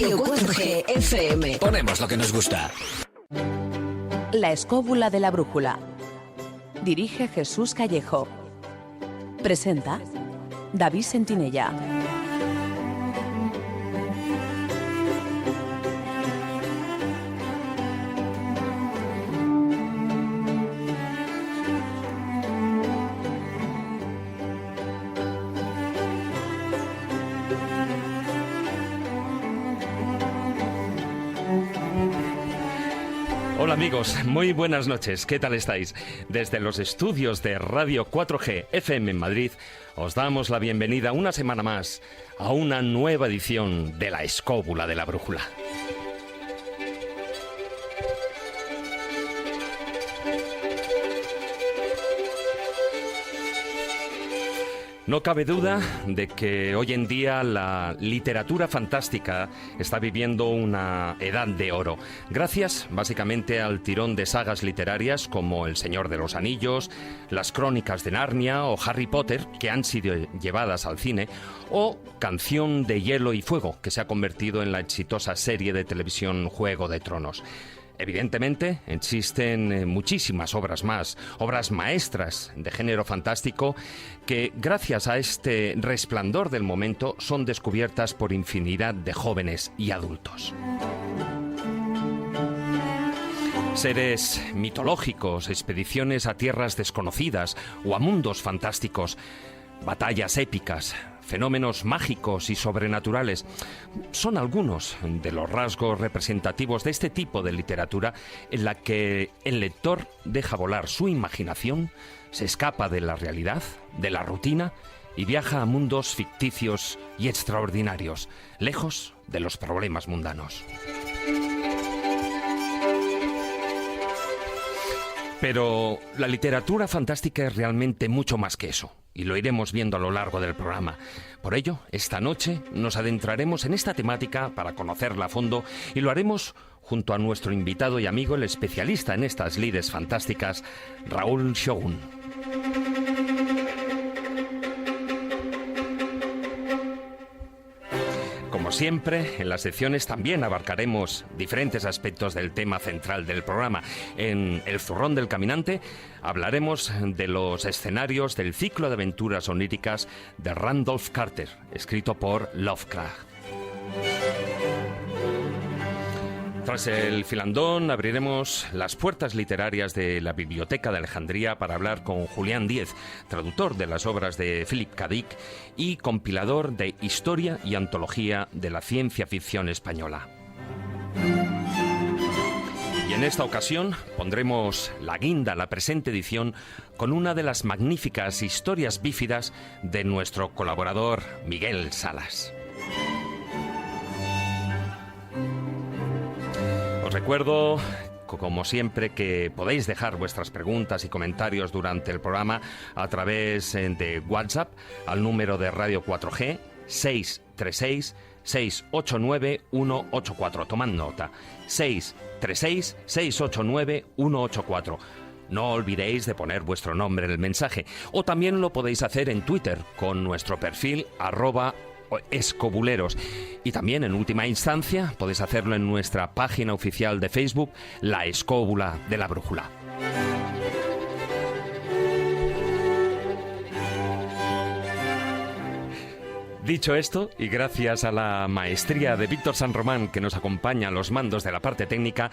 Radio 4G FM. Ponemos lo que nos gusta. La escóbula de la brújula. Dirige Jesús Callejo. Presenta David Sentinella. Hola amigos, muy buenas noches, ¿qué tal estáis? Desde los estudios de Radio 4G FM en Madrid, os damos la bienvenida una semana más a una nueva edición de La Escóbula de la Brújula. No cabe duda de que hoy en día la literatura fantástica está viviendo una edad de oro, gracias básicamente al tirón de sagas literarias como El Señor de los Anillos, Las Crónicas de Narnia o Harry Potter, que han sido llevadas al cine, o Canción de Hielo y Fuego, que se ha convertido en la exitosa serie de televisión Juego de Tronos. Evidentemente, existen muchísimas obras más, obras maestras de género fantástico que, gracias a este resplandor del momento, son descubiertas por infinidad de jóvenes y adultos. Seres mitológicos, expediciones a tierras desconocidas o a mundos fantásticos, batallas épicas, fenómenos mágicos y sobrenaturales son algunos de los rasgos representativos de este tipo de literatura en la que el lector deja volar su imaginación, se escapa de la realidad, de la rutina y viaja a mundos ficticios y extraordinarios, lejos de los problemas mundanos. Pero la literatura fantástica es realmente mucho más que eso, y lo iremos viendo a lo largo del programa. Por ello, esta noche nos adentraremos en esta temática para conocerla a fondo, y lo haremos junto a nuestro invitado y amigo, el especialista en estas lides fantásticas, Raúl Shogun. Como siempre, en las secciones también abarcaremos diferentes aspectos del tema central del programa. En El Zurrón del Caminante hablaremos de los escenarios del ciclo de aventuras oníricas de Randolph Carter, escrito por Lovecraft. Tras el filandón, abriremos las puertas literarias de la Biblioteca de Alejandría para hablar con Julián Díez, traductor de las obras de Philip K. Dick y compilador de Historia y Antología de la Ciencia Ficción Española. Y en esta ocasión pondremos la guinda a la presente edición con una de las magníficas historias bífidas de nuestro colaborador Miguel Salas. Os recuerdo, como siempre, que podéis dejar vuestras preguntas y comentarios durante el programa a través de WhatsApp al número de Radio 4G 636-689-184. Tomad nota, 636-689-184. No olvidéis de poner vuestro nombre en el mensaje, o también lo podéis hacer en Twitter con nuestro perfil @escobuleros. Y también, en última instancia, podéis hacerlo en nuestra página oficial de Facebook, La Escóbula de la Brújula. Dicho esto, y gracias a la maestría de Víctor San Román, que nos acompaña a los mandos de la parte técnica,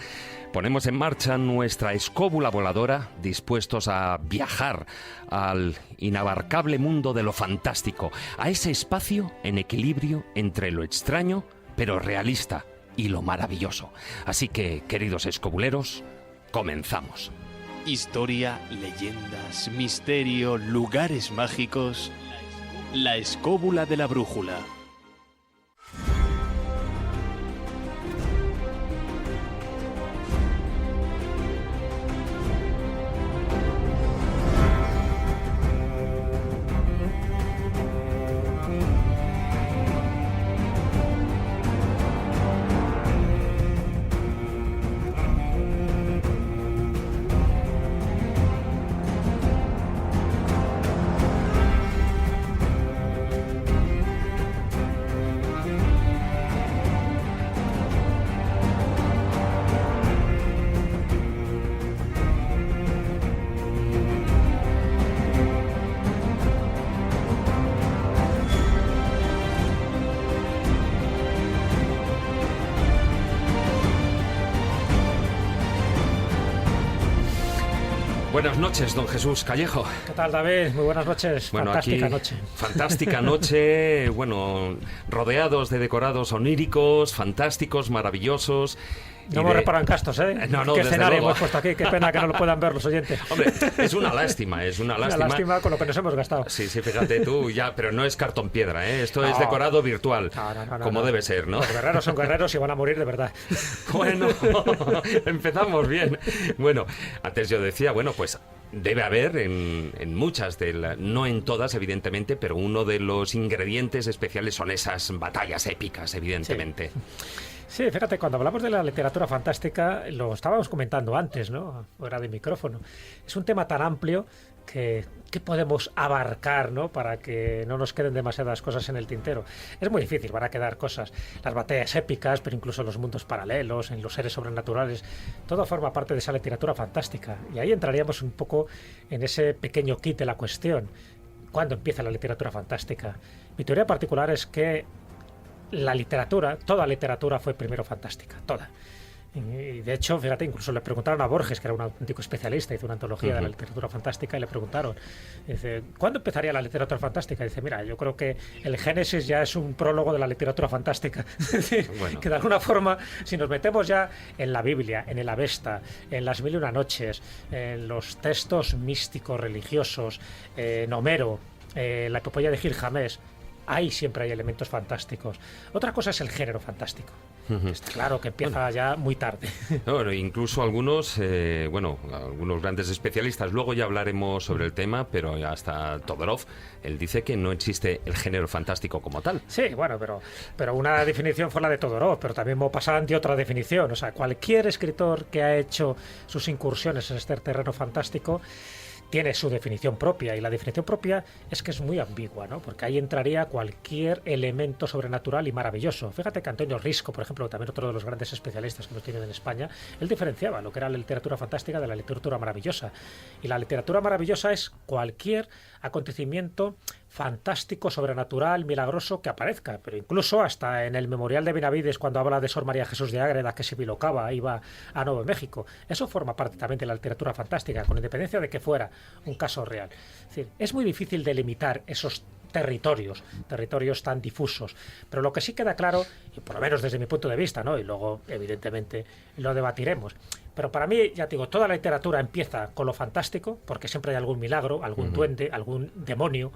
ponemos en marcha nuestra escóbula voladora, dispuestos a viajar al inabarcable mundo de lo fantástico, a ese espacio en equilibrio entre lo extraño, pero realista, y lo maravilloso. Así que, queridos escobuleros, comenzamos. Historia, leyendas, misterio, lugares mágicos. La Escóbula de la Brújula. Buenas noches, don Jesús Callejo. ¿Qué tal, David? Muy buenas noches. Bueno, fantástica aquí, noche. Fantástica noche, bueno, rodeados de decorados oníricos, fantásticos, maravillosos. No hemos reparado en gastos, ¿eh? No, ¿Qué desde escenario luego. hemos puesto aquí? Qué pena que no lo puedan ver los oyentes. Hombre, es una lástima. Una lástima con lo que nos hemos gastado. Sí, fíjate tú, ya, pero no es cartón piedra, ¿eh? Esto es No. decorado virtual, No, como debe ser, ¿no? Los guerreros son guerreros y van a morir de verdad. Bueno, empezamos bien. Bueno, antes yo decía, bueno, pues debe haber en muchas, no en todas, evidentemente, pero uno de los ingredientes especiales son esas batallas épicas, evidentemente. Sí, fíjate, cuando hablamos de la literatura fantástica, lo estábamos comentando antes, ¿no? Fuera de micrófono. Es un tema tan amplio que podemos abarcar, ¿no? Para que no nos queden demasiadas cosas en el tintero. Es muy difícil, van a quedar cosas. Las batallas épicas, pero incluso los mundos paralelos, en los seres sobrenaturales, todo forma parte de esa literatura fantástica. Y ahí entraríamos un poco en ese pequeño kit de la cuestión. ¿Cuándo empieza la literatura fantástica? Mi teoría particular es que la literatura, toda literatura fue primero fantástica, toda. Y de hecho, fíjate, incluso le preguntaron a Borges, que era un auténtico especialista, hizo una antología de la literatura fantástica, y le preguntaron, dice, ¿cuándo empezaría la literatura fantástica? Y dice, mira, yo creo que el Génesis ya es un prólogo de la literatura fantástica. Es decir, bueno, que de alguna forma, si nos metemos ya en la Biblia, en el Avesta, en las Mil y una Noches, en los textos místicos, religiosos, en Homero, la epopeya de Gilgamesh, ahí siempre hay elementos fantásticos. Otra cosa es el género fantástico. Está claro que empieza ya muy tarde. Bueno, incluso algunos grandes especialistas, luego ya hablaremos sobre el tema, pero hasta Todorov, él dice que no existe el género fantástico como tal. Sí, bueno, pero una definición fue la de Todorov, pero también Maupassant dio otra definición. O sea, cualquier escritor que ha hecho sus incursiones en este terreno fantástico tiene su definición propia, y la definición propia es que es muy ambigua, ¿no? Porque ahí entraría cualquier elemento sobrenatural y maravilloso. Fíjate que Antonio Risco, por ejemplo, también otro de los grandes especialistas que hemos tenido en España, él diferenciaba lo que era la literatura fantástica de la literatura maravillosa. Y la literatura maravillosa es cualquier acontecimiento fantástico, sobrenatural, milagroso que aparezca, pero incluso hasta en el Memorial de Benavides, cuando habla de Sor María Jesús de Ágreda, que se bilocaba, iba a Nuevo México, eso forma parte también de la literatura fantástica, con independencia de que fuera un caso real. Es decir, es muy difícil delimitar esos territorios tan difusos, pero lo que sí queda claro, y por lo menos desde mi punto de vista, ¿no? Y luego evidentemente lo debatiremos, pero para mí, ya te digo, toda la literatura empieza con lo fantástico, porque siempre hay algún milagro, algún duende, algún demonio,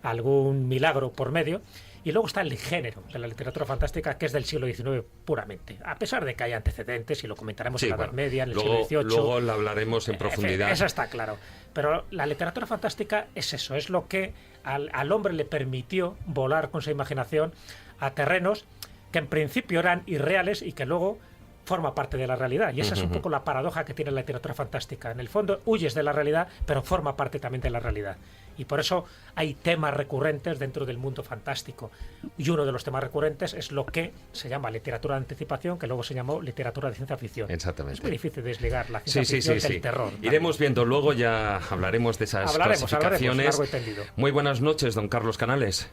algún milagro por medio. Y luego está el género de la literatura fantástica, que es del siglo XIX puramente, a pesar de que hay antecedentes, y lo comentaremos en la Edad Media, en el siglo XVIII. Luego lo hablaremos en profundidad. Eso está claro. Pero la literatura fantástica es eso, es lo que al hombre le permitió volar con su imaginación a terrenos que en principio eran irreales y que luego forma parte de la realidad. Y esa es un poco la paradoja que tiene la literatura fantástica. En el fondo huyes de la realidad, pero forma parte también de la realidad. Y por eso hay temas recurrentes dentro del mundo fantástico. Y uno de los temas recurrentes es lo que se llama literatura de anticipación, que luego se llamó literatura de ciencia ficción. Exactamente. Es muy difícil desligar la ciencia ficción del terror. Iremos viendo, luego ya hablaremos de esas clasificaciones. Largo y tendido. Muy buenas noches, don Carlos Canales.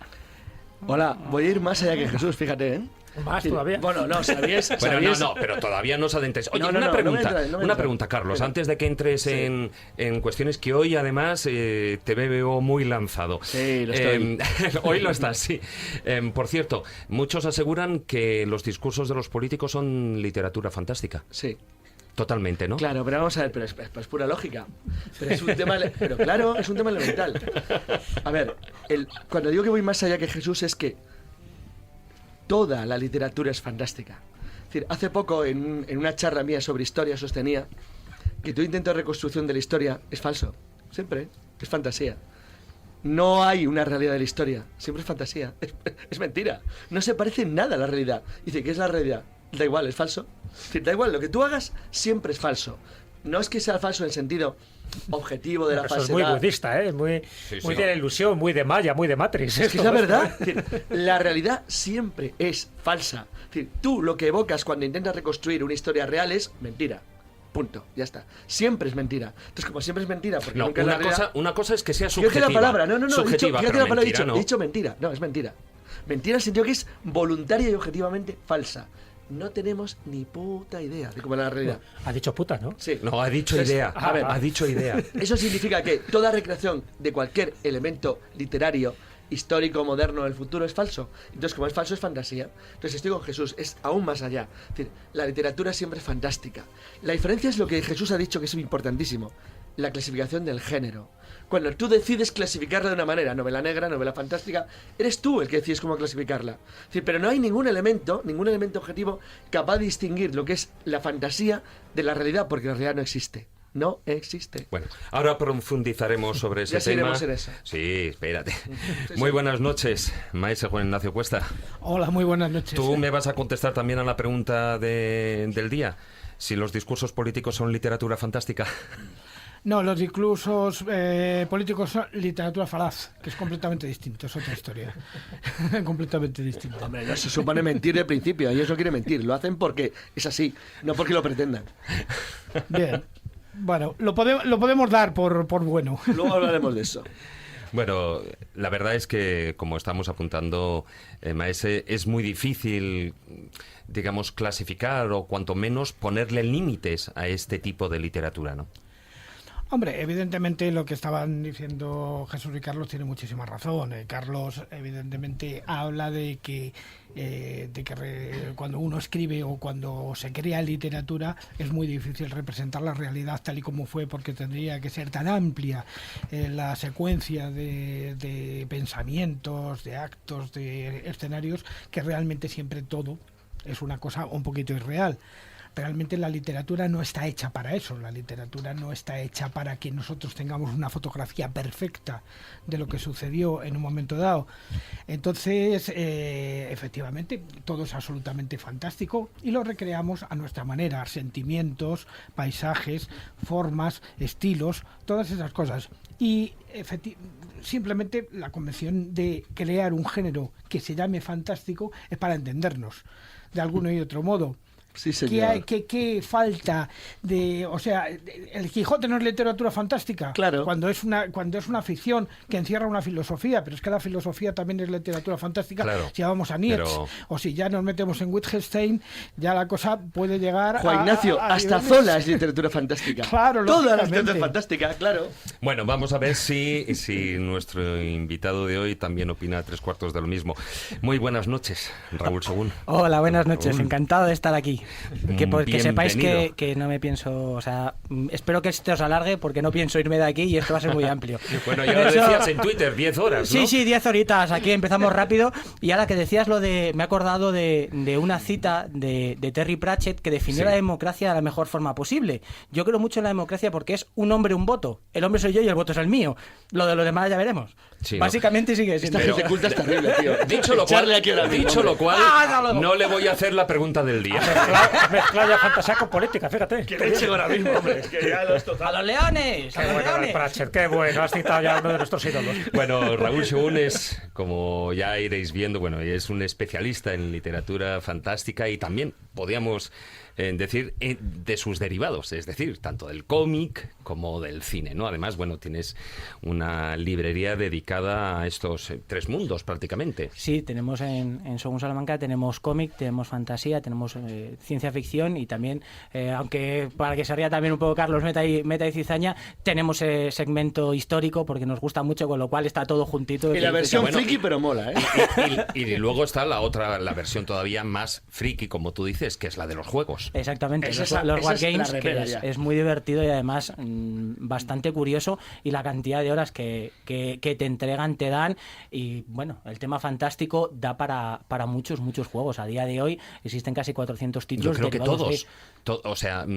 Hola, voy a ir más allá que Jesús, fíjate, ¿eh? ¿Más todavía? Bueno, no, ¿sabíais? Bueno, no, pero todavía no os adentres. Oye, una pregunta, Carlos, antes de que entres en cuestiones que hoy además te veo muy lanzado. Sí, lo estoy. Hoy lo estás, sí. Por cierto, muchos aseguran que los discursos de los políticos son literatura fantástica. Sí. Totalmente, ¿no? Claro, pero vamos a ver, pero es pura lógica. Pero es un tema, pero claro, es un tema elemental. A ver, cuando digo que voy más allá que Jesús es que toda la literatura es fantástica. Es decir, hace poco en una charla mía sobre historia sostenía que todo intento de reconstrucción de la historia es falso. Siempre, es fantasía. No hay una realidad de la historia, siempre es fantasía. Es mentira. No se parece en nada a la realidad. Dice, ¿qué es la realidad? Da igual, es falso. Es decir, da igual, lo que tú hagas siempre es falso. No es que sea falso en el sentido objetivo de la falsedad. Eso es muy budista, ¿eh? Muy de la ilusión, muy de Maya, muy de Matrix. Es que es la verdad. Es decir, la realidad siempre es falsa. Es decir, tú lo que evocas cuando intentas reconstruir una historia real es mentira. Punto, ya está. Siempre es mentira. Entonces, como siempre es mentira, porque no, nunca es la realidad... Una cosa es que sea subjetiva. Fíjate la palabra, no, subjetiva, fíjate la palabra, mentira, he dicho mentira. No, es mentira. Mentira en el sentido que es voluntaria y objetivamente falsa. no tenemos ni puta idea de cómo es la realidad. Ha dicho puta, ¿no? Sí. No, ha dicho Entonces, idea. a ver. Ha dicho idea. Eso significa que toda recreación de cualquier elemento literario, histórico, moderno, del futuro es falso. Entonces, como es falso, es fantasía. Entonces, estoy con Jesús, es aún más allá. Es decir, la literatura siempre es fantástica. La diferencia es lo que Jesús ha dicho, que es importantísimo: la clasificación del género. Cuando tú decides clasificarla de una manera, novela negra, novela fantástica, eres tú el que decides cómo clasificarla. Es decir, pero no hay ningún elemento objetivo capaz de distinguir lo que es la fantasía de la realidad, porque la realidad no existe. No existe. Bueno, ahora profundizaremos sobre ese Ya tema. seguiremos en eso. Sí, espérate. Muy buenas noches, maestro Juan Ignacio Cuesta. Hola, muy buenas noches. Tú me vas a contestar también a la pregunta del día. Si los discursos políticos son literatura fantástica. No, los discursos políticos son literatura falaz, que es completamente distinto, es otra historia. Completamente distinto. Hombre, no se supone mentir de principio, ellos no quieren mentir, lo hacen porque es así, no porque lo pretendan. Bien. Bueno, lo podemos dar por bueno. Luego hablaremos de eso. Bueno, la verdad es que, como estamos apuntando, maese, es muy difícil, digamos, clasificar o cuanto menos ponerle límites a este tipo de literatura, ¿no? Hombre, evidentemente lo que estaban diciendo Jesús y Carlos tiene muchísima razón. Carlos evidentemente habla de que cuando uno escribe o cuando se crea literatura es muy difícil representar la realidad tal y como fue, porque tendría que ser tan amplia la secuencia de pensamientos, de actos, de escenarios, que realmente siempre todo es una cosa un poquito irreal. Realmente la literatura no está hecha para eso, la literatura no está hecha para que nosotros tengamos una fotografía perfecta de lo que sucedió en un momento dado. Entonces, efectivamente, todo es absolutamente fantástico y lo recreamos a nuestra manera, sentimientos, paisajes, formas, estilos, todas esas cosas. Y simplemente la convención de crear un género que se llame fantástico es para entendernos de alguno y otro modo. Sí, señor. ¿Qué falta de...? O sea, el Quijote no es literatura fantástica. Claro. Cuando es una ficción que encierra una filosofía, pero es que la filosofía también es literatura fantástica. Claro. Si vamos a Nietzsche, o si ya nos metemos en Wittgenstein, ya la cosa puede llegar Juan Ignacio, hasta niveles... Zola es literatura fantástica. Claro, toda la lógicamente. literatura es fantástica, claro. Bueno, vamos a ver si nuestro invitado de hoy también opina 3/4 de lo mismo. Muy buenas noches, Raúl Según. Hola, buenas noches. Encantado de estar aquí. Que sepáis Bienvenido. que no me pienso... O sea, espero que esto os alargue porque no pienso irme de aquí y esto va a ser muy amplio. Bueno, ya lo decías en Twitter, 10 horas, ¿no? Sí, 10 horitas. Aquí empezamos rápido. Y ahora que decías lo de... Me he acordado de una cita de Terry Pratchett que definió la democracia de la mejor forma posible. Yo creo mucho en la democracia porque es un hombre, un voto. El hombre soy yo y el voto es el mío. Lo de los demás ya veremos. Sí, básicamente sigue siendo... Esta gente culta es terrible, tío. Dicho lo cual, no le voy a hacer la pregunta del día. Mezclar ya fantasía con política, fíjate. Qué leche ahora mismo, hombre. Es que ya los ¡A los leones! Qué ¡A los bueno, leones! Pratchett, qué bueno. Has citado ya a uno de nuestros ídolos. Bueno, Raúl Según es, como ya iréis viendo, bueno, es un especialista en literatura fantástica y también podríamos decir de sus derivados, es decir, tanto del cómic como del cine, ¿no? Además, bueno, tienes una librería dedicada a estos tres mundos prácticamente. Sí, tenemos en Según Salamanca tenemos cómic, tenemos fantasía, tenemos ciencia ficción y también, aunque para que se ría también un poco Carlos Meta y Cizaña, tenemos segmento histórico porque nos gusta mucho, con lo cual está todo juntito. Y la versión friki, pero mola, ¿eh? Y luego está la versión todavía más friki, como tú dices, que es la de los juegos. Exactamente, Esa los es Wargames, la que remera ya. es muy divertido y además bastante curioso, y la cantidad de horas que te entregan, te dan, y bueno, el tema fantástico da para muchos juegos. A día de hoy existen casi 400 títulos. Yo creo que derivados todos, o sea,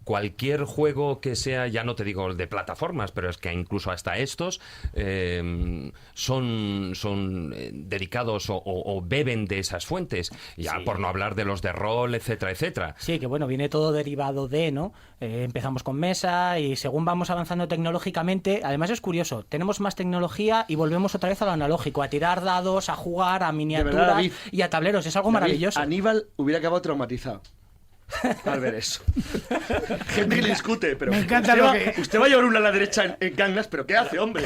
cualquier juego que sea, ya no te digo de plataformas, pero es que incluso hasta estos son dedicados o beben de esas fuentes, ya Sí. por no hablar de los de rol, etcétera, etcétera. Sí, que bueno, viene todo derivado de, ¿no? Empezamos con mesa y según vamos avanzando tecnológicamente, además es curioso, tenemos más tecnología y volvemos otra vez a lo analógico, a tirar dados, a jugar, a miniaturas David, y a tableros, es algo David, maravilloso. Aníbal hubiera acabado traumatizado. al ver eso. Gente que le discute, pero Me encanta usted va a llevar una a la derecha en Gangas, pero ¿qué hace, hombre?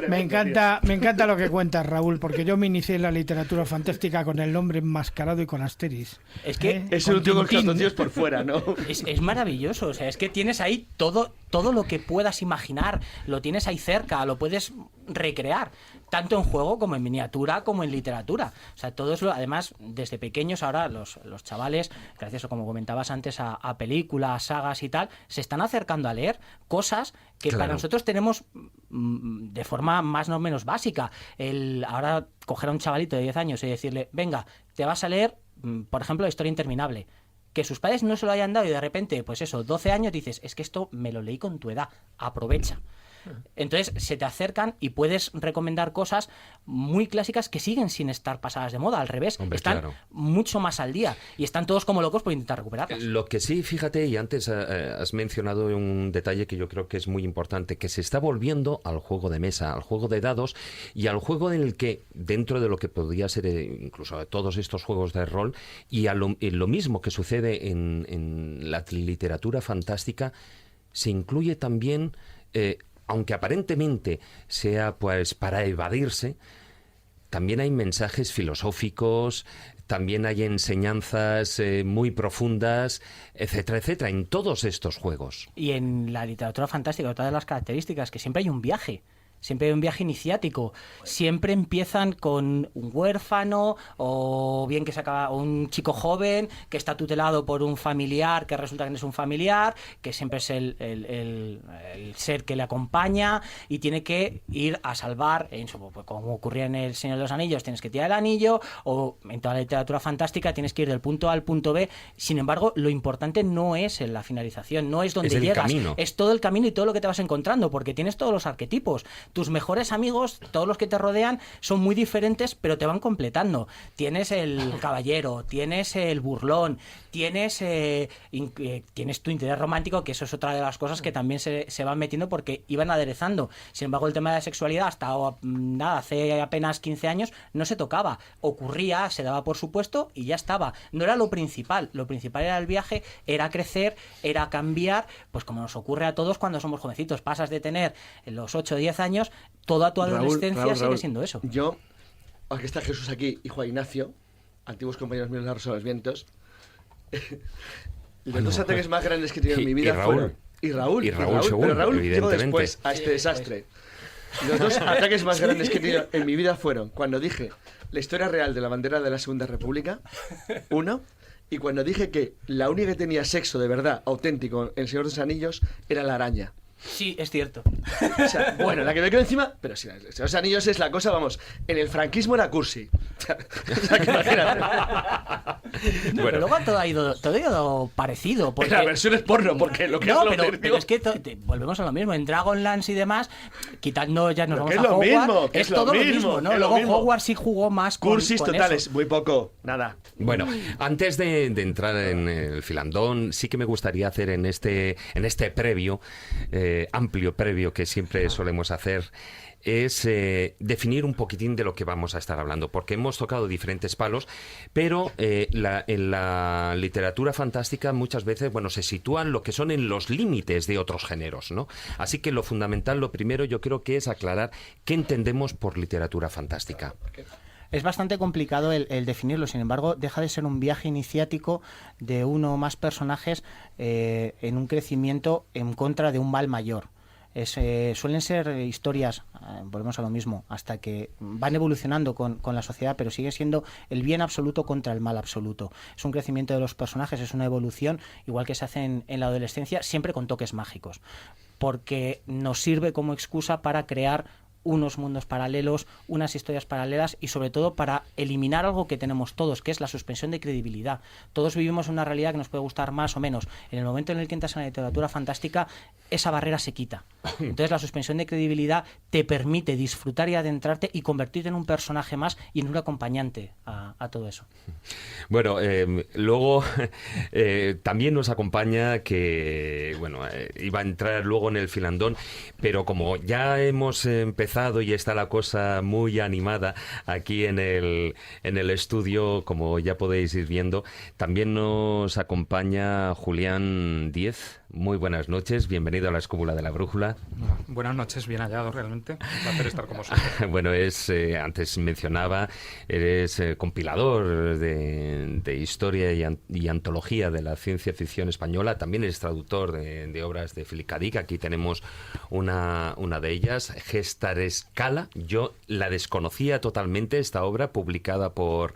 Me encanta lo que cuentas, Raúl, porque yo me inicié en la literatura fantástica con el hombre enmascarado y con Asterix. Es que Es Con un tío con Tintín. calzoncillos por fuera, ¿no? es maravilloso, o sea, es que tienes ahí todo lo que puedas imaginar, lo tienes ahí cerca, lo puedes recrear, tanto en juego como en miniatura, como en literatura. O sea, todo eso, además, desde pequeños ahora los chavales, gracias a, como comentabas antes, a películas, sagas y tal, se están acercando a leer cosas que Claro. para nosotros tenemos de forma más o menos básica. Ahora coger a un chavalito de 10 años y decirle, venga, te vas a leer, por ejemplo, La historia interminable. Que sus padres no se lo hayan dado y de repente, pues eso, 12 años dices, es que esto me lo leí con tu edad, aprovecha. Entonces se te acercan y puedes recomendar cosas muy clásicas que siguen sin estar pasadas de moda, al revés, Hombre, están claro. mucho más al día y están todos como locos por intentar recuperarlas. Lo que sí, fíjate, y antes has mencionado un detalle que yo creo que es muy importante, que se está volviendo al juego de mesa, al juego de dados y al juego en el que, dentro de lo que podría ser incluso todos estos juegos de rol, y lo mismo que sucede en la literatura fantástica, se incluye también, aunque aparentemente sea pues para evadirse, también hay mensajes filosóficos, también hay enseñanzas muy profundas, etcétera, etcétera, en todos estos juegos. Y en la literatura fantástica, otra de las características, que siempre hay un viaje. Siempre hay un viaje iniciático. Siempre empiezan con un huérfano o bien que se acaba un chico joven que está tutelado por un familiar que resulta que no es un familiar, que siempre es el ser que le acompaña y tiene que ir a salvar, pues como ocurría en El Señor de los Anillos, tienes que tirar el anillo, o en toda la literatura fantástica tienes que ir del punto A al punto B. Sin embargo, lo importante no es en la finalización, no es donde Es el llegas, camino. es todo el camino y todo lo que te vas encontrando, porque tienes todos los arquetipos. Tus mejores amigos, todos los que te rodean, son muy diferentes, pero te van completando. Tienes el caballero, tienes el burlón, tienes tu interés romántico, que eso es otra de las cosas que también se van metiendo porque iban aderezando. Sin embargo, el tema de la sexualidad hasta hace apenas 15 años no se tocaba. Ocurría, se daba por supuesto y ya estaba. No era lo principal. Lo principal era el viaje, era crecer, era cambiar, pues como nos ocurre a todos cuando somos jovencitos. Pasas de tener los 8 o 10 años, toda tu adolescencia sigue siendo eso. Yo, aquí está Jesús aquí y Juan Ignacio, antiguos compañeros míos de la Rosa de los Vientos. Los dos ataques más grandes que he tenido en mi vida fueron... Y Raúl, seguro, pero Raúl llegó evidentemente. después a este desastre. Los dos ataques más grandes que he tenido en mi vida fueron cuando dije la historia real de la bandera de la Segunda República, uno, y cuando dije que la única que tenía sexo de verdad, auténtico, en El Señor de los Anillos, era la araña. Sí, es cierto. O sea, bueno, la que me quedo encima, pero si los anillos es la cosa, vamos, en el franquismo era cursi. O sea, que imagínate. No, Bueno. pero luego todo ha ido parecido. Porque... En la versión es porno, porque lo que No, es lo pero, auténtico- pero es que volvemos a lo mismo. En Dragonlance y demás, quitando ya nos Pero vamos que a es lo Hogwarts, mismo, que es es lo todo lo mismo, mismo, ¿no? que es lo Luego mismo. Hogwarts sí jugó más con Cursis con totales, eso. muy poco, nada. Bueno, antes de entrar en el filandón, sí que me gustaría hacer en este previo, amplio previo que siempre solemos hacer, es definir un poquitín de lo que vamos a estar hablando, porque hemos tocado diferentes palos, pero en la literatura fantástica muchas veces, bueno, se sitúan lo que son en los límites de otros géneros, ¿no? Así que lo fundamental, lo primero, yo creo que es aclarar qué entendemos por literatura fantástica. Es bastante complicado el definirlo, sin embargo, deja de ser un viaje iniciático de uno o más personajes en un crecimiento en contra de un mal mayor. Suelen ser historias, volvemos a lo mismo, hasta que van evolucionando con la sociedad, pero sigue siendo el bien absoluto contra el mal absoluto. Es un crecimiento de los personajes, es una evolución, igual que se hace en la adolescencia, siempre con toques mágicos, porque nos sirve como excusa para crear unos mundos paralelos, unas historias paralelas y sobre todo para eliminar algo que tenemos todos, que es la suspensión de credibilidad. Todos vivimos una realidad que nos puede gustar más o menos. En el momento en el que entras en la literatura fantástica, esa barrera se quita. Entonces la suspensión de credibilidad te permite disfrutar y adentrarte y convertirte en un personaje más y en un acompañante a todo eso. Bueno, luego también nos acompaña que, bueno, iba a entrar luego en el filandón, pero como ya hemos empezado comenzado y está la cosa muy animada aquí en el estudio, como ya podéis ir viendo. También nos acompaña Julián Díez. Muy buenas noches, bienvenido a la Escóbula de la Brújula. Buenas noches, bien hallado realmente. Un placer estar con vosotros. Bueno, antes mencionaba, eres compilador de historia y antología de la ciencia ficción española. También eres traductor de obras de Philip K. Dick. Aquí tenemos una de ellas, Gestarescala. Yo la desconocía totalmente, esta obra publicada por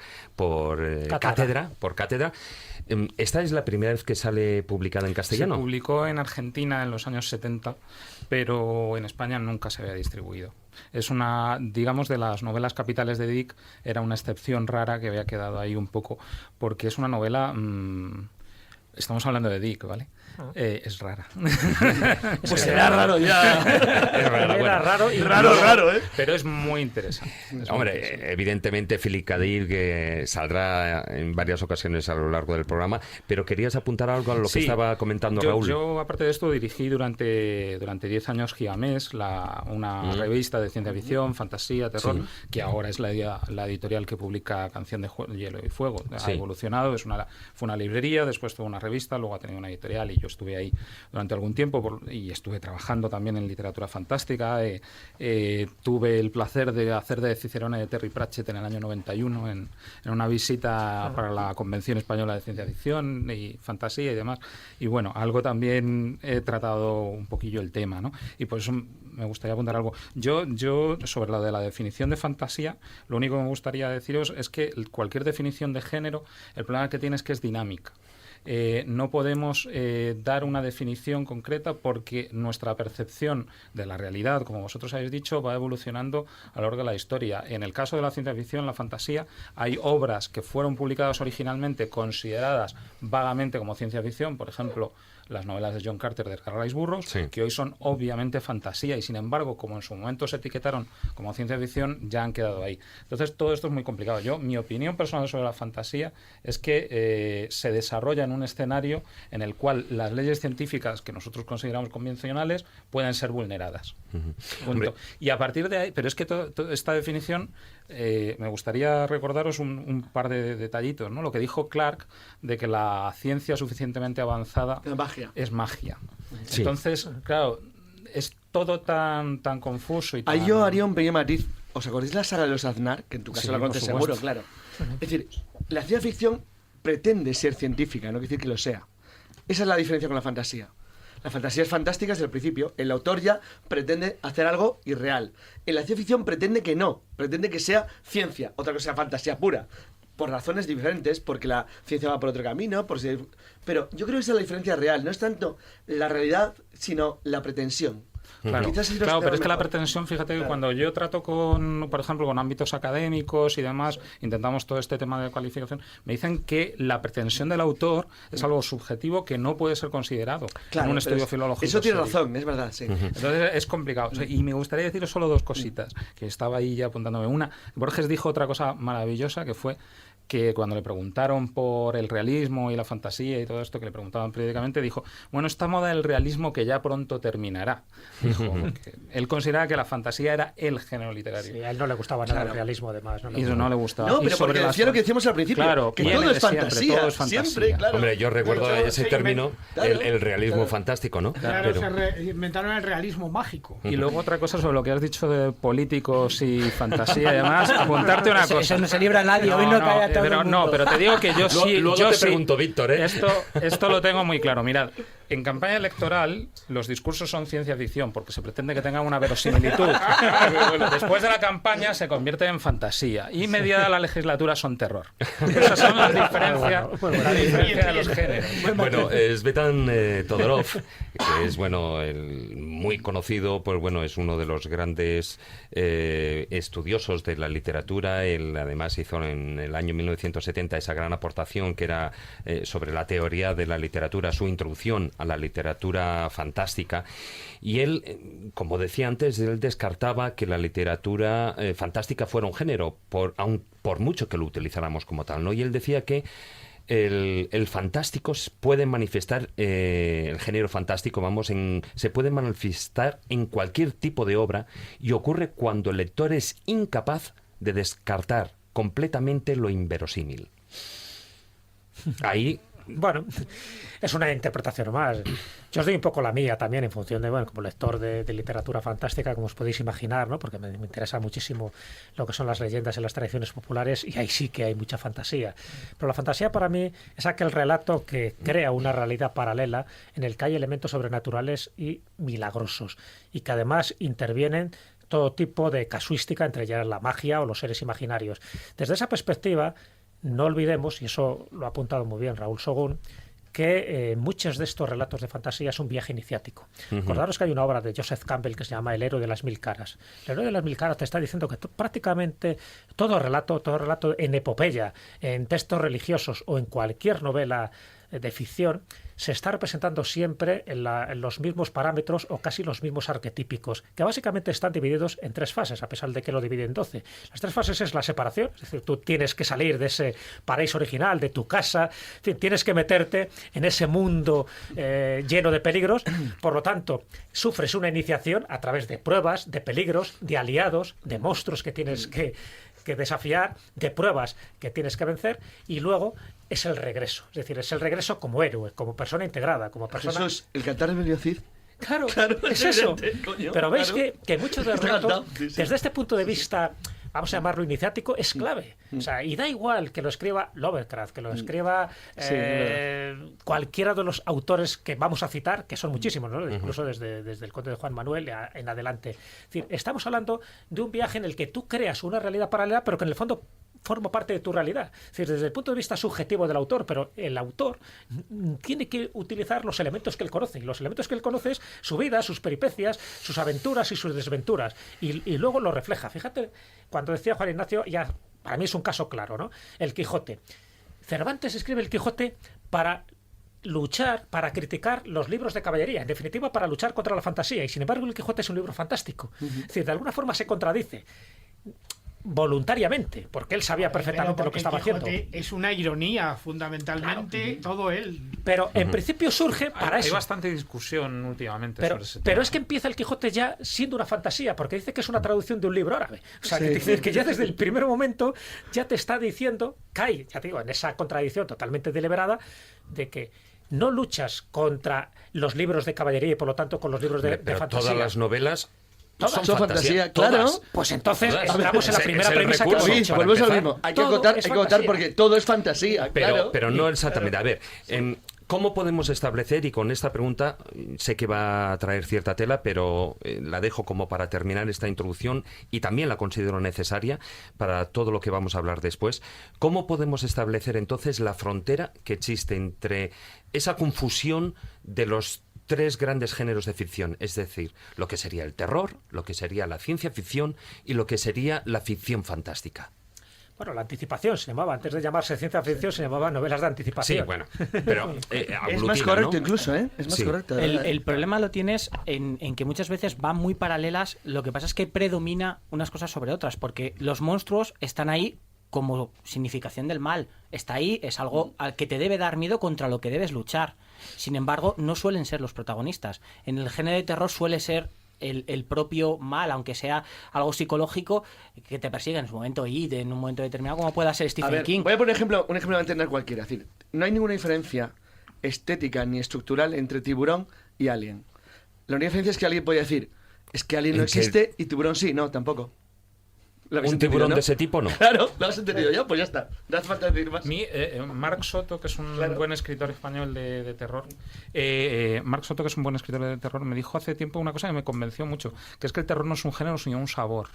Cátedra. ¿Esta es la primera vez que sale publicada en castellano? Se publicó en Argentina en los años 70, pero en España nunca se había distribuido. Es una, digamos, de las novelas capitales de Dick, era una excepción rara que había quedado ahí un poco, porque es una novela... estamos hablando de Dick, ¿vale? Es rara. Pues será raro ya. Es rara, bueno. Era raro y Raro, ¿eh? Pero es muy interesante. Hombre, evidentemente Philip K. Dick saldrá en varias ocasiones a lo largo del programa, pero querías apuntar algo a lo que estaba comentando Raúl. Yo, aparte de esto, dirigí durante 10 años Gigamés, una revista de ciencia ficción, fantasía, terror, que ahora es la editorial que publica Canción de Hielo y Fuego. Ha evolucionado, fue una librería, después tuvo una revista, luego ha tenido una editorial, y yo estuve ahí durante algún tiempo y estuve trabajando también en literatura fantástica. Tuve el placer de hacer de Cicerone de Terry Pratchett en el año 91 en una visita para la Convención Española de Ciencia Ficción y Fantasía y demás. Y bueno, algo también he tratado un poquillo el tema, ¿no? Y por eso me gustaría apuntar algo. Yo sobre lo de la definición de fantasía, lo único que me gustaría deciros es que cualquier definición de género, el problema que tiene es que es dinámica. No podemos dar una definición concreta porque nuestra percepción de la realidad, como vosotros habéis dicho, va evolucionando a lo largo de la historia. En el caso de la ciencia ficción, la fantasía, hay obras que fueron publicadas originalmente consideradas vagamente como ciencia ficción, por ejemplo, las novelas de John Carter de Edgar Rice Burroughs, que hoy son obviamente fantasía y sin embargo, como en su momento se etiquetaron como ciencia ficción, ya han quedado ahí. Entonces todo esto es muy complicado. Mi opinión personal sobre la fantasía es que se desarrolla en un escenario en el cual las leyes científicas que nosotros consideramos convencionales pueden ser vulneradas. Punto. Y a partir de ahí, pero es que toda esta definición, me gustaría recordaros un par de detallitos, ¿no? Lo que dijo Clarke de que la ciencia suficientemente avanzada es magia. Sí. Entonces, claro, es todo tan confuso y tan... Ahí yo haría un pequeño matiz. ¿Os acordáis la saga de los Aznar? Que en tu caso la conoces seguro, claro. Es decir, la ciencia ficción pretende ser científica, no quiere decir que lo sea. Esa es la diferencia con la fantasía. La fantasía es fantástica desde el principio. El autor ya pretende hacer algo irreal. En la ciencia ficción pretende que no. Pretende que sea ciencia. Otra cosa sea fantasía pura. Por razones diferentes, porque la ciencia va por otro camino. Pero yo creo que esa es la diferencia real. No es tanto la realidad, sino la pretensión. Claro, pero es que la pretensión, fíjate que cuando yo trato por ejemplo, con ámbitos académicos y demás, intentamos todo este tema de cualificación, me dicen que la pretensión del autor es algo subjetivo que no puede ser considerado en un estudio filológico. Eso tiene razón, es verdad, sí. Entonces es complicado. Y me gustaría deciros solo dos cositas, que estaba ahí ya apuntándome. Una, Borges dijo otra cosa maravillosa, que fue que cuando le preguntaron por el realismo y la fantasía y todo esto que le preguntaban periódicamente, dijo, bueno, esta moda del realismo que ya pronto terminará. Dijo, porque él consideraba que la fantasía era el género literario. Sí, a él no le gustaba nada el realismo, además. Y eso no le gustaba. No, pero porque decía lo que decíamos al principio, que todo es fantasía. Siempre, claro. Hombre, yo recuerdo ese término, el realismo fantástico, ¿no? Claro, se inventaron el realismo mágico. Y luego otra cosa sobre lo que has dicho de políticos y fantasía y demás, apuntarte una cosa. Eso no se libra a nadie, hoy no cae a todo el mundo. No, pero te digo que yo sí... Luego yo te sí, pregunto, Víctor, ¿eh? Esto lo tengo muy claro. Mirad, en campaña electoral los discursos son ciencia ficción porque se pretende que tengan una verosimilitud. Después de la campaña se convierte en fantasía y mediada la legislatura son terror. Esas son las diferencias, la diferencia de los géneros. Bueno, Svetan Todorov, que es muy conocido, pues bueno, es uno de los grandes estudiosos de la literatura. Él además hizo en el año 1970 esa gran aportación que era sobre la teoría de la literatura, su introducción a la literatura fantástica. Y él, como decía antes, él descartaba que la literatura fantástica fuera un género, por mucho que lo utilizáramos como tal, ¿no? Y él decía que el fantástico puede manifestar, el género fantástico, se puede manifestar en cualquier tipo de obra, y ocurre cuando el lector es incapaz de descartar completamente lo inverosímil. Ahí... Bueno, es una interpretación más. Yo os doy un poco la mía también en función de, bueno, como lector de literatura fantástica, como os podéis imaginar, ¿no? Porque me interesa muchísimo lo que son las leyendas y las tradiciones populares, y ahí sí que hay mucha fantasía. Pero la fantasía para mí es aquel relato que crea una realidad paralela en el que hay elementos sobrenaturales y milagrosos, y que además intervienen todo tipo de casuística, entre ellas la magia o los seres imaginarios. Desde esa perspectiva, no olvidemos, y eso lo ha apuntado muy bien Raúl Sogún, que muchos de estos relatos de fantasía es un viaje iniciático. Acordaros que hay una obra de Joseph Campbell que se llama El héroe de las mil caras. El héroe de las mil caras te está diciendo que prácticamente todo relato en epopeya, en textos religiosos o en cualquier novela de ficción, se está representando siempre en los mismos parámetros o casi los mismos arquetípicos, que básicamente están divididos en 3 fases, a pesar de que lo divide en 12. Las 3 fases es la separación, es decir, tú tienes que salir de ese paraíso original, de tu casa, en fin, tienes que meterte en ese mundo lleno de peligros, por lo tanto, sufres una iniciación a través de pruebas, de peligros, de aliados, de monstruos que tienes que desafiar, de pruebas que tienes que vencer, y luego es el regreso. Es decir, es el regreso como héroe, como persona integrada, como persona... Jesús, el cantar de Melio Cid. Claro, es eso. Coño, pero veis que muchos de los relatos, desde este punto de vista, vamos a llamarlo iniciático, es clave. O sea, y da igual que lo escriba Lovecraft, que lo escriba cualquiera de los autores que vamos a citar, que son muchísimos, ¿no? Incluso desde el Conde de Juan Manuel en adelante. Es decir, estamos hablando de un viaje en el que tú creas una realidad paralela, pero que en el fondo forma parte de tu realidad. Es decir, desde el punto de vista subjetivo del autor, pero el autor tiene que utilizar los elementos que él conoce. Y los elementos que él conoce es su vida, sus peripecias, sus aventuras y sus desventuras. Y luego lo refleja. Fíjate, cuando decía Juan Ignacio, ya para mí es un caso claro, ¿no? El Quijote. Cervantes escribe el Quijote para luchar, para criticar los libros de caballería, en definitiva para luchar contra la fantasía, y sin embargo el Quijote es un libro fantástico. Es decir, de alguna forma se contradice voluntariamente, porque él sabía perfectamente lo que estaba haciendo. Es una ironía, fundamentalmente, claro, todo él. Pero en principio surge para eso. Hay bastante discusión últimamente sobre ese tema. Pero es que empieza el Quijote ya siendo una fantasía, porque dice que es una traducción de un libro árabe. O sea, que ya desde el primer momento ya te está diciendo, cae, ya te digo, en esa contradicción totalmente deliberada de que no luchas contra los libros de caballería y por lo tanto con los libros de fantasía. Todas las novelas son fantasía, claro. Pues entonces entramos en la primera premisa que hemos hecho. Volvemos al mismo. Hay que acotar porque todo es fantasía, claro. Pero no exactamente. A ver, ¿cómo podemos establecer, y con esta pregunta sé que va a traer cierta tela, pero la dejo como para terminar esta introducción y también la considero necesaria para todo lo que vamos a hablar después? ¿Cómo podemos establecer entonces la frontera que existe entre esa confusión de los 3 grandes géneros de ficción, es decir, lo que sería el terror, lo que sería la ciencia ficción y lo que sería la ficción fantástica? Bueno, la anticipación se llamaba, antes de llamarse ciencia ficción se llamaba novelas de anticipación. Sí, bueno, pero es más correcto, ¿no? Incluso, ¿eh? Es más correcto. El problema lo tienes en que muchas veces van muy paralelas, lo que pasa es que predomina unas cosas sobre otras, porque los monstruos están ahí como significación del mal. Está ahí, es algo al que te debe dar miedo, contra lo que debes luchar. Sin embargo, no suelen ser los protagonistas. En el género de terror suele ser el propio mal, aunque sea algo psicológico, que te persigue en su momento y en un momento determinado, como pueda ser Stephen King. Voy a poner un ejemplo para entender cualquiera. Es decir, no hay ninguna diferencia estética ni estructural entre Tiburón y Alien. La única diferencia es que alguien puede decir, es que Alien no existe y Tiburón sí. No, tampoco. Un tiburón, ¿no?, de ese tipo, no. Claro, lo has entendido ya, pues ya está. No hace falta decir más. Marc Soto, que es un buen escritor español de terror, Marc Soto, que es un buen escritor de terror, me dijo hace tiempo una cosa que me convenció mucho, que es que el terror no es un género, sino un sabor.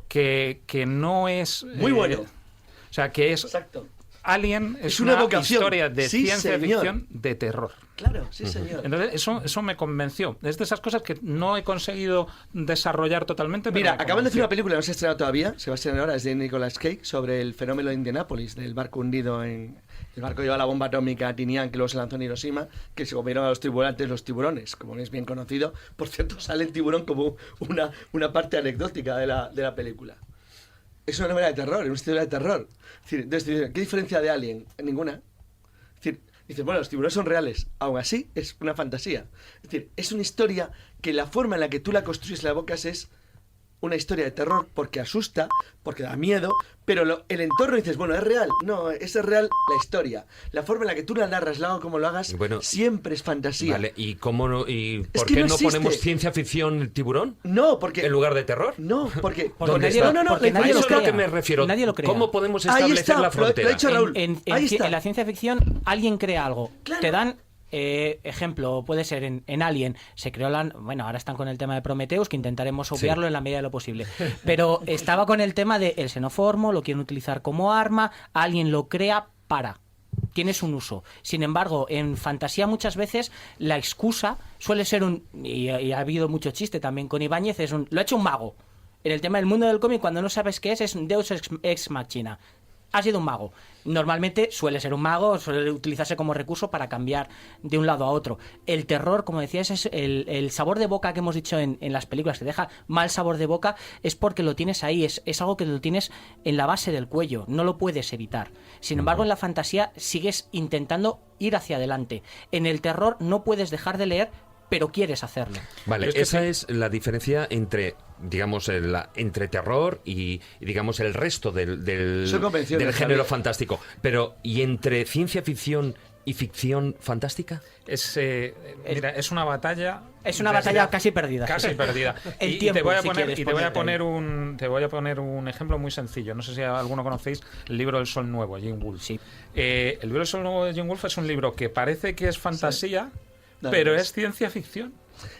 Que no es... Muy bueno. O sea, que es... Exacto. Alien es una historia de ciencia ficción de terror. Claro, sí, señor. Entonces, eso me convenció. Es de esas cosas que no he conseguido desarrollar totalmente. Mira, acaban de hacer una película, no se ha estrenado todavía, se va a estrenar ahora, es de Nicolas Cage, sobre el fenómeno de Indianápolis, del barco hundido en... El barco lleva la bomba atómica Tinian, que luego se lanzó en Hiroshima, que se comieron a los tripulantes los tiburones, como es bien conocido. Por cierto, sale el tiburón como una parte anecdótica de la película. es una novela de terror, es una historia de terror. Es decir, entonces, ¿qué diferencia de Alien? Ninguna. Es decir, dices, bueno, los tiburones son reales, aún así es una fantasía. Es decir, es una historia que la forma en la que tú la construyes y la evocas es una historia de terror porque asusta, porque da miedo, pero el entorno dices, bueno, ¿es real? No, es real la historia. La forma en la que tú la narras, la hago como lo hagas, siempre es fantasía. Vale, ¿y cómo no, y por qué no ponemos ciencia ficción el tiburón? No, porque... ¿En lugar de terror? No, porque... Nadie lo es lo que me refiero. Nadie lo crea. ¿Cómo podemos establecer la frontera? Lo ha dicho Raúl. En la ciencia ficción, alguien crea algo. Claro. Te dan... ejemplo, puede ser en Alien, se creó bueno, ahora están con el tema de Prometheus, que intentaremos obviarlo en la medida de lo posible, pero estaba con el tema de el xenoformo, lo quieren utilizar como arma, alguien lo crea tienes un uso. Sin embargo, en fantasía muchas veces la excusa suele ser y ha habido mucho chiste también con Ibáñez, lo ha hecho un mago. En el tema del mundo del cómic, cuando no sabes qué es un Deus ex machina. Ha sido un mago. Normalmente suele ser un mago, suele utilizarse como recurso para cambiar de un lado a otro. El terror, como decías, es el sabor de boca que hemos dicho en las películas, que deja mal sabor de boca, es porque lo tienes ahí, es algo que lo tienes en la base del cuello, no lo puedes evitar. Sin embargo, en la fantasía sigues intentando ir hacia adelante. En el terror no puedes dejar de leer, pero quieres hacerlo. Vale, esa es la diferencia entre, digamos, entre terror y digamos, el resto del género fantástico. Pero, ¿y entre ciencia ficción y ficción fantástica? Es una batalla... Es una batalla casi perdida. Casi perdida. Te voy a poner un ejemplo muy sencillo. No sé si alguno conocéis el libro del Sol Nuevo, Jane Wolfe. Sí. El libro del Sol Nuevo de Jane Wolfe es un libro que parece que es fantasía, pero es ciencia ficción.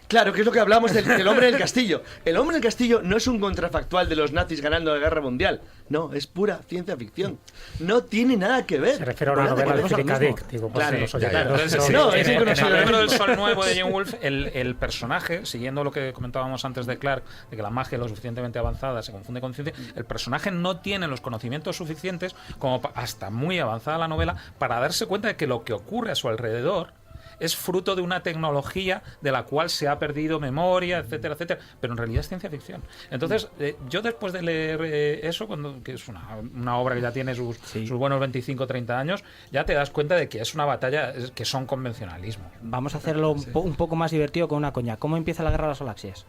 Claro, que es lo que hablamos del hombre del castillo. El hombre del castillo no es un contrafactual de los nazis ganando la guerra mundial. No, es pura ciencia ficción. No tiene nada que ver. Se refiere a una novela de Philip K. Dick. Digo, claro, los en el libro del Sol Nuevo de Jane Wolfe, el personaje, siguiendo lo que comentábamos antes de Clark, de que la magia lo suficientemente avanzada se confunde con ciencia, el personaje no tiene los conocimientos suficientes, como hasta muy avanzada la novela, para darse cuenta de que lo que ocurre a su alrededor es fruto de una tecnología de la cual se ha perdido memoria, etcétera, etcétera, pero en realidad es ciencia ficción. Entonces, yo después de leer eso, que es una obra que ya tiene sus buenos 25 o 30 años, ya te das cuenta de que es una batalla que son convencionalismo. Vamos a hacerlo un poco más divertido con una coña. ¿Cómo empieza la Guerra de las Galaxias?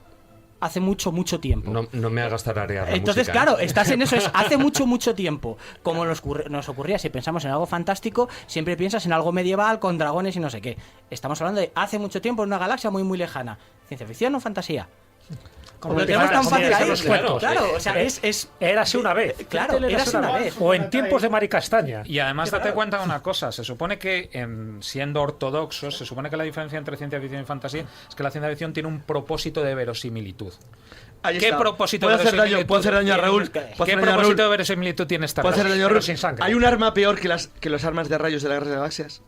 Hace mucho tiempo. No me hagas tararear la Entonces, música, claro, estás en eso, es hace mucho tiempo. Como nos ocurría, si pensamos en algo fantástico, siempre piensas en algo medieval, con dragones y no sé qué. Estamos hablando de hace mucho tiempo en una galaxia muy lejana. ¿Ciencia ficción o fantasía? Como lo tenemos tan fácil ahí. Claro, o sea, érase una vez. Claro, érase una vez. O en tiempos de Mari Castaña. Y además date cuenta de una cosa, se supone que, siendo ortodoxos, se supone que la diferencia entre ciencia ficción y fantasía es que la ciencia ficción tiene un propósito de verosimilitud. ¿Qué propósito de verosimilitud? ¿Puedo hacer daño a Raúl? ¿Qué propósito de verosimilitud tiene esta ¿Puedo hacer daño a Raúl? Sin sangre. ¿Hay un arma peor que las armas de rayos de la Guerra de las Galaxias?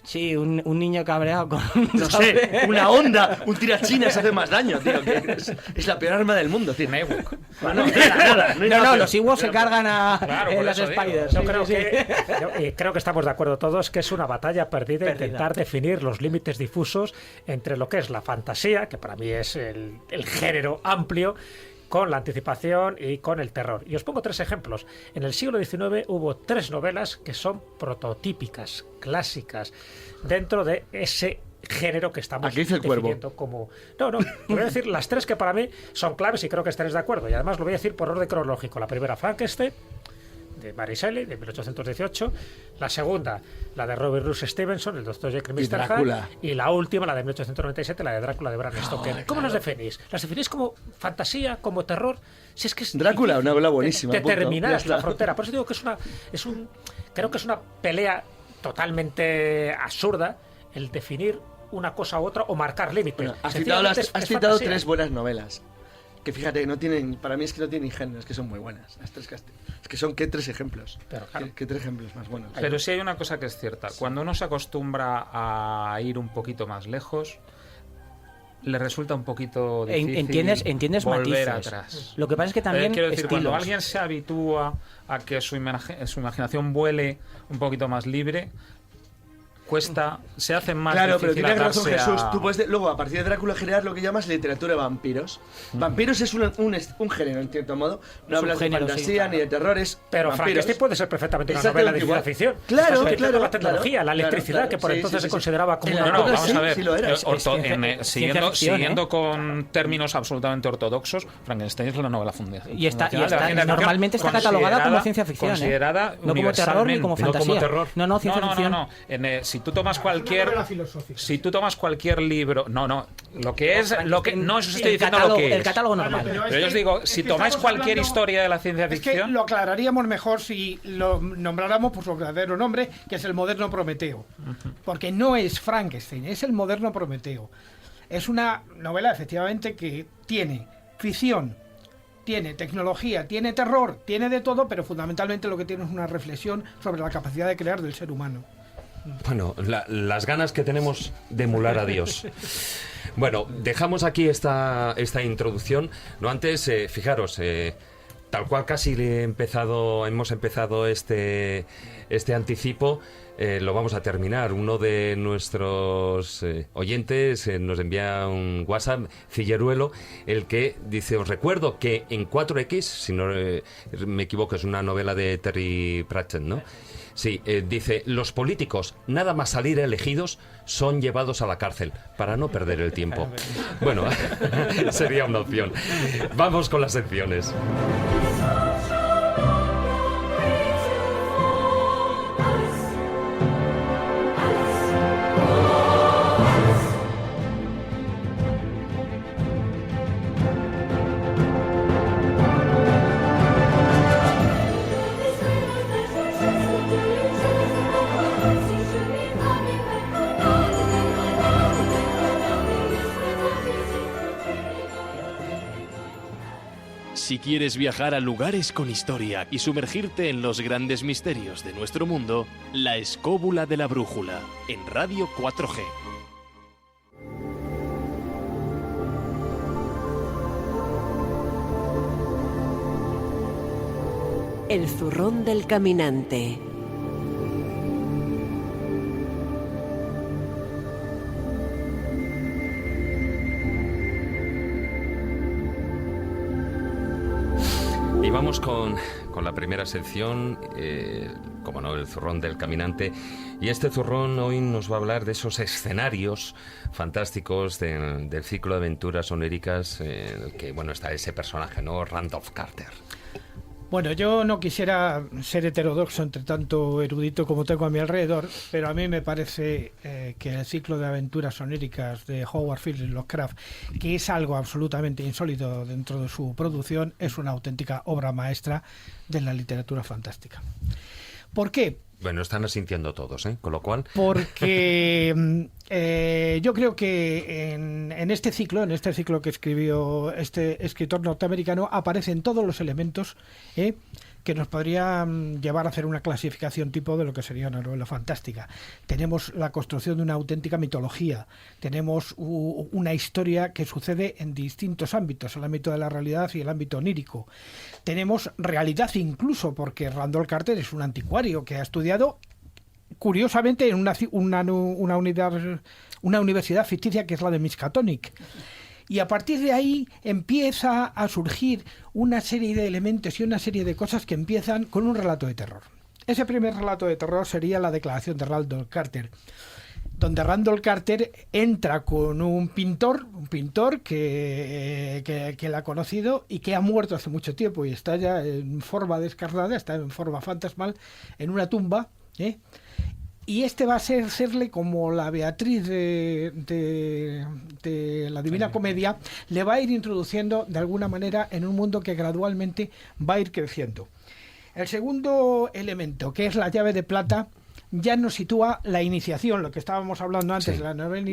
Sí, un niño cabreado con... No sé, una onda, un tirachinas hace más daño, tío. Que es la peor arma del mundo, tío. No, los Ewoks se cargan a las Spiders. Yo creo que estamos de acuerdo todos que es una batalla perdida. Intentar definir los límites difusos entre lo que es la fantasía, que para mí es el género amplio, con la anticipación y con el terror. Y os pongo 3 ejemplos. En el siglo XIX hubo 3 novelas que son prototípicas, clásicas, dentro de ese género que estamos definiendo como... No, voy a decir las 3 que para mí son claves y creo que estaréis de acuerdo. Y además lo voy a decir por orden cronológico. La primera, Frankenstein, de Mary Shelley, de 1818. La segunda, la de Robert Louis Stevenson, el Dr. Jekyll y Mr. Hyde. Y la última, la de 1897, la de Drácula de Bram Stoker. ¿Cómo las definís? ¿Las definís como fantasía, como terror? Si es que es Drácula, una novela buenísima. Determinar la frontera. Por eso digo que creo que es una pelea totalmente absurda el definir una cosa u otra o marcar límites. Bueno, has citado 3 buenas novelas. Que fíjate, no tienen, para mí es que no tienen género, es que son muy buenas. Las 3 es que son, ¿qué 3 ejemplos? Pero, claro. ¿Qué 3 ejemplos más buenos? Pero sí hay una cosa que es cierta. Cuando uno se acostumbra a ir un poquito más lejos, le resulta un poquito difícil entiendes volver matices. Atrás. Lo que pasa es que también quiero decir, estilos. Cuando alguien se habitúa a que su imaginación vuele un poquito más libre, se hace más Claro, pero difícil tienes razón, atarse Jesús. a- Tú puedes, luego, a partir de Drácula, generar lo que llamas literatura de vampiros. Vampiros es un género, en cierto modo. No hablas de subgénero, fantasía sí. ni de terrores. Pero vampiros. Frankenstein puede ser perfectamente una Exactamente novela de igual. ciencia ficción. Claro, Está sustituyendo claro, la tecnología, claro, la electricidad, claro, que por sí, entonces sí, se sí. consideraba como En una la No, época vamos sí, a ver. sí lo era. ciencia ficción, siguiendo con términos absolutamente ortodoxos, Frankenstein es la novela fundacional. Y está, de la ciencia ficción normalmente está catalogada como considerada- ciencia ficción. Considerada No como terror ni como universalmente. fantasía. como terror. No, ciencia ficción. No. Si tú tomas cualquier, novela filosófica. si tú tomas cualquier libro, no, lo que es, lo que no os estoy diciendo catálogo, lo que es. el catálogo normal. Pero Pero yo os digo, si tomáis estamos cualquier hablando- historia de la ciencia Es que ficción, lo aclararíamos mejor si lo nombráramos por su verdadero nombre, que es el moderno Prometeo. Porque no es Frankenstein, es el moderno Prometeo. Es una novela, efectivamente, que tiene ficción, tiene tecnología, tiene terror, tiene de todo, pero fundamentalmente lo que tiene es una reflexión sobre la capacidad de crear del ser humano. Bueno, las ganas que tenemos de emular a Dios. Bueno, dejamos aquí esta introducción. No antes, fijaros, tal cual casi hemos empezado este anticipo, lo vamos a terminar. Uno de nuestros oyentes nos envía un WhatsApp, Cilleruelo, el que dice: os recuerdo que en 4X, si no me equivoco, es una novela de Terry Pratchett, ¿no? Sí, dice: los políticos, nada más salir elegidos, son llevados a la cárcel para no perder el tiempo. Bueno, sería una opción. Vamos con las secciones. Si quieres viajar a lugares con historia y sumergirte en los grandes misterios de nuestro mundo, La Escóbula de la Brújula, en Radio 4G. El zurrón del caminante. Y vamos con la primera sección, como no, el zurrón del caminante. Y este zurrón hoy nos va a hablar de esos escenarios fantásticos del ciclo de aventuras oníricas, en el que, bueno, está ese personaje, ¿no? Randolph Carter. Bueno, yo no quisiera ser heterodoxo entre tanto erudito como tengo a mi alrededor, pero a mí me parece que el ciclo de aventuras oníricas de Howard Phillips Lovecraft, que es algo absolutamente insólito dentro de su producción, es una auténtica obra maestra de la literatura fantástica. ¿Por qué? Bueno, están asintiendo todos, ¿eh? Con lo cual... Porque yo creo que en este ciclo que escribió este escritor norteamericano, aparecen todos los elementos que nos podrían llevar a hacer una clasificación tipo de lo que sería una novela fantástica. Tenemos la construcción de una auténtica mitología, tenemos una historia que sucede en distintos ámbitos, el ámbito de la realidad y el ámbito onírico. Tenemos realidad incluso, porque Randolph Carter es un anticuario que ha estudiado, curiosamente, en una universidad ficticia que es la de Miskatonic. Y a partir de ahí empieza a surgir una serie de elementos y una serie de cosas que empiezan con un relato de terror. Ese primer relato de terror sería la declaración de Randolph Carter, donde Randolph Carter entra con un pintor que la ha conocido y que ha muerto hace mucho tiempo y está ya en forma descarnada, está en forma fantasmal, en una tumba, y este va a serle como la Beatriz de la Divina Comedia, le va a ir introduciendo de alguna manera en un mundo que gradualmente va a ir creciendo. El segundo elemento, que es la llave de plata, ya nos sitúa la iniciación, lo que estábamos hablando antes, Sí. de la novela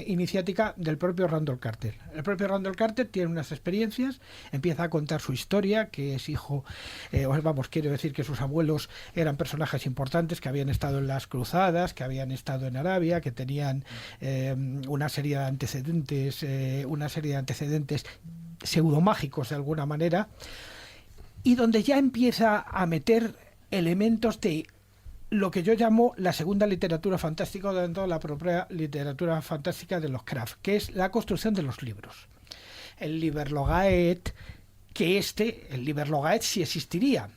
iniciática del propio Randolph Carter. El propio Randolph Carter tiene unas experiencias, empieza a contar su historia, que es hijo, quiero decir que sus abuelos eran personajes importantes, que habían estado en las cruzadas, que habían estado en Arabia, que tenían una serie de antecedentes pseudomágicos de alguna manera, y donde ya empieza a meter elementos de lo que yo llamo la segunda literatura fantástica dentro de la propia literatura fantástica de Lovecraft, que es la construcción de los libros. El Liber-Logaeth, el Liber-Logaeth sí existiría.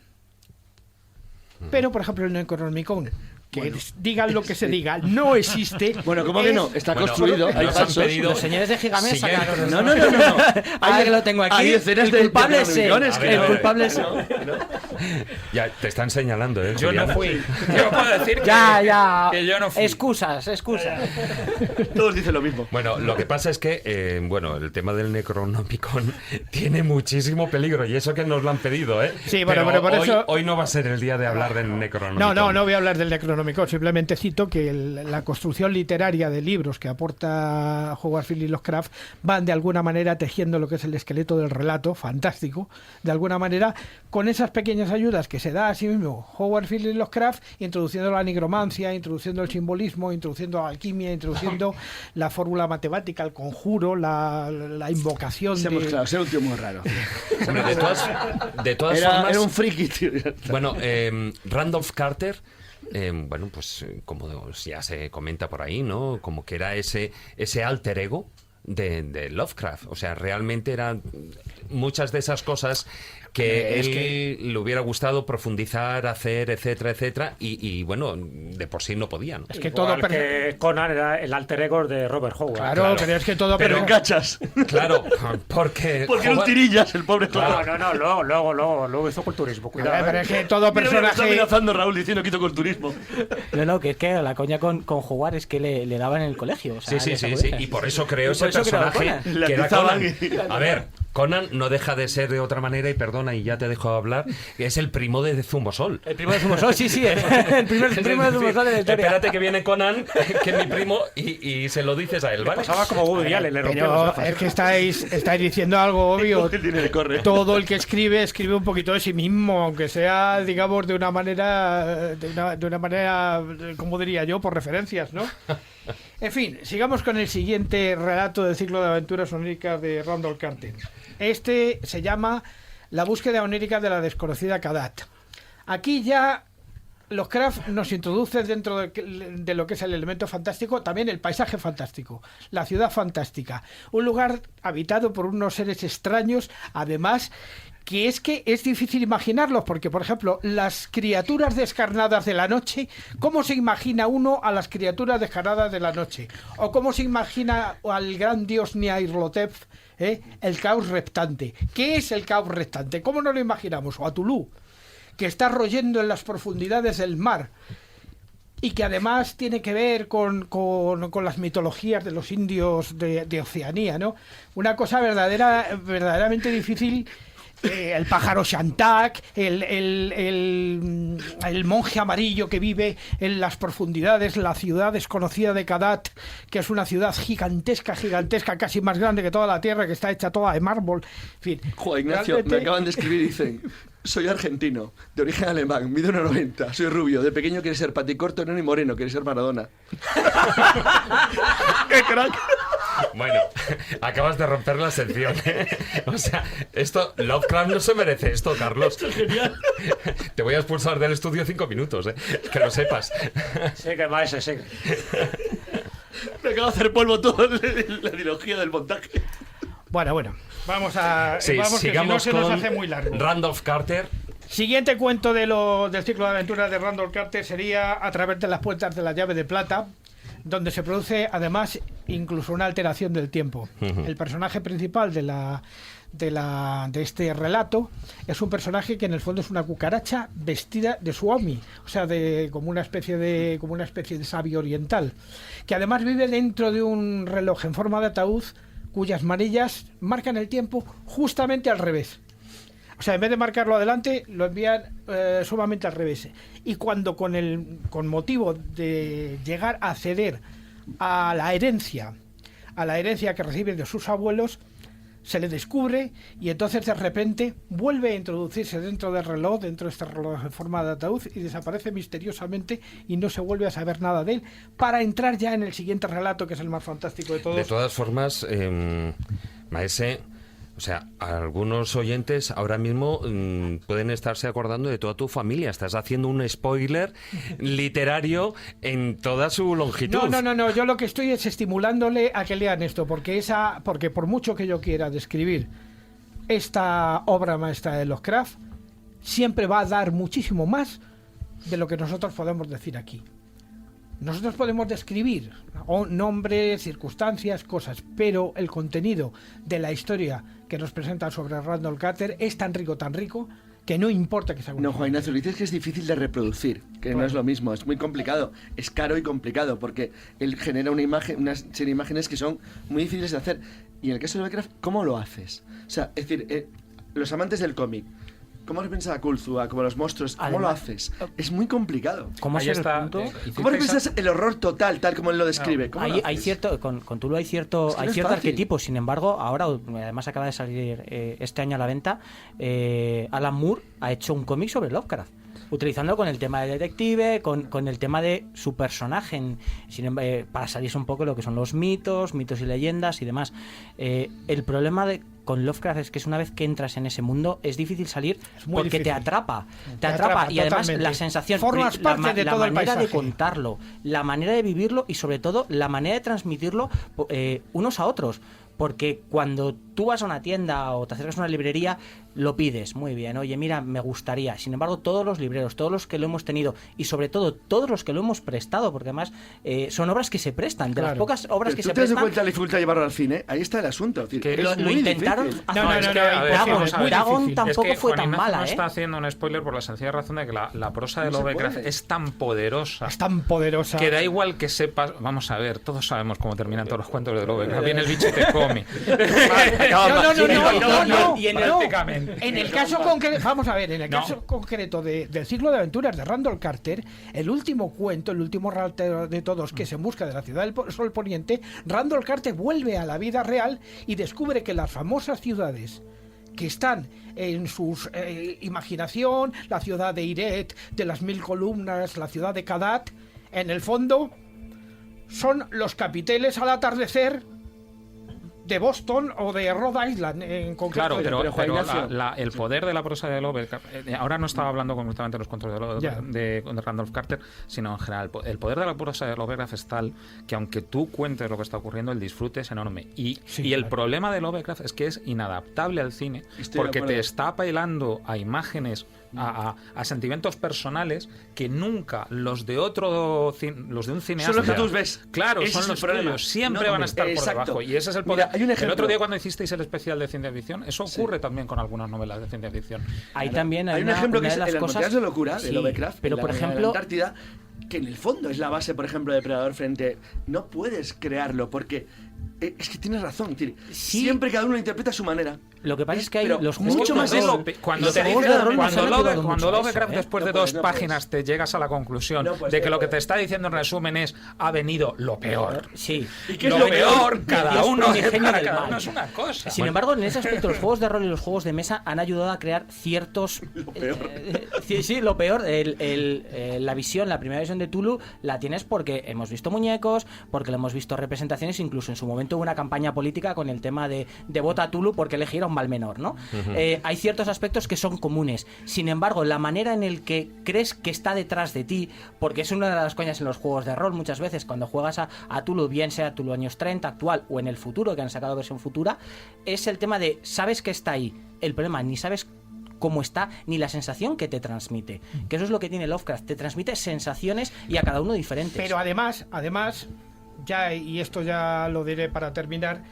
Pero, por ejemplo, el Necronomicon, que digan lo que se diga, no existe. Bueno, ¿cómo que no? Está construido, hay pasos. Los señores de Gigamés sacaron... No. Ahora que lo tengo aquí, Hay escenas el culpable es él. el culpable es él. Ya, te están señalando, ¿eh? Yo no Julián? fui. Yo puedo decir que yo no fui. Excusas. Todos dicen lo mismo. Bueno, lo que pasa es que, el tema del Necronomicon tiene muchísimo peligro, y eso que nos lo han pedido, ¿eh? Sí, bueno, pero por eso... Hoy no va a ser el día de hablar del Necronomicon. No voy a hablar del Necronomicon, simplemente cito que la construcción literaria de libros que aporta Howard Phillips Lovecraft van de alguna manera tejiendo lo que es el esqueleto del relato, fantástico, de alguna manera, con esas pequeñas ayudas que se da a sí mismo Howard Phillips Lovecraft, introduciendo la nigromancia, introduciendo el simbolismo, introduciendo la alquimia, introduciendo la fórmula matemática, el conjuro, la invocación. Claro, ser un tío muy raro. Bueno, de todas formas... Era un friki, tío. Bueno, Randolph Carter... pues como ya se comenta por ahí, ¿no? Como que era ese alter ego de Lovecraft. O sea, realmente eran muchas de esas cosas que le hubiera gustado profundizar, hacer, etcétera, etcétera, y bueno, de por sí no podían. Es que todo que Conan era el alter ego de Robert Howard. Claro, pero es que todo... Pero en cachas. Claro, porque era un tirillas, el pobre Howard. No, luego hizo culturismo, cuidado. Pero es que todo personaje... Está amenazando Raúl diciendo que quito culturismo. No, que es que la coña con Howard es que le daban en el colegio. O sea, sí, y por eso creó ese personaje que era Conan. A ver, Conan no deja de ser de otra manera, y perdona, y ya te dejo hablar, que es el primo de Zumosol. El primo de Zumosol, sí, el primer primo de Zumosol de la historia. Espérate que viene Conan, que es mi primo, y se lo dices a él, ¿vale? Pasaba como Woody Allen, le rompió Pero los ojos. es que estáis diciendo algo obvio. Todo el que escribe un poquito de sí mismo, aunque sea, digamos, de una manera, como diría yo, por referencias, ¿no? En fin, sigamos con el siguiente relato del ciclo de aventuras oníricas de Randolph Carter. Este se llama La búsqueda onírica de la desconocida Kadat. Aquí ya Lovecraft nos introduce dentro de lo que es el elemento fantástico, también el paisaje fantástico, la ciudad fantástica, un lugar habitado por unos seres extraños, además que es difícil imaginarlos, porque, por ejemplo, las criaturas descarnadas de la noche, ¿cómo se imagina uno a las criaturas descarnadas de la noche? ¿O cómo se imagina al gran dios Nyarlathotep, el caos reptante? ¿Qué es el caos reptante? ¿Cómo nos lo imaginamos? O a Tulu, que está royendo en las profundidades del mar, y que además tiene que ver con las mitologías de los indios de Oceanía, ¿no? Una cosa verdaderamente difícil. El pájaro Shantak, el monje amarillo que vive en las profundidades, la ciudad desconocida de Kadat, que es una ciudad gigantesca, casi más grande que toda la Tierra, que está hecha toda de mármol. En fin, Joder, Ignacio, realmente... me acaban de escribir y dicen: soy argentino, de origen alemán, mido 1,90, soy rubio, de pequeño quiere ser paticorto, no ni moreno, quiere ser Maradona. ¡Qué crack! Bueno, acabas de romper la sección, ¿eh? O sea, Lovecraft no se merece esto, Carlos. Esto es genial. Te voy a expulsar del estudio 5 minutos, ¿eh? Que lo sepas. Sigue, maese, sigue. Me acabo de hacer polvo toda la ideología del montaje. Bueno, vamos sigamos, que si no se nos hace muy largo. Randolph Carter. Siguiente cuento del ciclo de aventuras de Randolph Carter sería A través de las puertas de la llave de plata, donde se produce además incluso una alteración del tiempo. El personaje principal de este relato es un personaje que en el fondo es una cucaracha vestida de Suomi, o sea, como una especie de sabio oriental, que además vive dentro de un reloj en forma de ataúd cuyas manillas marcan el tiempo justamente al revés. O sea, en vez de marcarlo adelante, lo envían sumamente al revés. Y cuando con motivo de llegar a acceder a la herencia que recibe de sus abuelos, se le descubre, y entonces de repente vuelve a introducirse dentro del reloj, dentro de este reloj en forma de ataúd, y desaparece misteriosamente y no se vuelve a saber nada de él, para entrar ya en el siguiente relato, que es el más fantástico de todos. De todas formas, maese... O sea, algunos oyentes ahora mismo pueden estarse acordando de toda tu familia. Estás haciendo un spoiler literario en toda su longitud. No. Yo lo que estoy es estimulándole a que lean esto, porque por mucho que yo quiera describir esta obra maestra de Lovecraft, siempre va a dar muchísimo más de lo que nosotros podemos decir aquí. Nosotros podemos describir nombres, circunstancias, cosas, pero el contenido de la historia que nos presenta sobre Randall Carter es tan rico, que no importa que sea un... No, Juan Ignacio, dices que es difícil de reproducir, que no es lo mismo, es muy complicado, es caro y complicado, porque él genera una serie de imágenes que son muy difíciles de hacer. Y en el caso de Lovecraft, ¿cómo lo haces? O sea, es decir, los amantes del cómic, ¿cómo repiensas a Cthulhu, como los monstruos? ¿Cómo lo haces? Es muy complicado. ¿Cómo repiensas el horror total, tal como él lo describe? Hay cierto, con Cthulhu hay cierto arquetipo. Sin embargo, ahora, además acaba de salir este año a la venta, Alan Moore ha hecho un cómic sobre Lovecraft, utilizándolo con el tema de detective, con el tema de su personaje, para salirse un poco de lo que son los mitos y leyendas y demás. El problema con Lovecraft es que una vez que entras en ese mundo es difícil salir, porque difícil. Te atrapa y además totalmente. La sensación, formas parte de todo el manera paisaje. De contarlo, la manera de vivirlo y sobre todo la manera de transmitirlo unos a otros. Porque cuando tú vas a una tienda o te acercas a una librería, lo pides, muy bien, oye, mira, me gustaría. Sin embargo, todos los libreros, todos los que lo hemos tenido y sobre todo todos los que lo hemos prestado, porque además son obras que se prestan, de las pocas obras que se prestan... ¿Tú te das cuenta de la dificultad de llevarlo al cine? Ahí está el asunto. Es decir, lo intentaron... Dragon tampoco fue tan mala, no está haciendo un spoiler por la sencilla razón de que la prosa de Lovecraft es tan poderosa. Es tan poderosa. Que da igual que sepas... Vamos a ver, todos sabemos cómo terminan todos los cuentos de Lovecraft. Viene el bicho y te come. En el caso concreto, vamos a ver, en el caso concreto del ciclo de aventuras de Randall Carter, el último cuento, el último relato de todos, que es En busca de la ciudad del sol poniente, Randall Carter vuelve a la vida real y descubre que las famosas ciudades que están en su imaginación, la ciudad de Iret, de las 1000 columnas, la ciudad de Kadat, en el fondo son los capiteles al atardecer de Boston o de Rhode Island en concreto. Claro, pero el poder de la prosa de Lovecraft, ahora no estaba hablando concretamente de los cuentos de Randolph Carter, sino en general, el poder de la prosa de Lovecraft es tal que aunque tú cuentes lo que está ocurriendo, el disfrute es enorme. Y el problema de Lovecraft es que es inadaptable al cine, porque te está apelando a imágenes, a sentimientos personales que nunca los de un cineasta... Son los que tú ves. Claro, son los tuyos. Siempre van a estar por debajo. Y ese es el poder. Mira, hay un ejemplo. El otro día cuando hicisteis el especial de ciencia ficción, eso ocurre también con algunas novelas de ciencia ficción. Hay también hay un ejemplo que es las Las montañas de locura de Lovecraft, pero por ejemplo, la Antártida, que en el fondo es la base, por ejemplo, de Depredador frente... No puedes crearlo porque... Es que tienes razón, siempre cada uno lo interpreta a su manera. Lo que pasa es que hay los mucho más de rol. Cuando Lovecraft después de dos páginas te llegas a la conclusión de que lo que te está diciendo en resumen es ha venido lo peor. Sí. ¿Y qué es lo peor? Cada uno es una cosa. Sin embargo, en ese aspecto los juegos de rol y los juegos de mesa han ayudado a crear ciertos... Lo peor. Lo peor. La primera visión de Cthulhu la tienes porque hemos visto muñecos, porque le hemos visto representaciones, incluso en su momento hubo una campaña política con el tema de vota a Cthulhu porque elegir a un mal menor, ¿no? Hay ciertos aspectos que son comunes. Sin embargo, la manera en el que crees que está detrás de ti, porque es una de las coñas en los juegos de rol muchas veces, cuando juegas a Cthulhu, bien sea Cthulhu años 30, actual o en el futuro, que han sacado versión futura, es el tema de sabes que está ahí. El problema, ni sabes cómo está, ni la sensación que te transmite. Que eso es lo que tiene Lovecraft, te transmite sensaciones y a cada uno diferentes. Pero además, y esto ya lo diré para terminar,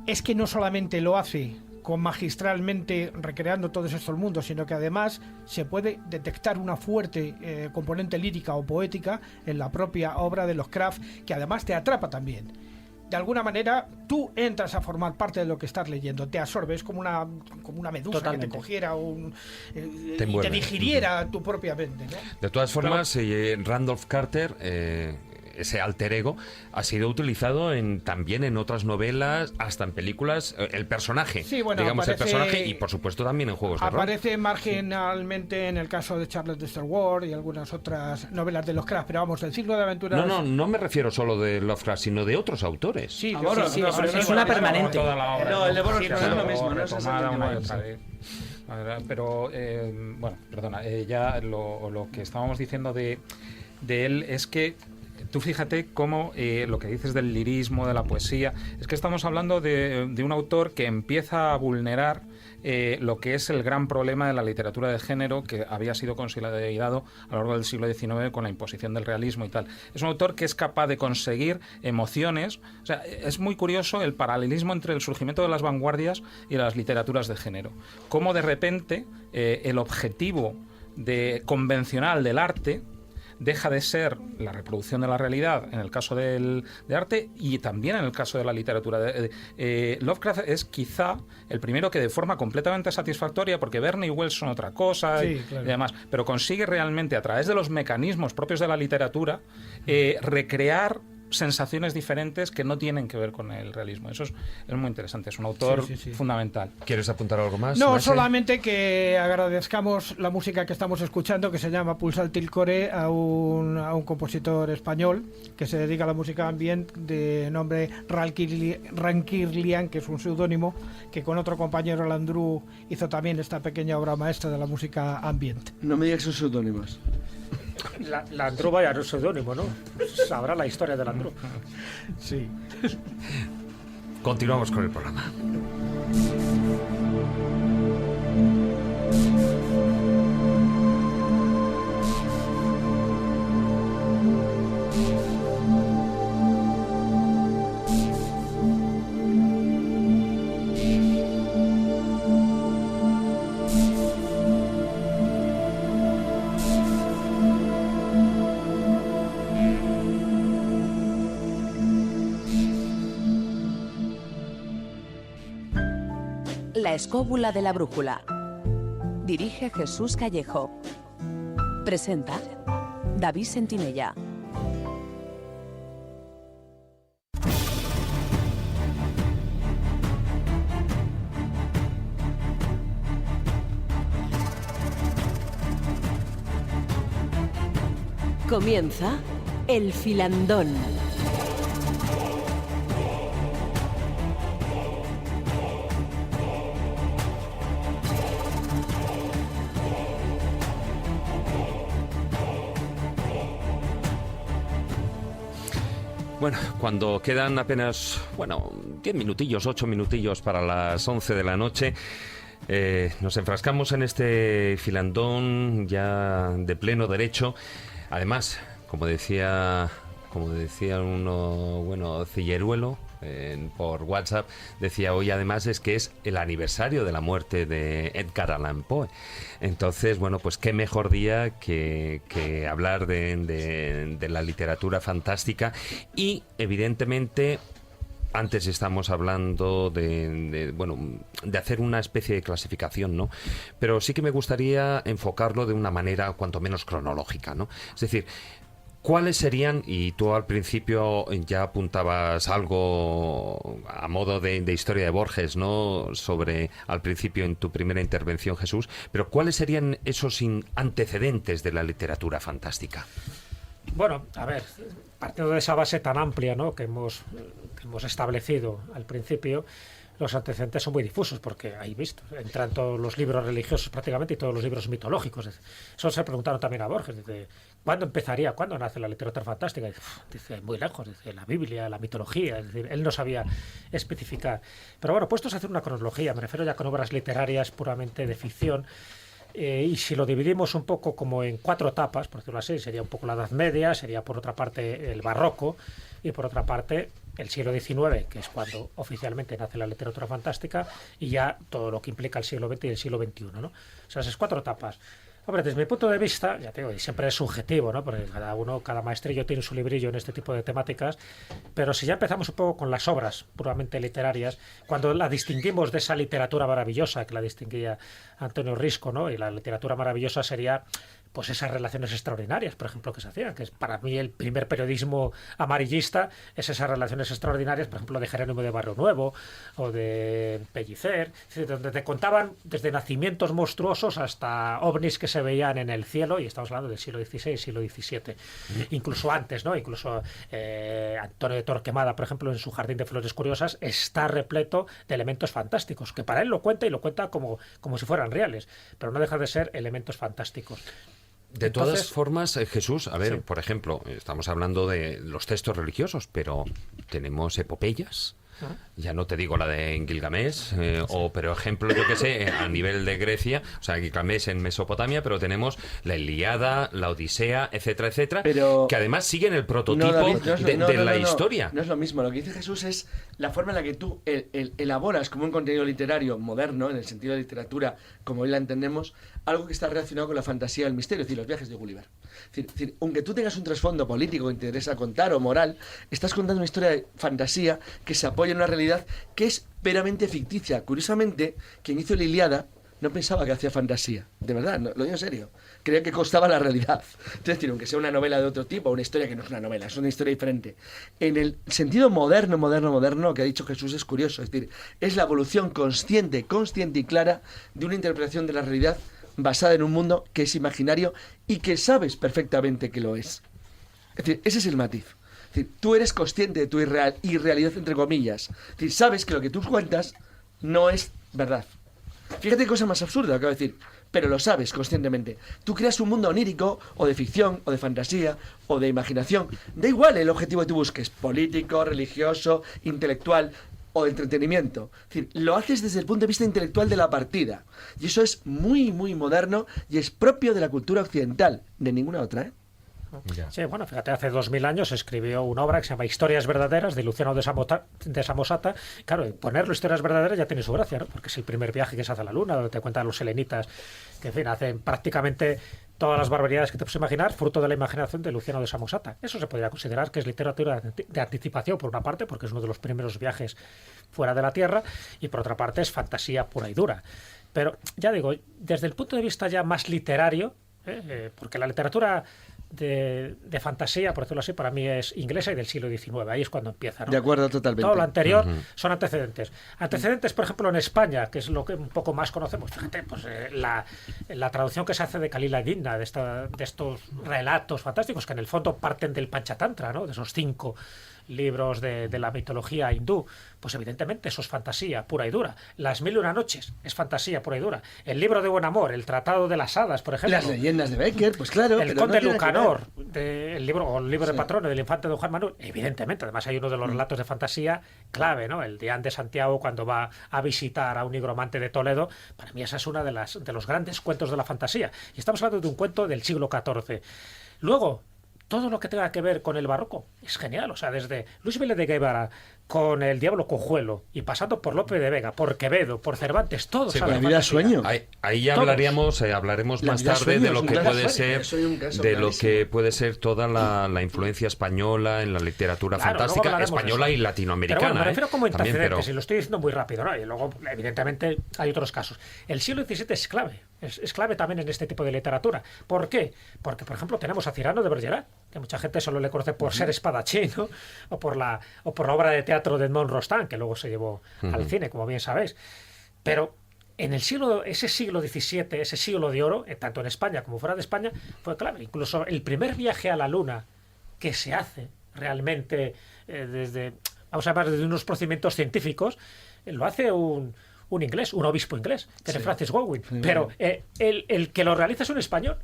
es que no solamente lo hace con magistralmente recreando todos estos mundos, sino que además se puede detectar una fuerte componente lírica o poética en la propia obra de Lovecraft, que además te atrapa también. De alguna manera, tú entras a formar parte de lo que estás leyendo, te absorbes como una medusa. Totalmente. Que te cogiera y te digiriera tu propia mente, ¿no? De todas formas, Randolph Carter ese alter ego ha sido utilizado también en otras novelas, hasta en películas, el personaje, Sí, bueno, digamos, aparece- el personaje, y por supuesto también en juegos de rol. Aparece marginalmente en el caso de Charles de Star Wars y algunas otras novelas de Lovecraft, pero vamos, el ciclo de aventuras... No me refiero solo de Lovecraft, sino de otros autores. Sí, sí, es una permanente. Toda la obra, No, el de Boros Sí, no es claro, lo mismo, no es retomada exactamente una y igual, otra sí. vez. Pero, bueno, perdona, ya lo que estábamos diciendo de él es que tú fíjate cómo lo que dices del lirismo, de la poesía, es que estamos hablando de un autor que empieza a vulnerar lo que es el gran problema de la literatura de género que había sido consolidado a lo largo del siglo XIX con la imposición del realismo y tal. Es un autor que es capaz de conseguir emociones. O sea, es muy curioso el paralelismo entre el surgimiento de las vanguardias y las literaturas de género. Cómo de repente el objetivo convencional del arte deja de ser la reproducción de la realidad en el caso del arte y también en el caso de la literatura. Lovecraft es quizá el primero que de forma completamente satisfactoria, porque Verne y Wells son otra cosa Sí, claro. y demás, pero consigue realmente a través de los mecanismos propios de la literatura recrear sensaciones diferentes que no tienen que ver con el realismo. Eso es muy interesante, es un autor Sí. fundamental. ¿Quieres apuntar algo más? No, Maese? solamente que agradezcamos la música que estamos escuchando, que se llama Pulsar-til Core, a un compositor español que se dedica a la música ambient de nombre Rankirlian, que es un seudónimo, que con otro compañero, Landru, hizo también esta pequeña obra maestra de la música ambient. No me digas que son seudónimos. Landru, vaya, no es seudónimo, ¿no? Sabrá la historia de Landru. Sí. Continuamos con el programa. La escóbula de la brújula. Dirige Jesús Callejo. Presenta David Sentinella. Comienza El Filandón. Bueno, cuando quedan apenas, 10 minutillos, 8 minutillos para las 11 de la noche, nos enfrascamos en este filandón ya de pleno derecho. Además, como decía uno, Cilleruelo, por WhatsApp, decía hoy además es que es el aniversario de la muerte de Edgar Allan Poe. Entonces, bueno, pues qué mejor día que hablar de la literatura fantástica y, evidentemente, antes estamos hablando de hacer una especie de clasificación, ¿no? Pero sí que me gustaría enfocarlo de una manera cuanto menos cronológica, ¿no? Es decir, ¿cuáles serían, y tú al principio ya apuntabas algo a modo de historia de Borges, ¿no? Sobre, al principio en tu primera intervención, Jesús, pero ¿cuáles serían esos antecedentes de la literatura fantástica? Bueno, a ver, partiendo de esa base tan amplia, ¿no?, que hemos establecido al principio, los antecedentes son muy difusos, porque ahí visto, entran todos los libros religiosos prácticamente y todos los libros mitológicos. Eso se preguntaron también a Borges, dice, ¿cuándo empezaría? ¿Cuándo nace la literatura fantástica? Dice, muy lejos, dice, la Biblia, la mitología, es decir, él no sabía especificar. Pero bueno, puestos a hacer una cronología, me refiero ya con obras literarias puramente de ficción, y si lo dividimos un poco como en 4 etapas, por decirlo así, sería un poco la Edad Media, sería por otra parte el Barroco y por otra parte el siglo XIX, que es cuando oficialmente nace la literatura fantástica, y ya todo lo que implica el siglo XX y el siglo XXI, ¿no? O sea, esas 4 etapas. Hombre, desde mi punto de vista, ya te digo, y siempre es subjetivo, ¿no? Porque cada maestrillo tiene su librillo en este tipo de temáticas, pero si ya empezamos un poco con las obras puramente literarias, cuando la distinguimos de esa literatura maravillosa que la distinguía Antonio Risco, ¿no? Y la literatura maravillosa sería pues esas relaciones extraordinarias, por ejemplo, que se hacían, que es para mí el primer periodismo amarillista, es esas relaciones extraordinarias, por ejemplo, de Jerónimo de Barrio Nuevo o de Pellicer, es decir, donde te contaban desde nacimientos monstruosos hasta ovnis que se veían en el cielo, y estamos hablando del siglo XVI, siglo XVII, incluso antes, ¿no? Incluso Antonio de Torquemada, por ejemplo, en su Jardín de Flores Curiosas, está repleto de elementos fantásticos, que para él lo cuenta, y lo cuenta como si fueran reales, pero no deja de ser elementos fantásticos. De todas Entonces, formas, Jesús, a ver, sí. por ejemplo, estamos hablando de los textos religiosos, pero tenemos epopeyas. Ya no te digo la de Gilgamesh, o pero ejemplo, yo que sé, a nivel de Grecia, o sea, Gilgamesh en Mesopotamia, pero tenemos la Ilíada, la Odisea, etcétera, etcétera, Pero que además siguen el prototipo David, de la historia. No es lo mismo. Lo que dice Jesús es la forma en la que tú elaboras como un contenido literario moderno, en el sentido de literatura como hoy la entendemos, algo que está relacionado con la fantasía y el misterio, es decir, los viajes de Gulliver. Es decir, aunque tú tengas un trasfondo político que te interesa contar o moral, estás contando una historia de fantasía que se apoya en una realidad que es meramente ficticia. Curiosamente, quien hizo la Ilíada no pensaba que hacía fantasía, de verdad, no, lo digo en serio. Creía que costaba la realidad. Es decir, aunque sea una novela de otro tipo, una historia que no es una novela, es una historia diferente. En el sentido moderno que ha dicho Jesús es curioso, es decir, es la evolución consciente y clara de una interpretación de la realidad basada en un mundo que es imaginario y que sabes perfectamente que lo es. Es decir, ese es el matiz. Es decir, tú eres consciente de tu irrealidad, entre comillas. Es decir, sabes que lo que tú cuentas no es verdad. Fíjate qué cosa más absurda acabo de decir, pero lo sabes conscientemente. Tú creas un mundo onírico, o de ficción, o de fantasía, o de imaginación. Da igual el objetivo que tú busques, político, religioso, intelectual o de entretenimiento. Es decir, lo haces desde el punto de vista intelectual de la partida. Y eso es muy moderno y es propio de la cultura occidental, de ninguna otra, ¿eh? Sí, bueno, fíjate, hace 2000 años escribió una obra que se llama Historias Verdaderas, de Luciano de Samosata. Claro, ponerlo Historias Verdaderas ya tiene su gracia, ¿no? Porque es el primer viaje que se hace a la Luna, donde te cuentan los selenitas, que en fin, hacen prácticamente todas las barbaridades que te puedes imaginar, fruto de la imaginación de Luciano de Samosata. Eso se podría considerar que es literatura de anticipación, por una parte, porque es uno de los primeros viajes fuera de la Tierra, y por otra parte es fantasía pura y dura. Pero, ya digo, desde el punto de vista ya más literario, porque la literatura de fantasía, por decirlo así, para mí es inglesa y del siglo XIX. Ahí es cuando empieza, ¿no? De acuerdo, totalmente. Todo lo anterior son antecedentes. Antecedentes, por ejemplo, en España, que es lo que un poco más conocemos. Fíjate, pues la traducción que se hace de Kalila Digna, de estos relatos fantásticos que en el fondo parten del Panchatantra, ¿no? De esos 5 libros de la mitología hindú, pues evidentemente eso es fantasía pura y dura. Las 1001 noches es fantasía pura y dura. El libro de Buen Amor, el Tratado de las Hadas, por ejemplo. Las leyendas de Becker, pues claro. El Conde Lucanor, el libro de Patrono del infante Don Juan Manuel, evidentemente. Además hay uno de los relatos de fantasía clave, ¿no? El Dián de Santiago, cuando va a visitar a un nigromante de Toledo. Para mí esa es una de los grandes cuentos de la fantasía. Y estamos hablando de un cuento del siglo XIV. Luego, todo lo que tenga que ver con el barroco es genial. O sea, desde Luis Vélez de Guevara con El Diablo Cojuelo y pasando por Lope de Vega, por Quevedo, por Cervantes, todos. Sí, la vida sueño. Ahí ya hablaremos más tarde de lo que puede ser, que puede ser toda la influencia española en la literatura fantástica española y latinoamericana. Pero bueno, me refiero como antecedentes, también, y lo estoy diciendo muy rápido, ¿no? Y luego, evidentemente, hay otros casos. El siglo XVII es clave. Es clave también en este tipo de literatura. ¿Por qué? Porque, por ejemplo, tenemos a Cyrano de Bergerac, que mucha gente solo le conoce por ser espadachín, ¿no? o por la obra de teatro de Edmond Rostand, que luego se llevó al cine, como bien sabéis. Pero en ese siglo XVII, ese siglo de oro, tanto en España como fuera de España, fue clave. Incluso el primer viaje a la Luna que se hace realmente desde unos procedimientos científicos, lo hace un inglés, un obispo inglés, que es Francis Godwin. Pero el que lo realiza es un español.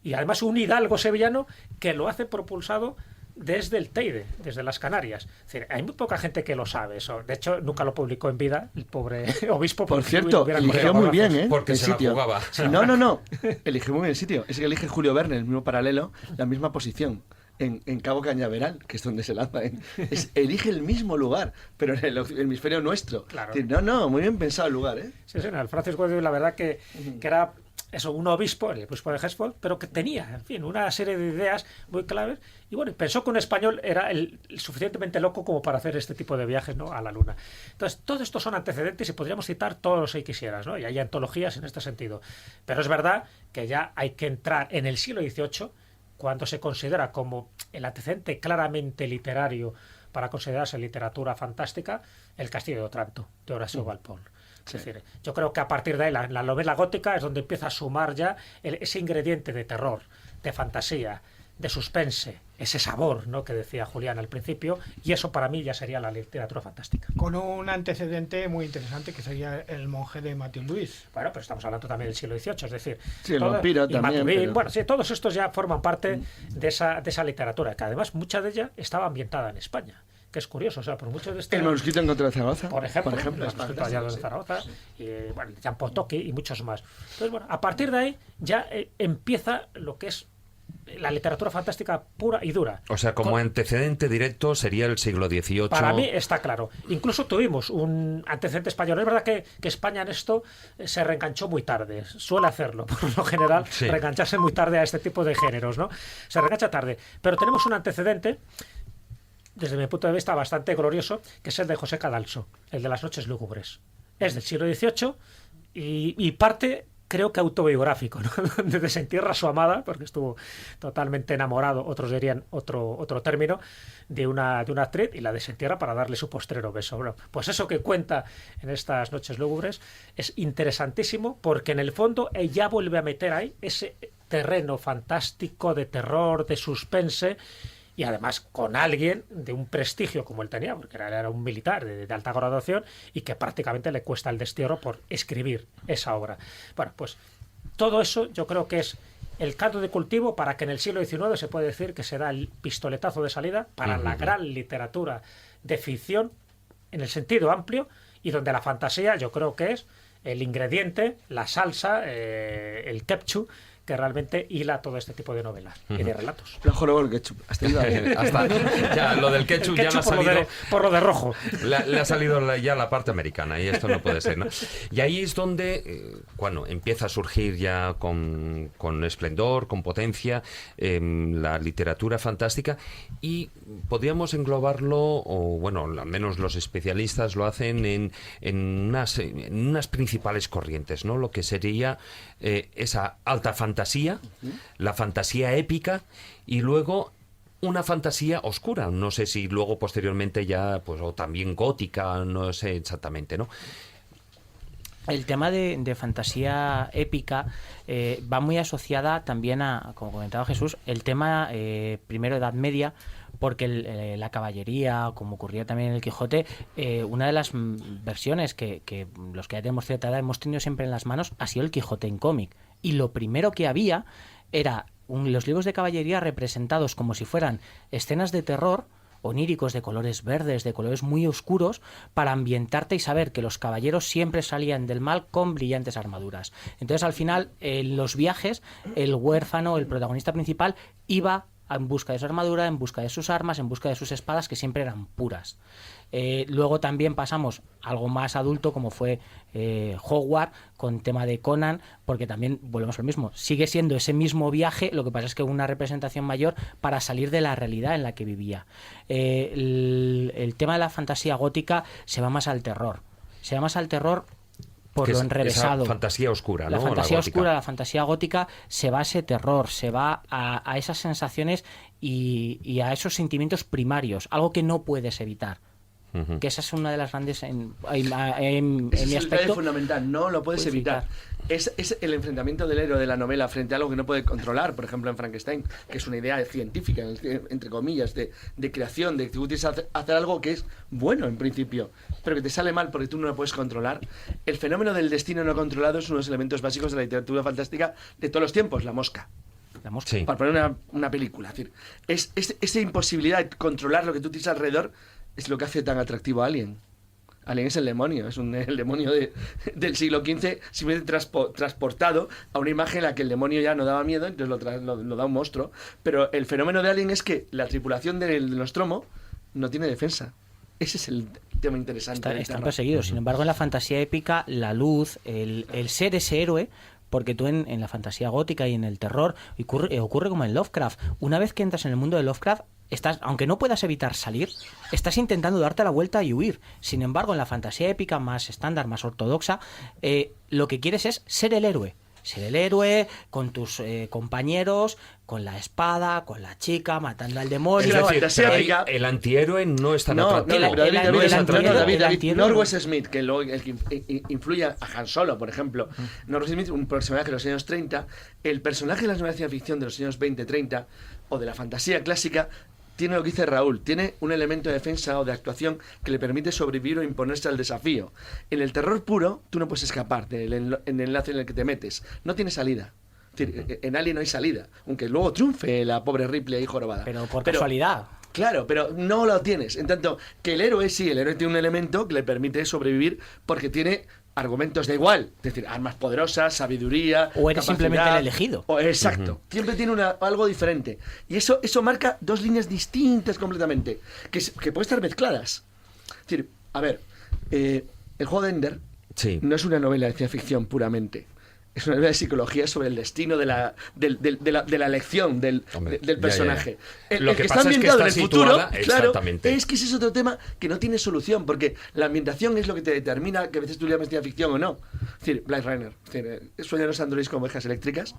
Y además un hidalgo sevillano que lo hace propulsado desde el Teide, desde las Canarias. Es decir, hay muy poca gente que lo sabe eso. De hecho, nunca lo publicó en vida el pobre obispo. Por cierto, eligió muy bien, ¿eh? Porque se la jugaba. No. Eligió muy bien el sitio. Es que elige Julio Verne, el mismo paralelo, la misma posición. En Cabo Cañaveral, que es donde se lanza. Elige el mismo lugar, pero en el hemisferio nuestro. Claro. Es decir, muy bien pensado el lugar, ¿eh? Sí, el Francis Godwin, la verdad que era eso, un obispo, el obispo de Hesford, pero que tenía, en fin, una serie de ideas muy claves, y bueno, pensó que un español era el suficientemente loco como para hacer este tipo de viajes, ¿no?, a la Luna. Entonces, todo esto son antecedentes y podríamos citar todos los que quisieras, ¿no? Y hay antologías en este sentido. Pero es verdad que ya hay que entrar en el siglo XVIII, cuando se considera como el antecedente claramente literario para considerarse literatura fantástica, El Castillo de Otranto, de Horacio Walpole. Es decir, yo creo que a partir de ahí la novela gótica es donde empieza a sumar ya ese ingrediente de terror, de fantasía, de suspense, ese sabor, ¿no?, que decía Julián al principio, y eso para mí ya sería la literatura fantástica. Con un antecedente muy interesante que sería El monje de Matthew Lewis. Bueno, pero estamos hablando también del siglo XVIII, es decir... Sí, el vampiro también. Maturín, pero... Bueno, sí, todos estos ya forman parte de esa literatura, que además mucha de ella estaba ambientada en España, que es curioso, o sea, por muchos de estos... El manuscrito encontrado de Zaragoza. Por ejemplo el es manuscrito hallado de Zaragoza, y, bueno, Jean Potoki y muchos más. Entonces, bueno, a partir de ahí ya empieza lo que es la literatura fantástica pura y dura. O sea, como antecedente directo sería el siglo XVIII. Para mí está claro. Incluso tuvimos un antecedente español. Es verdad que España en esto se reenganchó muy tarde. Suele hacerlo, por lo general, sí, reengancharse muy tarde a este tipo de géneros, ¿no? Se reengancha tarde. Pero tenemos un antecedente, desde mi punto de vista, bastante glorioso, que es el de José Cadalso, el de Las noches lúgubres. Es del siglo XVIII y parte... creo que autobiográfico, ¿no? Donde desentierra a su amada, porque estuvo totalmente enamorado, otros dirían otro término, de una actriz, y la desentierra para darle su postrero beso. Bueno, pues eso que cuenta en estas noches lúgubres es interesantísimo, porque en el fondo ella vuelve a meter ahí ese terreno fantástico de terror, de suspense, y además con alguien de un prestigio como él tenía, porque era un militar de alta graduación y que prácticamente le cuesta el destierro por escribir esa obra. Bueno, pues todo eso yo creo que es el caldo de cultivo para que en el siglo XIX se puede decir que se da el pistoletazo de salida para la gran literatura de ficción en el sentido amplio, y donde la fantasía yo creo que es el ingrediente, la salsa, el ketchup, que realmente hila todo este tipo de novelas y de relatos. Luego el ketchup. Hasta ya, lo del ketchup, ya le ha salido... por lo de rojo. Le ha salido ya la parte americana, y esto no puede ser, ¿no? Y ahí es donde, bueno, empieza a surgir ya con esplendor, con potencia, la literatura fantástica, y podríamos englobarlo, o bueno, al menos los especialistas lo hacen en unas principales corrientes, ¿no? Lo que sería esa alta fantasía, la fantasía épica, y luego una fantasía oscura. No sé si luego posteriormente ya, pues, o también gótica, no sé exactamente, ¿no? El tema de fantasía épica va muy asociada también a, como comentaba Jesús, el tema primero Edad Media, porque la caballería, como ocurría también en el Quijote, una de las versiones que los que ya tenemos cierta edad hemos tenido siempre en las manos ha sido el Quijote en cómic. Y lo primero que había era los libros de caballería representados como si fueran escenas de terror, oníricos, de colores verdes, de colores muy oscuros, para ambientarte y saber que los caballeros siempre salían del mal con brillantes armaduras. Entonces, al final, en los viajes, el huérfano, el protagonista principal, iba en busca de su armadura, en busca de sus armas, en busca de sus espadas, que siempre eran puras. Luego también pasamos a algo más adulto, como fue Hogwarts, con tema de Conan, porque también volvemos al mismo. Sigue siendo ese mismo viaje, lo que pasa es que una representación mayor para salir de la realidad en la que vivía. El tema de la fantasía gótica se va más al terror. Se va más al terror por lo enrevesado. Esa fantasía oscura, ¿no? La fantasía gótica. oscura, la fantasía gótica, se va a ese terror, se va a esas sensaciones y a esos sentimientos primarios, algo que no puedes evitar. Que esa es una de las grandes en mi es aspecto. Es fundamental, no lo puedes evitar. Es el enfrentamiento del héroe de la novela frente a algo que no puede controlar, por ejemplo en Frankenstein, que es una idea científica, entre comillas, de creación, de que tú tienes que hacer algo que es bueno en principio, pero que te sale mal porque tú no lo puedes controlar. El fenómeno del destino no controlado es uno de los elementos básicos de la literatura fantástica de todos los tiempos, la mosca. Sí. Para poner una película. Es decir, esa imposibilidad de controlar lo que tú tienes alrededor es lo que hace tan atractivo a Alien. Alien es el demonio, es el demonio del siglo XV, simplemente transportado a una imagen en la que el demonio ya no daba miedo, entonces lo da un monstruo. Pero el fenómeno de Alien es que la tripulación del Nostromo no tiene defensa. Ese es el tema interesante. Están perseguidos. Sin embargo, en la fantasía épica, la luz, el ser ese héroe, porque tú en la fantasía gótica y en el terror ocurre como en Lovecraft. Una vez que entras en el mundo de Lovecraft, aunque no puedas evitar salir, estás intentando darte la vuelta y huir. Sin embargo, en la fantasía épica más estándar, más ortodoxa, lo que quieres es ser el héroe. Ser el héroe con tus compañeros, con la espada, con la chica, matando al demonio. Es decir, el antihéroe no es tan atractivo. David, Norwest Smith, que el que influye a Han Solo, por ejemplo. Norwest Smith, un personaje de los años 30. El personaje de la novela de ciencia ficción de los años 20-30 o de la fantasía clásica tiene lo que dice Raúl, tiene un elemento de defensa o de actuación que le permite sobrevivir o imponerse al desafío. En el terror puro, tú no puedes escapar en el enlace en el que te metes. No tiene salida. Es decir, en Alien no hay salida. Aunque luego triunfe la pobre Ripley ahí jorobada. Pero por casualidad. Claro, pero no lo tienes. En tanto que el héroe tiene un elemento que le permite sobrevivir porque tiene argumentos da igual, es decir, armas poderosas, sabiduría, o eres simplemente el elegido. Exacto, siempre tiene algo diferente. Y eso marca dos líneas distintas completamente, que pueden estar mezcladas. Es decir, a ver, el juego de Ender no es una novela de ciencia ficción puramente. Es una novela de psicología sobre el destino de la elección del personaje. Lo que está pasa ambientado en el futuro, claro, es que ese es otro tema que no tiene solución, porque la ambientación es lo que te determina que a veces tú le llames ciencia ficción o no. Es decir, Blade Runner, sueñan los androides con ovejas eléctricas.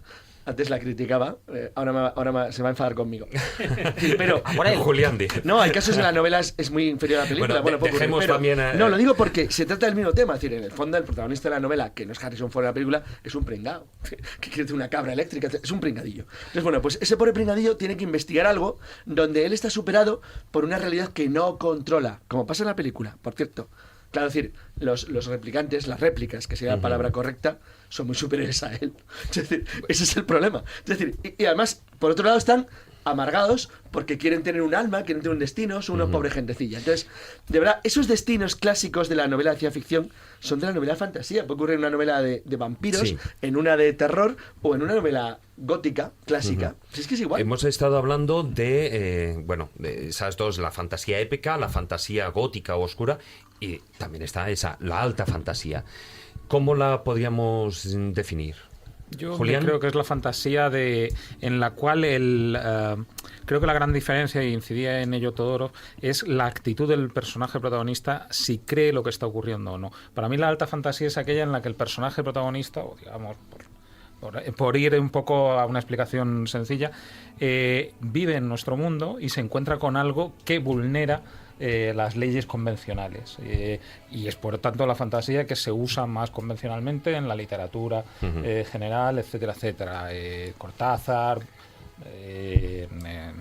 Antes la criticaba, ahora se va a enfadar conmigo. Pero Julián dice. No, hay casos en la novela es muy inferior a la película. Dejemos también no, lo digo porque se trata del mismo tema. Es decir, en el fondo, el protagonista de la novela, que no es Harrison Ford en la película, es un pringado. Que quiere una cabra eléctrica, es un pringadillo. Entonces, bueno, pues ese pobre pringadillo tiene que investigar algo donde él está superado por una realidad que no controla, como pasa en la película, por cierto. Claro, es decir, los replicantes, las réplicas, que sería la palabra correcta, son muy superiores a él. Es decir, ese es el problema. Es decir, y además, por otro lado, están amargados porque quieren tener un alma, quieren tener un destino, son una pobre gentecilla. Entonces, de verdad, esos destinos clásicos de la novela de ciencia ficción son de la novela de fantasía. Puede ocurrir en una novela de vampiros, en una de terror o en una novela gótica, clásica. Es que es igual. Hemos estado hablando de esas dos, la fantasía épica, la fantasía gótica o oscura, y también está la alta fantasía. ¿Cómo la podríamos definir? Yo Julián, creo que es la fantasía en la cual creo que la gran diferencia, y incidía en ello Todorov, es la actitud del personaje protagonista, si cree lo que está ocurriendo o no. Para mí la alta fantasía es aquella en la que el personaje protagonista, o digamos, por ir un poco a una explicación sencilla, vive en nuestro mundo y se encuentra con algo que vulnera las leyes convencionales, y es por tanto la fantasía que se usa más convencionalmente en la literatura general, etcétera, etcétera. Cortázar,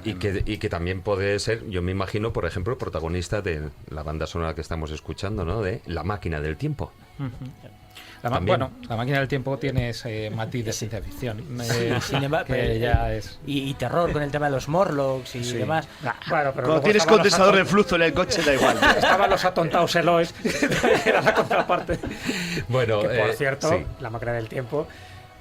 y que también puede ser, yo me imagino, por ejemplo, protagonista de la banda sonora que estamos escuchando, ¿no? De La máquina del tiempo. La máquina del tiempo tiene ese matiz de ciencia ficción. Sin embargo, que ya es... y terror con el tema de los Morlocks y demás. Bueno, pero cuando tienes condensador de flujo en el coche da igual. Estaban los atontados Eloes, era la contraparte. Bueno, que por cierto, La máquina del tiempo,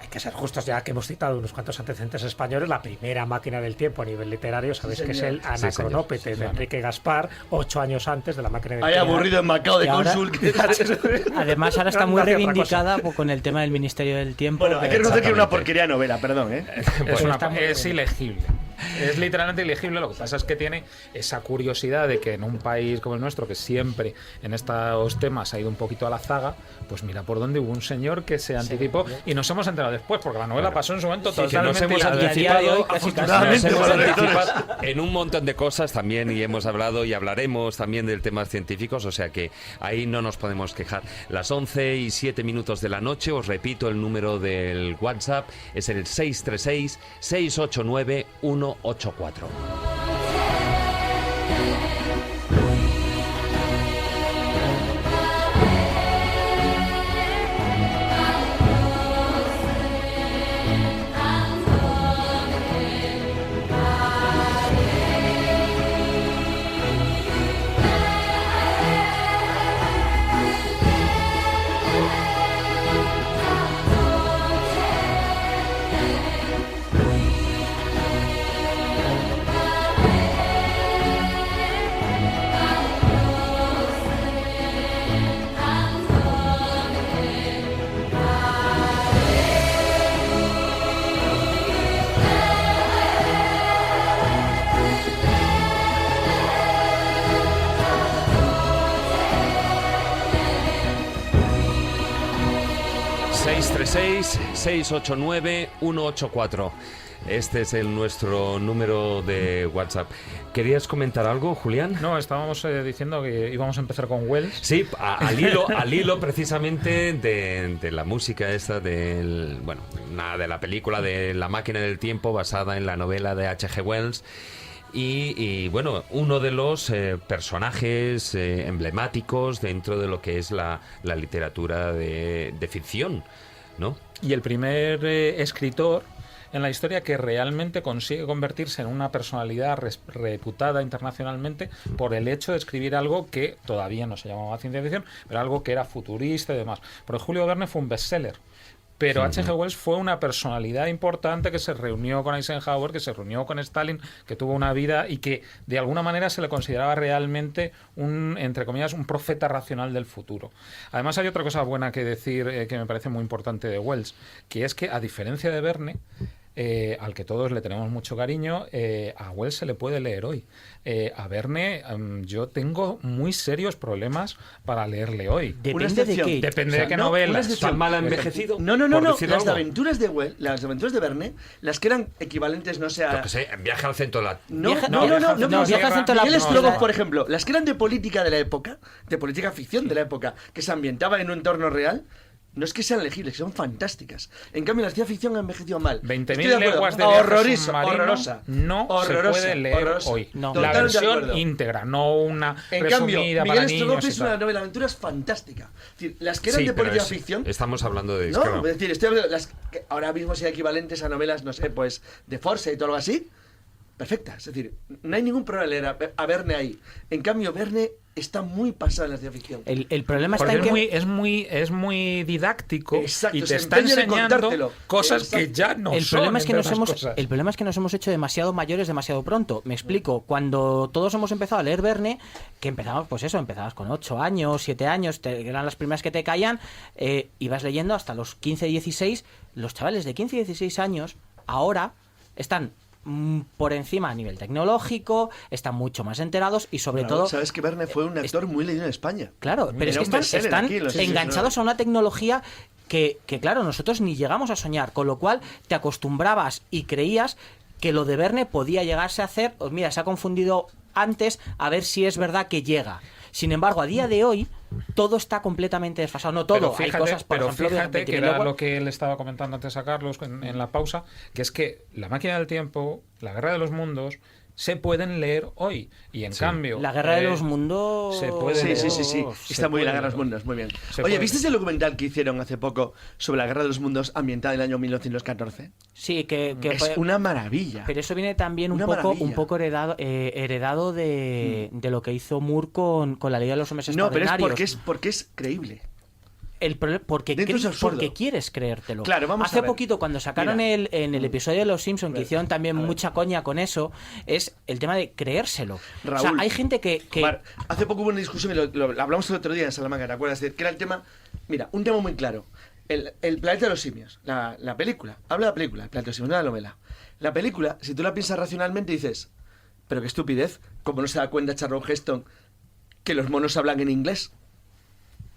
hay que ser justos, ya que hemos citado unos cuantos antecedentes españoles, la primera máquina del tiempo a nivel literario, sabéis que es el Anacronópete de Enrique Gaspar, 8 años antes de la máquina del tiempo. Hay aburrido en Macao de cónsul. Además, ahora está muy reivindicada con el tema del Ministerio del Tiempo. Bueno, hay que reconocer que es una porquería novela, perdón, es ilegible. Es literalmente ilegible. Lo que pasa es que tiene esa curiosidad de que en un país como el nuestro, que siempre en estos temas ha ido un poquito a la zaga, pues mira por dónde hubo un señor que se anticipó y nos hemos enterado después, porque la novela pasó en su momento totalmente. Nos hemos anticipado en un montón de cosas también, y hemos hablado y hablaremos también de temas científicos, o sea que ahí no nos podemos quejar. Las 11:07 de la noche, os repito el número del WhatsApp, es el 636-689-184. 636-689-184. Este es nuestro número de WhatsApp. ¿Querías comentar algo, Julián? No, estábamos diciendo que íbamos a empezar con Wells. Sí, al hilo precisamente de la música esta de la película de La máquina del tiempo, basada en la novela de H.G. Wells. Y bueno, uno de los personajes emblemáticos dentro de lo que es la literatura de ficción, ¿no? Y el primer escritor en la historia que realmente consigue convertirse en una personalidad reputada internacionalmente por el hecho de escribir algo que todavía no se llamaba ciencia ficción, pero algo que era futurista y demás. Porque Julio Verne fue un bestseller. Pero H.G. Wells fue una personalidad importante que se reunió con Eisenhower, que se reunió con Stalin, que tuvo una vida y que de alguna manera se le consideraba realmente entre comillas, un profeta racional del futuro. Además hay otra cosa buena que decir que me parece muy importante de Wells, que es que a diferencia de Verne, al que todos le tenemos mucho cariño, a Wells se le puede leer hoy. A Verne yo tengo muy serios problemas para leerle hoy. Depende de qué. Depende de qué novelas. ¿Está mal envejecido? No. Las aventuras de Wells, las aventuras de Verne, las que eran equivalentes, no sé, a... Yo que sé, Viaje al centro de la... Viaje al centro de la... Miguel Strogoff, por ejemplo, las que eran de política de la época, de política ficción de la época, que se ambientaban en un entorno real, no es que sean legibles, son fantásticas. En cambio, la ciencia ficción ha envejecido mal. 20.000 leguas de viaje submarino no se puede leer hoy. No. La versión íntegra, no una en resumida cambio, para Miguel niños. Strogoff es una novela de aventuras fantástica. Es decir, las que eran de política ficción... Estamos hablando de... No, es decir, estoy hablando de las que ahora mismo sean equivalentes a novelas, no sé, pues de Forsyth o algo así, perfectas. Es decir, no hay ningún problema leer a Verne ahí. En cambio, Verne está muy pasado en la ciencia ficción. El problema está porque en que... es muy didáctico. Exacto, y te se está empeña en enseñando contártelo. cosas Exacto. que ya no El son. problema es que entre otras cosas. el problema es que nos hemos hecho demasiado mayores demasiado pronto. Me explico. Cuando todos hemos empezado a leer Verne, que empezamos, pues eso, empezabas con 8 años, 7 años, eran las primeras que te caían, ibas leyendo hasta los 15, 16. Los chavales de 15 y 16 años ahora están por encima a nivel tecnológico, están mucho más enterados y sobre todo... Sabes que Verne fue un actor muy leído en España. Claro, pero es que están enganchados a una tecnología que, claro, nosotros ni llegamos a soñar, con lo cual te acostumbrabas y creías que lo de Verne podía llegarse a hacer, pues mira, se ha confundido antes, a ver si es verdad que llega. Sin embargo, a día de hoy, todo está completamente desfasado. No todo, pero fíjate, hay cosas, por ejemplo, fíjate que era lo que él estaba comentando antes a Carlos en la pausa, que es que La máquina del tiempo, La guerra de los mundos, se pueden leer hoy. Y en cambio... La guerra de los mundos... Se puede leer. Sí. Está muy bien La guerra de los mundos, muy bien. Oye, ¿viste el documental que hicieron hace poco sobre la guerra de los mundos ambientada en el año 1914? Sí, que es fue una maravilla. Pero eso viene también un poco heredado de lo que hizo Moore con la Ley de los Hombres Extraordinarios. No, pero es porque es creíble. El problema porque quieres creértelo. Claro, Hace poquito, cuando sacaron en el episodio de Los Simpsons, que hicieron también mucha coña con eso, es el tema de creérselo. Raúl, o sea, hay gente que... hace poco hubo una discusión, y lo hablamos el otro día en Salamanca, ¿te acuerdas? Que era el tema... Mira, un tema muy claro. El planeta de los simios, la película. Habla de la película, el planeta de los simios, no de la novela. La película, si tú la piensas racionalmente, dices, pero qué estupidez, como no se da cuenta Charlton Heston que los monos hablan en inglés.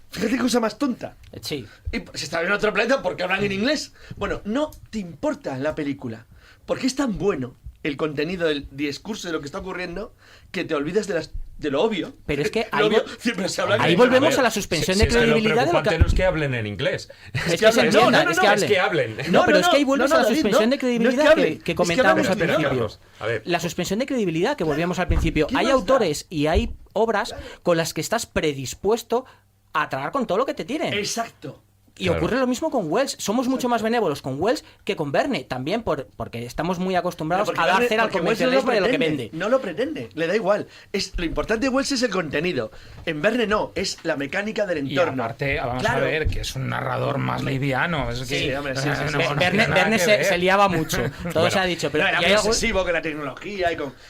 Fíjate qué cosa más tonta. Sí. Y si están en otro planeta, ¿por qué hablan en inglés? Bueno, no te importa la película, porque es tan bueno el contenido del discurso de lo que está ocurriendo que te olvidas de lo obvio. Pero es que ahí volvemos a la suspensión de credibilidad de lo que... no es que hablen en inglés. Es que hablen. No, pero es que ahí vuelves a la suspensión de credibilidad que comentábamos al principio. La suspensión de credibilidad que volvíamos al principio. Hay autores y hay obras con las que estás predispuesto a tragar con todo lo que te tienen. Exacto. Y ocurre lo mismo con Wells. Somos mucho más benévolos con Wells que con Verne. También porque estamos muy acostumbrados a dar cera al convencionalismo de lo que vende. No lo pretende, le da igual. Lo importante de Wells es el contenido. En Verne no, es la mecánica del entorno. Y aparte, vamos a ver, que es un narrador más liviano. Es que, Verne se liaba mucho. Todo se ha dicho. Pero era muy obsesivo con la tecnología.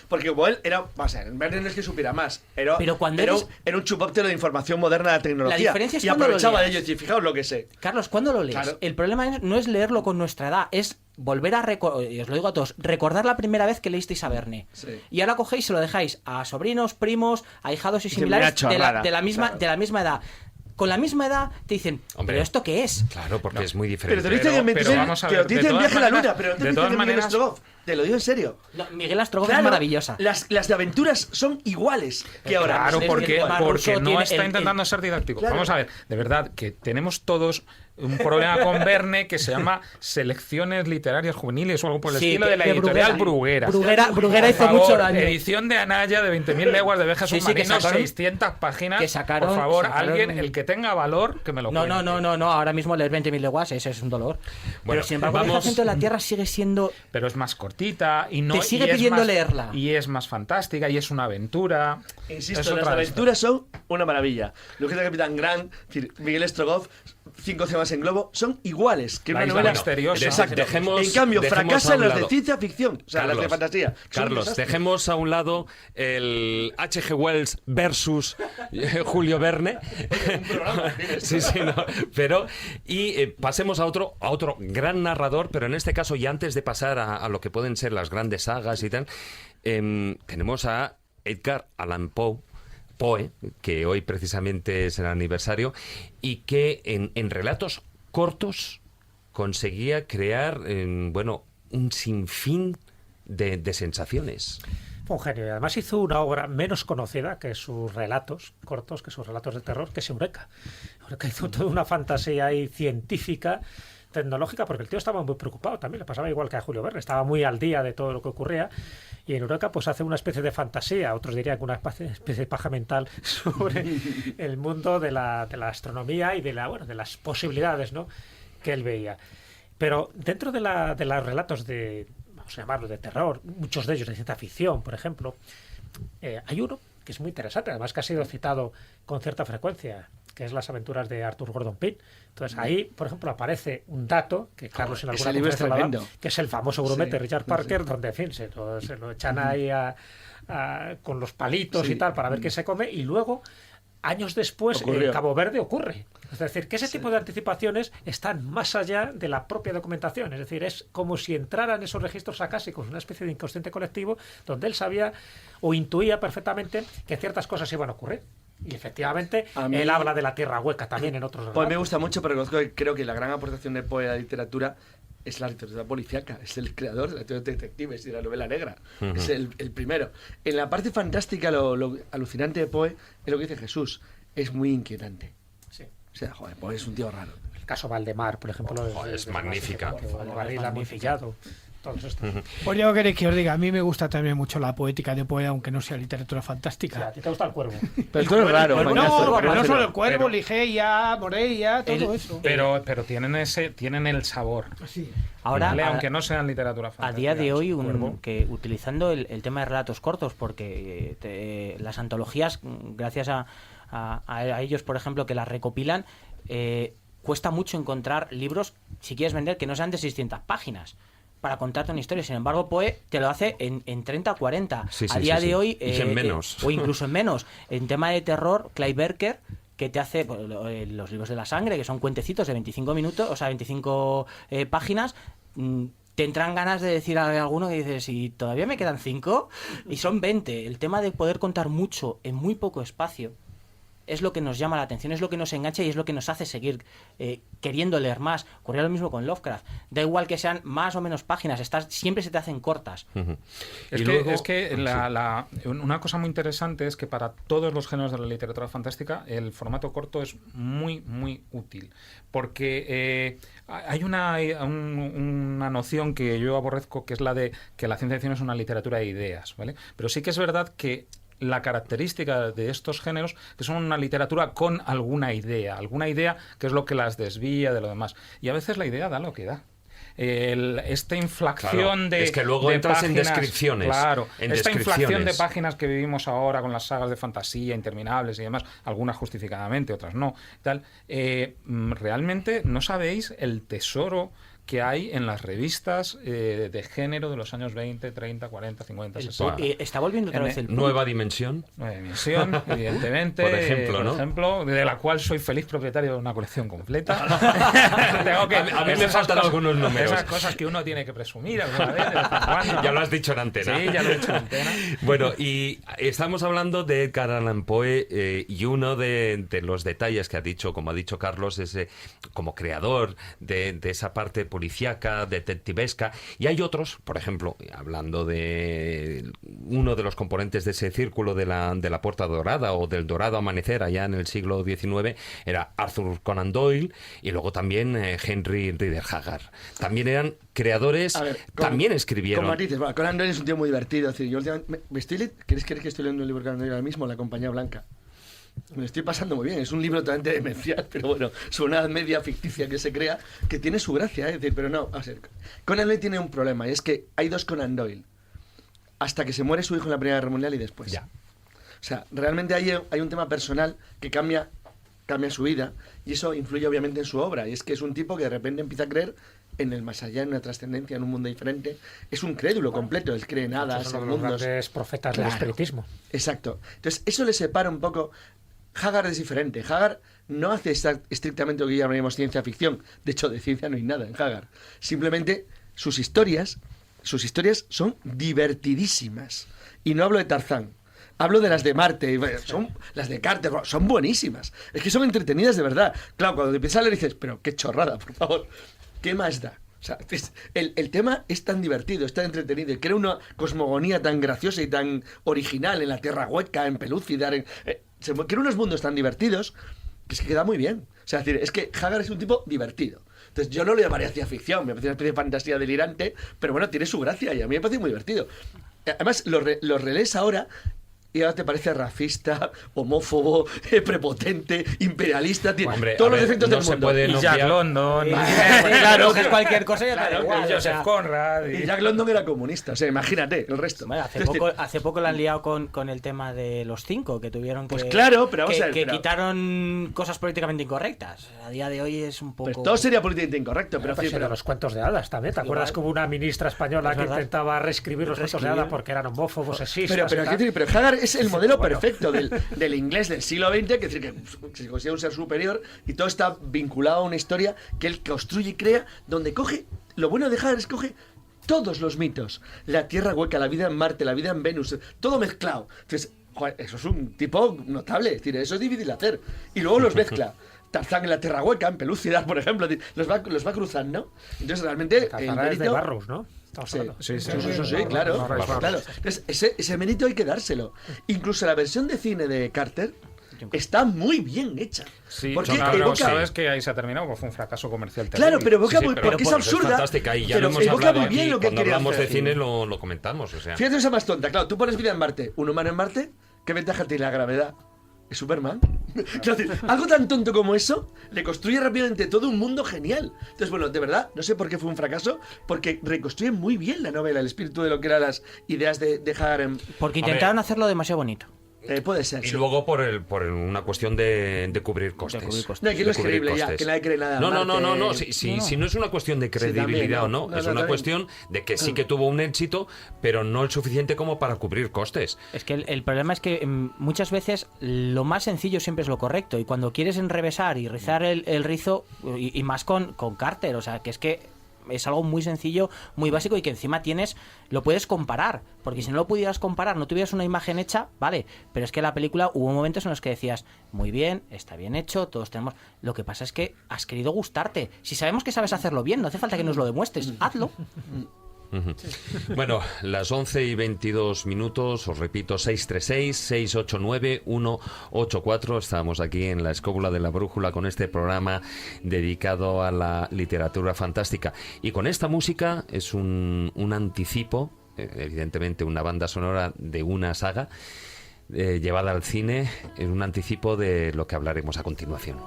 Porque Wells era... Vamos a ver, Verne no es que supiera más. Era un chupóptero de información moderna de la tecnología. La diferencia es y aprovechaba de ello. Y fijaos lo que sé. Carlos, ¿cuándo lo lees? Claro. El problema no es leerlo con nuestra edad, es volver a y os lo digo a todos, recordar la primera vez que leísteis a Verne. Sí. Y ahora cogéis y se lo dejáis a sobrinos, primos, ahijados y similares de la misma edad. con la misma edad, te dicen, Hombre, ¿pero esto qué es? Claro, porque No. es muy Pero diferente. te lo dicen en 26, vamos a te ver, lo de dicen en todas Viaje a la maneras- Luna, pero no te de dicen todas en Miguel maneras- Strogoff. Te lo digo en serio. No, Miguel Astrogoff Claro, es maravillosa. Las de aventuras son iguales que ahora. Claro, Es que porque, el tema porque ruso no tiene está intentando ser didáctico. Claro. Vamos a ver, de verdad, que tenemos todos un problema con Verne que se llama Selecciones Literarias Juveniles o algo por el Sí, estilo de la de editorial Bruguera. Bruguera. Bruguera hizo Por favor, mucho daño. Edición de Anaya de 20.000 leguas de viaje Sí, sí, que submarino, sacaron- 600 páginas. que sacaron- por favor, sacaron- alguien, el que tenga valor, que me lo No, cuente. no, ahora mismo leer 20.000 leguas, ese es un dolor. Bueno, Pero sin embargo, el vamos- acento de la Tierra sigue siendo... Pero es más cortita y no Te sigue y es pidiendo más- leerla. Y es más fantástica y es una aventura. Insisto, Es las otra de estas. aventuras son una maravilla. Lo que es el Capitán Grant, es decir, Miguel Strogoff, 5 temas en globo, son iguales que La una isla novela misteriosa. Exacto. Dejemos- en cambio, dejemos fracasan a un las de lado. ciencia ficción, o sea, las de fantasía. Son un Carlos, desastre. dejemos a un lado el H.G. Wells versus Julio Verne. Sí, sí, no. Pero, y pasemos a otro gran narrador, pero en este caso, y antes de pasar a lo que pueden ser las grandes sagas y tal, tenemos a Edgar Allan Poe, que hoy precisamente es el aniversario, y que en relatos cortos conseguía crear, un sinfín de sensaciones. Fue un genio y además hizo una obra menos conocida que sus relatos cortos, que sus relatos de terror, que es Eureka. Eureka hizo toda una fantasía ahí científica, tecnológica, porque el tío estaba muy preocupado también, le pasaba igual que a Julio Verne, estaba muy al día de todo lo que ocurría, y en Eureka pues hace una especie de fantasía, otros dirían que una especie de paja mental sobre el mundo de la astronomía y de las posibilidades, ¿no?, que él veía. Pero dentro de los relatos vamos a llamarlo de terror, muchos de ellos de ciencia ficción, por ejemplo, hay uno que es muy interesante, además que ha sido citado con cierta frecuencia, que es Las aventuras de Arthur Gordon Pym. Entonces ahí, por ejemplo, aparece un dato que Carlos en alguna ese libro es conferencia lo ha dado, tremendo. que es el famoso grumete de Richard Parker, sí. donde, en fin, se lo echan ahí con los palitos Sí. y tal para ver qué se come, y luego años después Ocurrió. en Cabo Verde ocurre. Es decir, que ese tipo de anticipaciones están más allá de la propia documentación. Es decir, es como si entraran esos registros acásicos, una especie de inconsciente colectivo, donde él sabía o intuía perfectamente que ciertas cosas iban a ocurrir. Y efectivamente, A mí- él habla de la tierra hueca también en otros Pues relatos. me gusta mucho, pero reconozco que creo que la gran aportación de Poe a la literatura es la literatura policíaca. Es el creador de la literatura de detectives y de la novela negra. Es el primero. En la parte fantástica, lo alucinante de Poe es lo que dice Jesús. Es muy inquietante. Sí. O sea, joder, Poe es un tío raro. El caso Valdemar, por ejemplo, es magnífica. El barril amontillado. Todos estos. Pues ya queréis que os diga, a mí me gusta también mucho la poética de Poe, aunque no sea literatura O sea, fantástica. a ti te gusta el cuervo. Pero tú eres raro. No, Mañazo, pero no Mañazo. solo el cuervo, pero- Ligeia, Morella, todo eso. Pero tienen el sabor. Sí. Ahora, ¿vale? a- Aunque no sean literatura a fantástica. día de hoy, Cuervo. que utilizando el tema de relatos cortos, porque las antologías, gracias a ellos, por ejemplo, que las recopilan, cuesta mucho encontrar libros, si quieres vender, que no sean de 600 páginas para contarte una historia. Sin embargo, Poe te lo hace en 30 o 40. Sí, a sí, día sí, de sí. hoy... Y en menos. o incluso en menos. En tema de terror, Clive Barker, que te hace los libros de la sangre, que son cuentecitos de 25 minutos, o sea, 25 páginas. Te entran ganas de decir a alguno que dices, ¿y todavía me quedan 5? Y son 20. El tema de poder contar mucho en muy poco espacio es lo que nos llama la atención, es lo que nos engancha y es lo que nos hace seguir queriendo leer más. Ocurría lo mismo con Lovecraft. Da igual que sean más o menos páginas, siempre se te hacen cortas. Es Y que, luego- es que una cosa muy interesante es que para todos los géneros de la literatura fantástica el formato corto es muy, muy útil. Porque hay una noción que yo aborrezco, que es la de que la ciencia ficción es una literatura de ideas, ¿vale? Pero sí que es verdad que la característica de estos géneros que son una literatura con alguna idea que es lo que las desvía de lo demás. Y a veces la idea da lo que da. Esta inflación Claro, de es que luego de entras en páginas, descripciones, claro, en esta inflación de descripciones. páginas que vivimos ahora con las sagas de fantasía interminables y demás, algunas justificadamente, otras no, tal, realmente no sabéis el tesoro que hay en las revistas de género de los años 20, 30, 40, 50, 60. Está volviendo otra vez el pulp. Nueva Dimensión. Nueva Dimensión, evidentemente. Por ejemplo, de la cual soy feliz propietario de una colección completa. Tengo a mí me faltan algunos números. Esas cosas que uno tiene que presumir alguna vez, de vez en cuando. Ya lo has dicho en antena. Sí, ya lo he dicho en antena. Bueno, y estamos hablando de Edgar Allan Poe y uno de los detalles que ha dicho, como ha dicho Carlos, es como creador de esa parte policíaca, detectivesca, y hay otros, por ejemplo, hablando de uno de los componentes de ese círculo de la Puerta Dorada o del Dorado Amanecer allá en el siglo XIX, era Arthur Conan Doyle y luego también Henry Rider Haggard. También eran creadores, también escribieron. Con matices. Bueno, Conan Doyle es un tío muy divertido. Es decir, yo ¿queréis creer que estoy leyendo un libro de Conan Doyle ahora mismo, La Compañía Blanca? Me lo estoy pasando muy bien. Es un libro totalmente demencial, pero bueno, es una edad media ficticia que se crea, que tiene su gracia, es decir, pero no, a ver, Conan Doyle tiene un problema, y es que hay dos Conan Doyle. Hasta que se muere su hijo en la Primera Guerra Mundial y después. Ya. O sea, realmente hay un tema personal que cambia su vida, y eso influye obviamente en su obra, y es que es un tipo que de repente empieza a creer en el más allá, en una trascendencia, en un mundo diferente. Es un crédulo completo, él cree en hadas, Son en los mundos. grandes profetas del espiritismo. Exacto. Entonces, eso le separa un poco. Haggard es diferente. Haggard no hace estrictamente lo que llamaríamos ciencia ficción. De hecho, de ciencia no hay nada en Haggard. Simplemente sus historias son divertidísimas. Y no hablo de Tarzán. Hablo de las de Marte, las de Carter, son buenísimas. Es que son entretenidas de verdad. Claro, cuando te empiezas a leer dices, pero qué chorrada, por favor. ¿Qué más da? O sea, el tema es tan divertido, es tan entretenido, y crea una cosmogonía tan graciosa y tan original en la Tierra Hueca, en Pelúcidar. Se crea unos mundos tan divertidos que es que queda muy bien. O sea, es que Haggard es un tipo divertido. Entonces, yo no lo llamaría ciencia ficción, me parece una especie de fantasía delirante, pero bueno, tiene su gracia y a mí me parece muy divertido. Además, los relees ahora. Y ahora te parece racista, homófobo, prepotente, imperialista, tiene todos los defectos del mundo. Y Jack London. Claro, que es cualquier cosa y claro, igual. Y Joseph Conrad. Y Jack London era comunista, o sea, imagínate el resto. Bueno, hace poco la han liado con el tema de los 5, que tuvieron que... Pues claro, pero vamos a ver, que quitaron cosas políticamente incorrectas. A día de hoy es un poco... Pues todo sería políticamente incorrecto, pero... Pero los cuentos de hadas también. ¿Te acuerdas que hubo una ministra española que intentaba reescribir los cuentos de hadas porque eran homófobos, sexistas? Pero Haggard es el modelo perfecto del inglés del siglo XX, que decir que se considera un ser superior, y todo está vinculado a una historia que él construye y crea, donde coge... Lo bueno de Haggard es que coge todos los mitos. La Tierra Hueca, la vida en Marte, la vida en Venus, todo mezclado. Entonces, joder, eso es un tipo notable, es decir, eso es difícil de hacer. Y luego los mezcla. Tarzán en la Tierra Hueca, en Pelúcidar, por ejemplo, los va cruzando. Entonces, realmente... Tarzán es de Barrows, ¿no? Sí, claro. Entonces, ese mérito hay que dárselo. Incluso la versión de cine de Carter está muy bien hecha. Sí, porque sabes que ahí se ha terminado, porque fue un fracaso comercial terrible. Claro, pero evoca porque es absurda. Es fantástica, y ya pero lo hemos evoca hablado muy bien aquí, lo que cuando quería hablamos hacer. de cine lo comentamos. O sea. Fíjate esa más tonta, claro, tú pones vida en Marte, un humano en Marte, ¿qué ventaja tiene la gravedad? ¿Es Superman? Claro, algo tan tonto como eso le construye rápidamente todo un mundo genial. Entonces, bueno, de verdad, no sé por qué fue un fracaso, porque reconstruye muy bien la novela, el espíritu de lo que eran las ideas de Haggard. Porque intentaron hacerlo demasiado bonito. Puede ser. Y luego por una cuestión de cubrir costes. No, aquí lo es creíble ya, que nadie cree nada. No. Si no es una cuestión de credibilidad o no, es una cuestión de que sí que tuvo un éxito, pero no el suficiente como para cubrir costes. Es que el problema es que muchas veces lo más sencillo siempre es lo correcto, y cuando quieres enrevesar y rizar el rizo, y más con Carter, o sea, que es que es algo muy sencillo, muy básico, y que encima lo puedes comparar, porque si no lo pudieras comparar, no tuvieras una imagen hecha, vale, pero es que la película hubo momentos en los que decías, muy bien, está bien hecho, todos tenemos... Lo que pasa es que has querido gustarte. Si sabemos que sabes hacerlo bien, no hace falta que nos lo demuestres, hazlo. Bueno, las 11:22, os repito, 636-689-184. Estamos aquí en la Escóbula de la Brújula con este programa dedicado a la literatura fantástica. Y con esta música es un anticipo, evidentemente una banda sonora de una saga llevada al cine, en un anticipo de lo que hablaremos a continuación.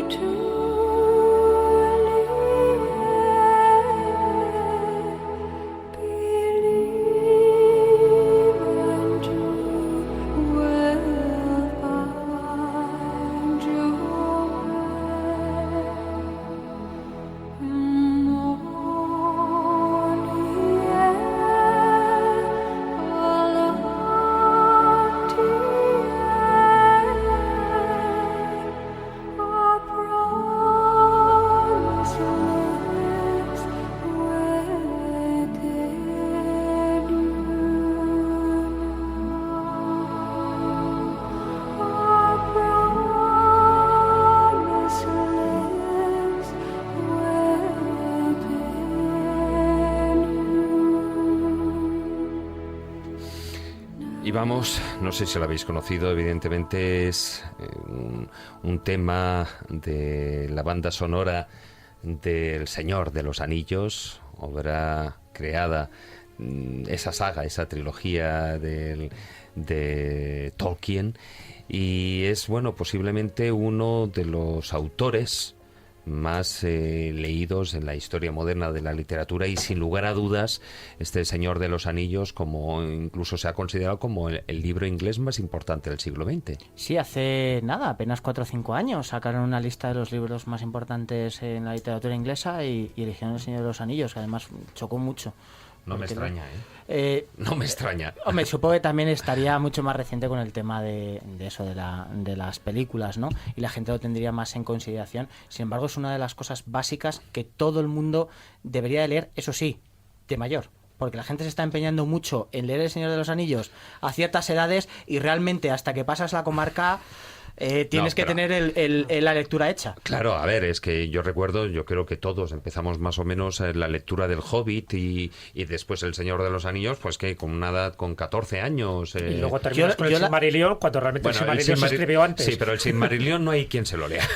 To Y vamos, no sé si lo habéis conocido, evidentemente es un tema de la banda sonora del Señor de los Anillos, obra creada, esa saga, esa trilogía de Tolkien, y es, bueno, posiblemente uno de los autores más leídos en la historia moderna de la literatura, y sin lugar a dudas este Señor de los Anillos como incluso se ha considerado como el libro inglés más importante del siglo XX. Sí, hace nada, apenas 4 o 5 años sacaron una lista de los libros más importantes en la literatura inglesa y eligieron El Señor de los Anillos, que además chocó mucho. No me extraña, no me extraña. Hombre, supongo que también estaría mucho más reciente con el tema de eso, de las películas, ¿no? Y la gente lo tendría más en consideración. Sin embargo, es una de las cosas básicas que todo el mundo debería de leer, eso sí, de mayor. Porque la gente se está empeñando mucho en leer El Señor de los Anillos a ciertas edades y realmente hasta que pasas la comarca... tienes que tener la lectura hecha. Claro, a ver, es que yo recuerdo, yo creo que todos empezamos más o menos la lectura del Hobbit y después El Señor de los Anillos, pues que con una edad, con 14 años. Y luego terminas con el Silmarillion, cuando realmente el Silmarillion se escribió antes. Sí, pero el Silmarillion no hay quien se lo lea.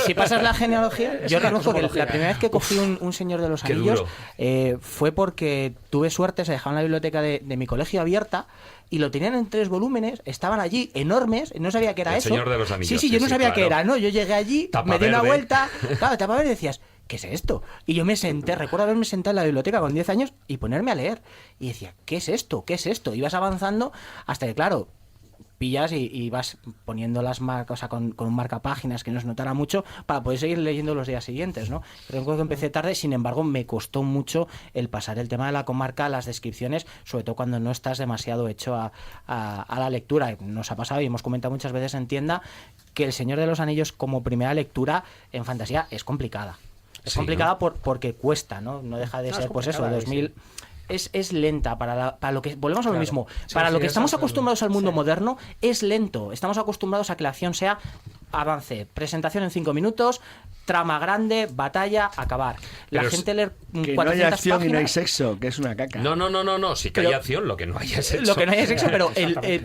Si pasas la genealogía, yo reconozco que la primera vez que cogí un Señor de los Anillos fue porque tuve suerte, se dejaron la biblioteca de mi colegio abierta y lo tenían en 3 volúmenes, estaban allí enormes, no sabía qué era eso. El Señor de los Anillos. Sí, yo no sabía qué era, ¿no? Yo llegué allí, me di una vuelta, claro, tapa verde, y decías, ¿qué es esto? Y yo me senté, recuerdo haberme sentado en la biblioteca con 10 años y ponerme a leer. Y decía, ¿qué es esto? ¿Qué es esto? Y vas avanzando hasta que, claro, pillas y vas poniendo las marcas, o sea, con un marcapáginas que no se notara mucho para poder seguir leyendo los días siguientes, ¿no? Recuerdo que empecé tarde, sin embargo, me costó mucho el pasar el tema de la comarca, las descripciones, sobre todo cuando no estás demasiado hecho a la lectura. Nos ha pasado y hemos comentado muchas veces en tienda que El Señor de los Anillos como primera lectura en fantasía es complicada. Es complicada, ¿no? Porque cuesta, ¿no? No deja de ser, pues eso, 2000... Es lenta para lo que... Volvemos a lo mismo. Para lo que estamos acostumbrados al mundo moderno, es lento. Estamos acostumbrados a que la acción sea avance, presentación en 5 minutos, trama grande, batalla, acabar. La gente lee 400 que no hay acción páginas, y no hay sexo, que es una caca. No, sí que hay acción, lo que no hay es sexo. Lo que no hay es sexo, pero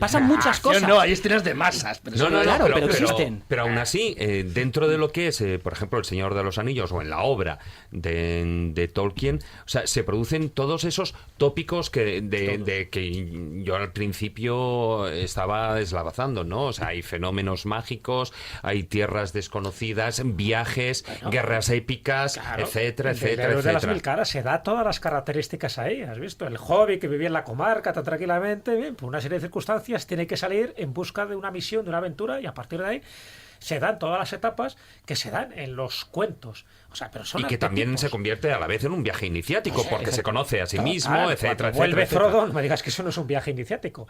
pasan muchas cosas. No, hay escenas de masas. Pero pero existen. Pero aún así, dentro de lo que es, por ejemplo, El Señor de los Anillos o en la obra de Tolkien, o sea, se producen todos esos tópicos que yo al principio estaba deslavazando, ¿no? O sea, hay fenómenos mágicos, hay tierras desconocidas, viajes, guerras épicas, etcétera, etcétera. De las 1000 caras se da todas las características ahí, ¿has visto? El hobbit que vivía en la comarca tan tranquilamente, bien, por una serie de circunstancias tiene que salir en busca de una misión, de una aventura, y a partir de ahí se dan todas las etapas que se dan en los cuentos. O sea, pero son y que también se convierte a la vez en un viaje iniciático, porque se conoce a sí mismo, etcétera, vuelve Frodo, no me digas que eso no es un viaje iniciático.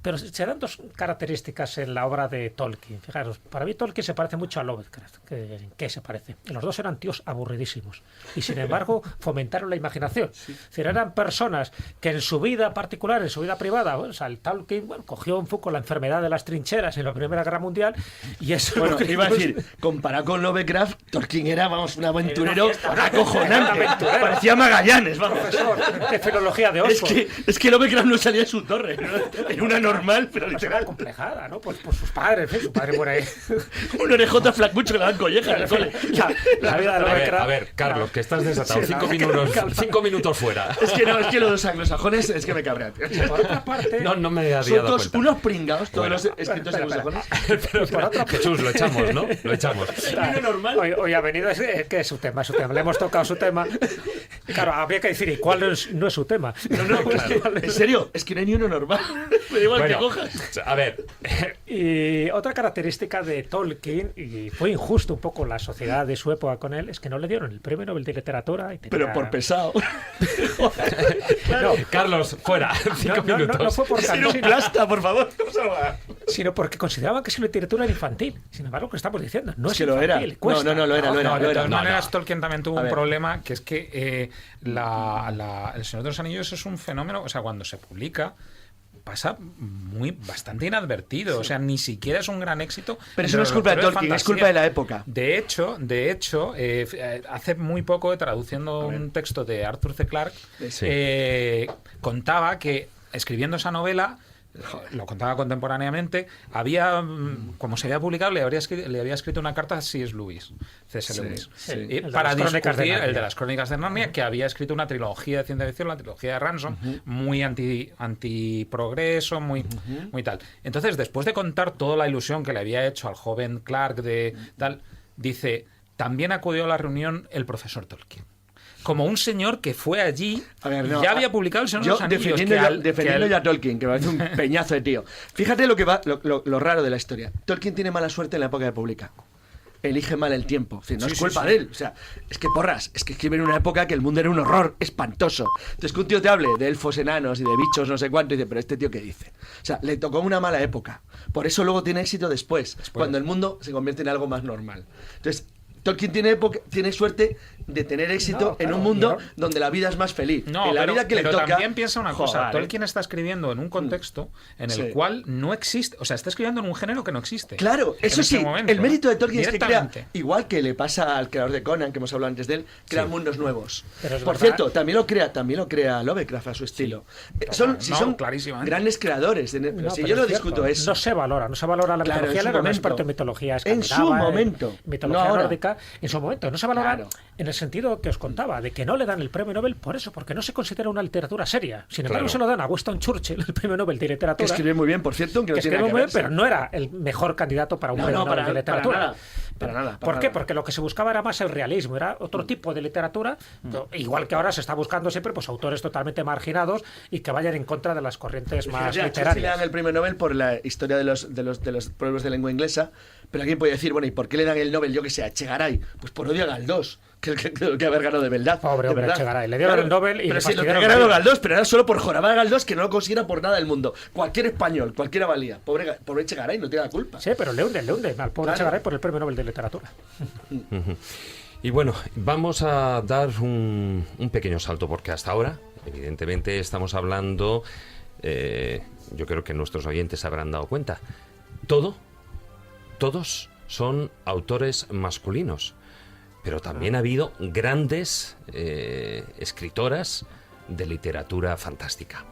Pero se dan 2 características en la obra de Tolkien. Fijaros, para mí Tolkien se parece mucho a Lovecraft. ¿En qué se parece? Los 2 eran tíos aburridísimos. Y sin embargo, fomentaron la imaginación. Sí. Es decir, eran personas que en su vida particular, en su vida privada, o sea, el Tolkien cogió un poco la enfermedad de las trincheras en la Primera Guerra Mundial. Y eso iba a decir, comparado con Lovecraft, Tolkien era, un aventurero acojonante. Parecía Magallanes, profesor de filología de Oxford. Es que Lovecraft no salía de su torre, ¿no? Era una normal, pero literal. Complejada, ¿no? Pues por sus padres, su padre por ahí. Un orejota flacucho que le dan colleja en el cole. La vida de Lovecraft. A ver, Carlos, que estás desatado. 5 minutos fuera. Es que los anglosajones es que me cabrean. Por otra parte... No me había dado cuenta. Unos pringados, todos los escritores anglosajones. Pero por otra parte... Jesús, lo echamos, ¿no? Lo echamos. Normal. Hoy ha venido, que es su tema, Le hemos tocado su tema. Claro, habría que decir, ¿y cuál no es su tema? No, claro. En serio, es que no hay ni uno normal. Me da igual que cojas. A ver. Y otra característica de Tolkien, y fue injusto un poco la sociedad de su época con él, es que no le dieron el premio Nobel de Literatura. Pero por pesado. Claro. Carlos, fuera. 5 minutos. No fue por cansino. Plasta, por favor. Sino porque consideraban que su literatura era infantil. Sin embargo, lo que estamos diciendo, no es que infantil. Lo era. Cuesta. No, lo era. De todas maneras, Tolkien también tuvo un problema, que es que El Señor de los Anillos es un fenómeno, o sea, cuando se publica pasa bastante inadvertido, o sea, ni siquiera es un gran éxito. Pero eso no es culpa de Tolkien, es culpa de la época. De hecho, hace muy poco, traduciendo un texto de Arthur C. Clarke, contaba que escribiendo esa novela lo contaba contemporáneamente, había, como se había publicado, le había escrito una carta a C.S. Lewis, C.S. Lewis, para discutir el de las Crónicas de Narnia, que había escrito una trilogía de ciencia ficción, la trilogía de Ransom, muy antiprogreso, muy tal. Entonces, después de contar toda la ilusión que le había hecho al joven Clark de tal, dice, también acudió a la reunión el profesor Tolkien. Como un señor que fue allí, ya había publicado El Señor de los Anillos. Defendiendo ya a Tolkien, que me parece un peñazo de tío. Fíjate lo raro de la historia. Tolkien tiene mala suerte en la época que publica. Elige mal el tiempo. Es decir, no es culpa de él. O sea, es que escribe en una época que el mundo era un horror espantoso. Entonces, que un tío te hable de elfos enanos y de bichos no sé cuánto, y dice, pero este tío, ¿qué dice? O sea, le tocó una mala época. Por eso luego tiene éxito después, cuando el mundo se convierte en algo más normal. Entonces, Tolkien tiene suerte de tener éxito en un mundo donde la vida es más feliz. En la vida que le toca. También piensa una cosa. Tolkien está escribiendo en un contexto en el cual no existe. O sea, está escribiendo en un género que no existe. Claro, eso sí. El mérito de Tolkien es que crea, igual que le pasa al creador de Conan, que hemos hablado antes de él, crea mundos nuevos. Por cierto, también lo crea Lovecraft a su estilo. Son grandes creadores. Si yo no discuto eso. No se valora la mitología, no es parte de mitología escandinava. En su momento. Mitología nórdica. En su momento, no se valora en el sentido que os contaba, de que no le dan el premio Nobel por eso, porque no se considera una literatura seria. Sin embargo, se lo dan a Winston Churchill, el premio Nobel de literatura. Que escribe muy bien, por cierto, que escribe muy bien, pero no era el mejor candidato para un premio Nobel de literatura. Para nada. ¿Por qué? Porque lo que se buscaba era más el realismo, era otro tipo de literatura, igual que ahora se está buscando siempre pues autores totalmente marginados y que vayan en contra de las corrientes más literarias. Le dan el premio Nobel por la historia de los pueblos de lengua inglesa, pero alguien puede decir, bueno, ¿y por qué le dan el Nobel, yo que sé, a Echegaray? Pues por odio a Galdós, que haber ganado de verdad. Pobre hombre, Echegaray. Le dieron el Nobel y pero sí, lo que ha ganado Galdós, pero era solo por jorabar a Galdós, que no lo consiguiera por nada del mundo. Cualquier español, cualquiera valía. Pobre Echegaray, no tiene la culpa. Sí, pero le hunden al pobre Echegaray por el premio Nobel de literatura. Y bueno, vamos a dar un pequeño salto, porque hasta ahora, evidentemente, estamos hablando, yo creo que nuestros oyentes se habrán dado cuenta, todos son autores masculinos, pero también ha habido grandes escritoras de literatura fantástica.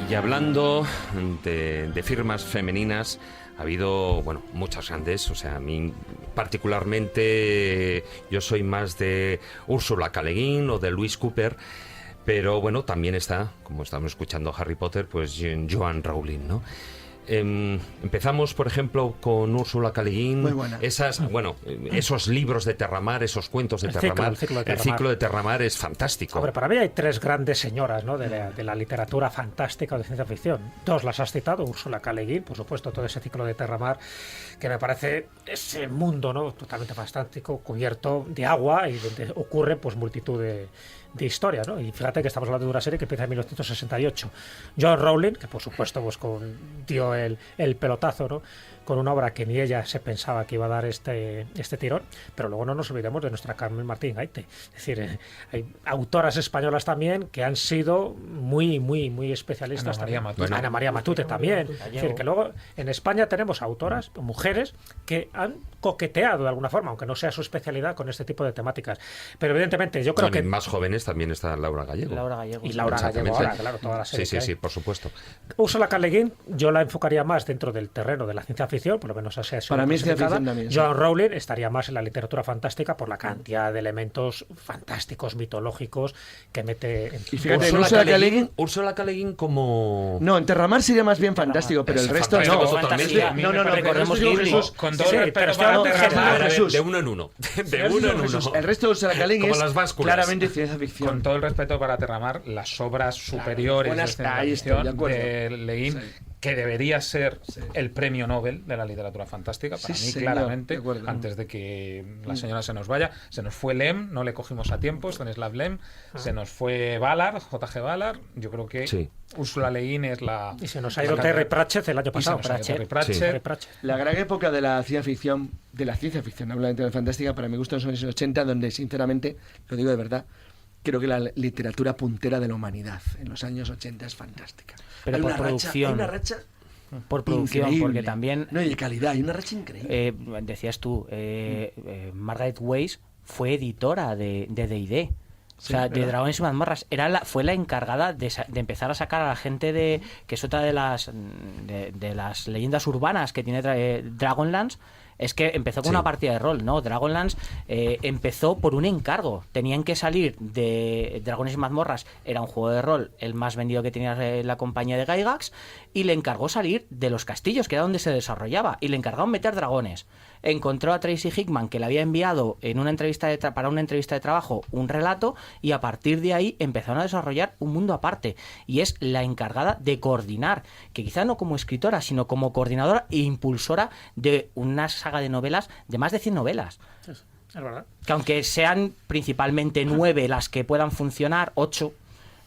Y hablando de firmas femeninas, ha habido, bueno, muchas grandes. O sea, a mí particularmente yo soy más de Ursula K. Le Guin o de Lewis Cooper, pero bueno, también está, como estamos escuchando Harry Potter, pues Joanne Rowling, ¿no? Empezamos, por ejemplo, con Ursula K. Le Guin. Muy buena. Esos libros de Terramar, esos cuentos de Terramar. El ciclo de Terramar es fantástico. Hombre, para mí hay tres grandes señoras, ¿no?, de la literatura fantástica o de ciencia ficción. Dos las has citado, Ursula K. Le Guin, por supuesto, todo ese ciclo de Terramar, que me parece ese mundo, ¿no?, totalmente fantástico, cubierto de agua y donde ocurre pues multitud de historia, ¿no? Y fíjate que estamos hablando de una serie que empieza en 1968. Joanne Rowling, que por supuesto pues dio el pelotazo, ¿no?, con una obra que ni ella se pensaba que iba a dar este tirón, pero luego no nos olvidemos de nuestra Carmen Martín Gaite. Es decir, hay autoras españolas también que han sido muy especialistas. Ana María Matute también. Es decir, que luego en España tenemos autoras, mujeres, que han coqueteado de alguna forma, aunque no sea su especialidad, con este tipo de temáticas. Pero evidentemente yo creo que más jóvenes también está Laura Gallego. Y Laura Gallego ahora, claro, toda la serie. Sí, por supuesto. Ursula K. Le Guin yo la enfocaría más dentro del terreno de la ciencia ficción, por lo menos así es. Para mí es ciencia ficción también. Joanne Rowling estaría más en la literatura fantástica por la cantidad de elementos fantásticos, mitológicos que mete en... Y fíjate, Ursula K. Le Guin como... No, en Terramar sería más bien fantástico, pero el resto no. No, recordemos Jesús. Con todo el respeto para Jesús. De uno en uno. De uno en uno. El resto de Ursula K. Le Guin es claramente ciencia ficción. Con todo el respeto para Terramar, las obras superiores de ciencia ficción de Le Guin que debería ser el premio Nobel de la literatura fantástica, para Sí, mí señor, claramente, de acuerdo. antes de que la señora se nos vaya. Se nos fue Lem, no le cogimos a tiempo, Stanislav Lem, se nos fue Ballard, J.G. Ballard, yo creo que Sí. Ursula Le Guin es la... Y se nos ha ido Terry Pratchett el año y se pasado. nos ha ido Terry Pratchett. Sí. Terry Pratchett. La gran época de la ciencia ficción, no hablo de literatura fantástica, para mi gusto son los años 80, donde sinceramente, lo digo de verdad, creo que la literatura puntera de la humanidad en los años 80 es fantástica. Pero Hay por una racha- producción. hay una racha Por producción, increíble. porque también No, y de calidad, hay una racha increíble. decías tú, Margaret Weiss fue editora de D&D. O sea, de ¿verdad? Dragones y Mazmorras. Fue la encargada de empezar a sacar a la gente que es otra de las leyendas urbanas que tiene Dragonlance. Es que empezó con Sí. una partida de rol, ¿no? Dragonlance empezó por un encargo. Tenían que salir de Dragones y Mazmorras. Era un juego de rol, el más vendido que tenía la compañía de Gygax. Y le encargó salir de los castillos, que era donde se desarrollaba. Y le encargaron meter dragones. Encontró a Tracy Hickman, que le había enviado en una entrevista para una entrevista de trabajo un relato. Y a partir de ahí empezaron a desarrollar un mundo aparte. Y es la encargada de coordinar, que quizá no como escritora, sino como coordinadora e impulsora de una saga de novelas, de más de 100 novelas. Es verdad. Que aunque sean principalmente 9 las que puedan funcionar, 8,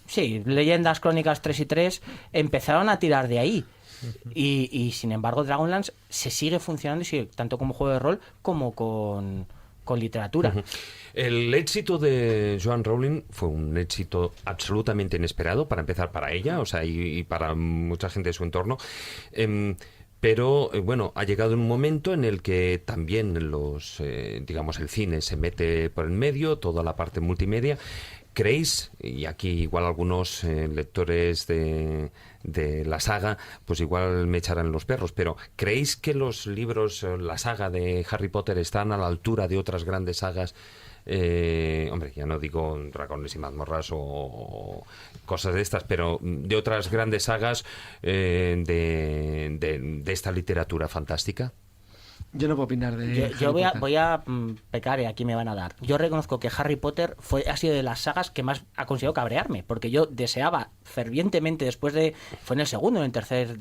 sí, Leyendas, Crónicas 3 y 3, empezaron a tirar de ahí. Y sin embargo Dragonlance se sigue funcionando y sigue tanto como juego de rol como con literatura. El éxito de Joanne Rowling fue un éxito absolutamente inesperado, para empezar, para ella, o sea, y para mucha gente de su entorno. Pero bueno, ha llegado un momento en el que también digamos, el cine se mete por el medio, toda la parte multimedia. ¿Creéis, y aquí igual algunos lectores de la saga, pues igual me echarán los perros, pero ¿creéis que los libros, la saga de Harry Potter están a la altura de otras grandes sagas? Hombre, ya no digo Dragones y Mazmorras o cosas de estas, pero de otras grandes sagas de esta literatura fantástica. Yo no puedo opinar de Yo Harry Potter. voy a pecar y aquí me van a dar. Yo reconozco que Harry Potter ha sido de las sagas que más ha conseguido cabrearme, porque yo deseaba fervientemente fue en el segundo, en el tercer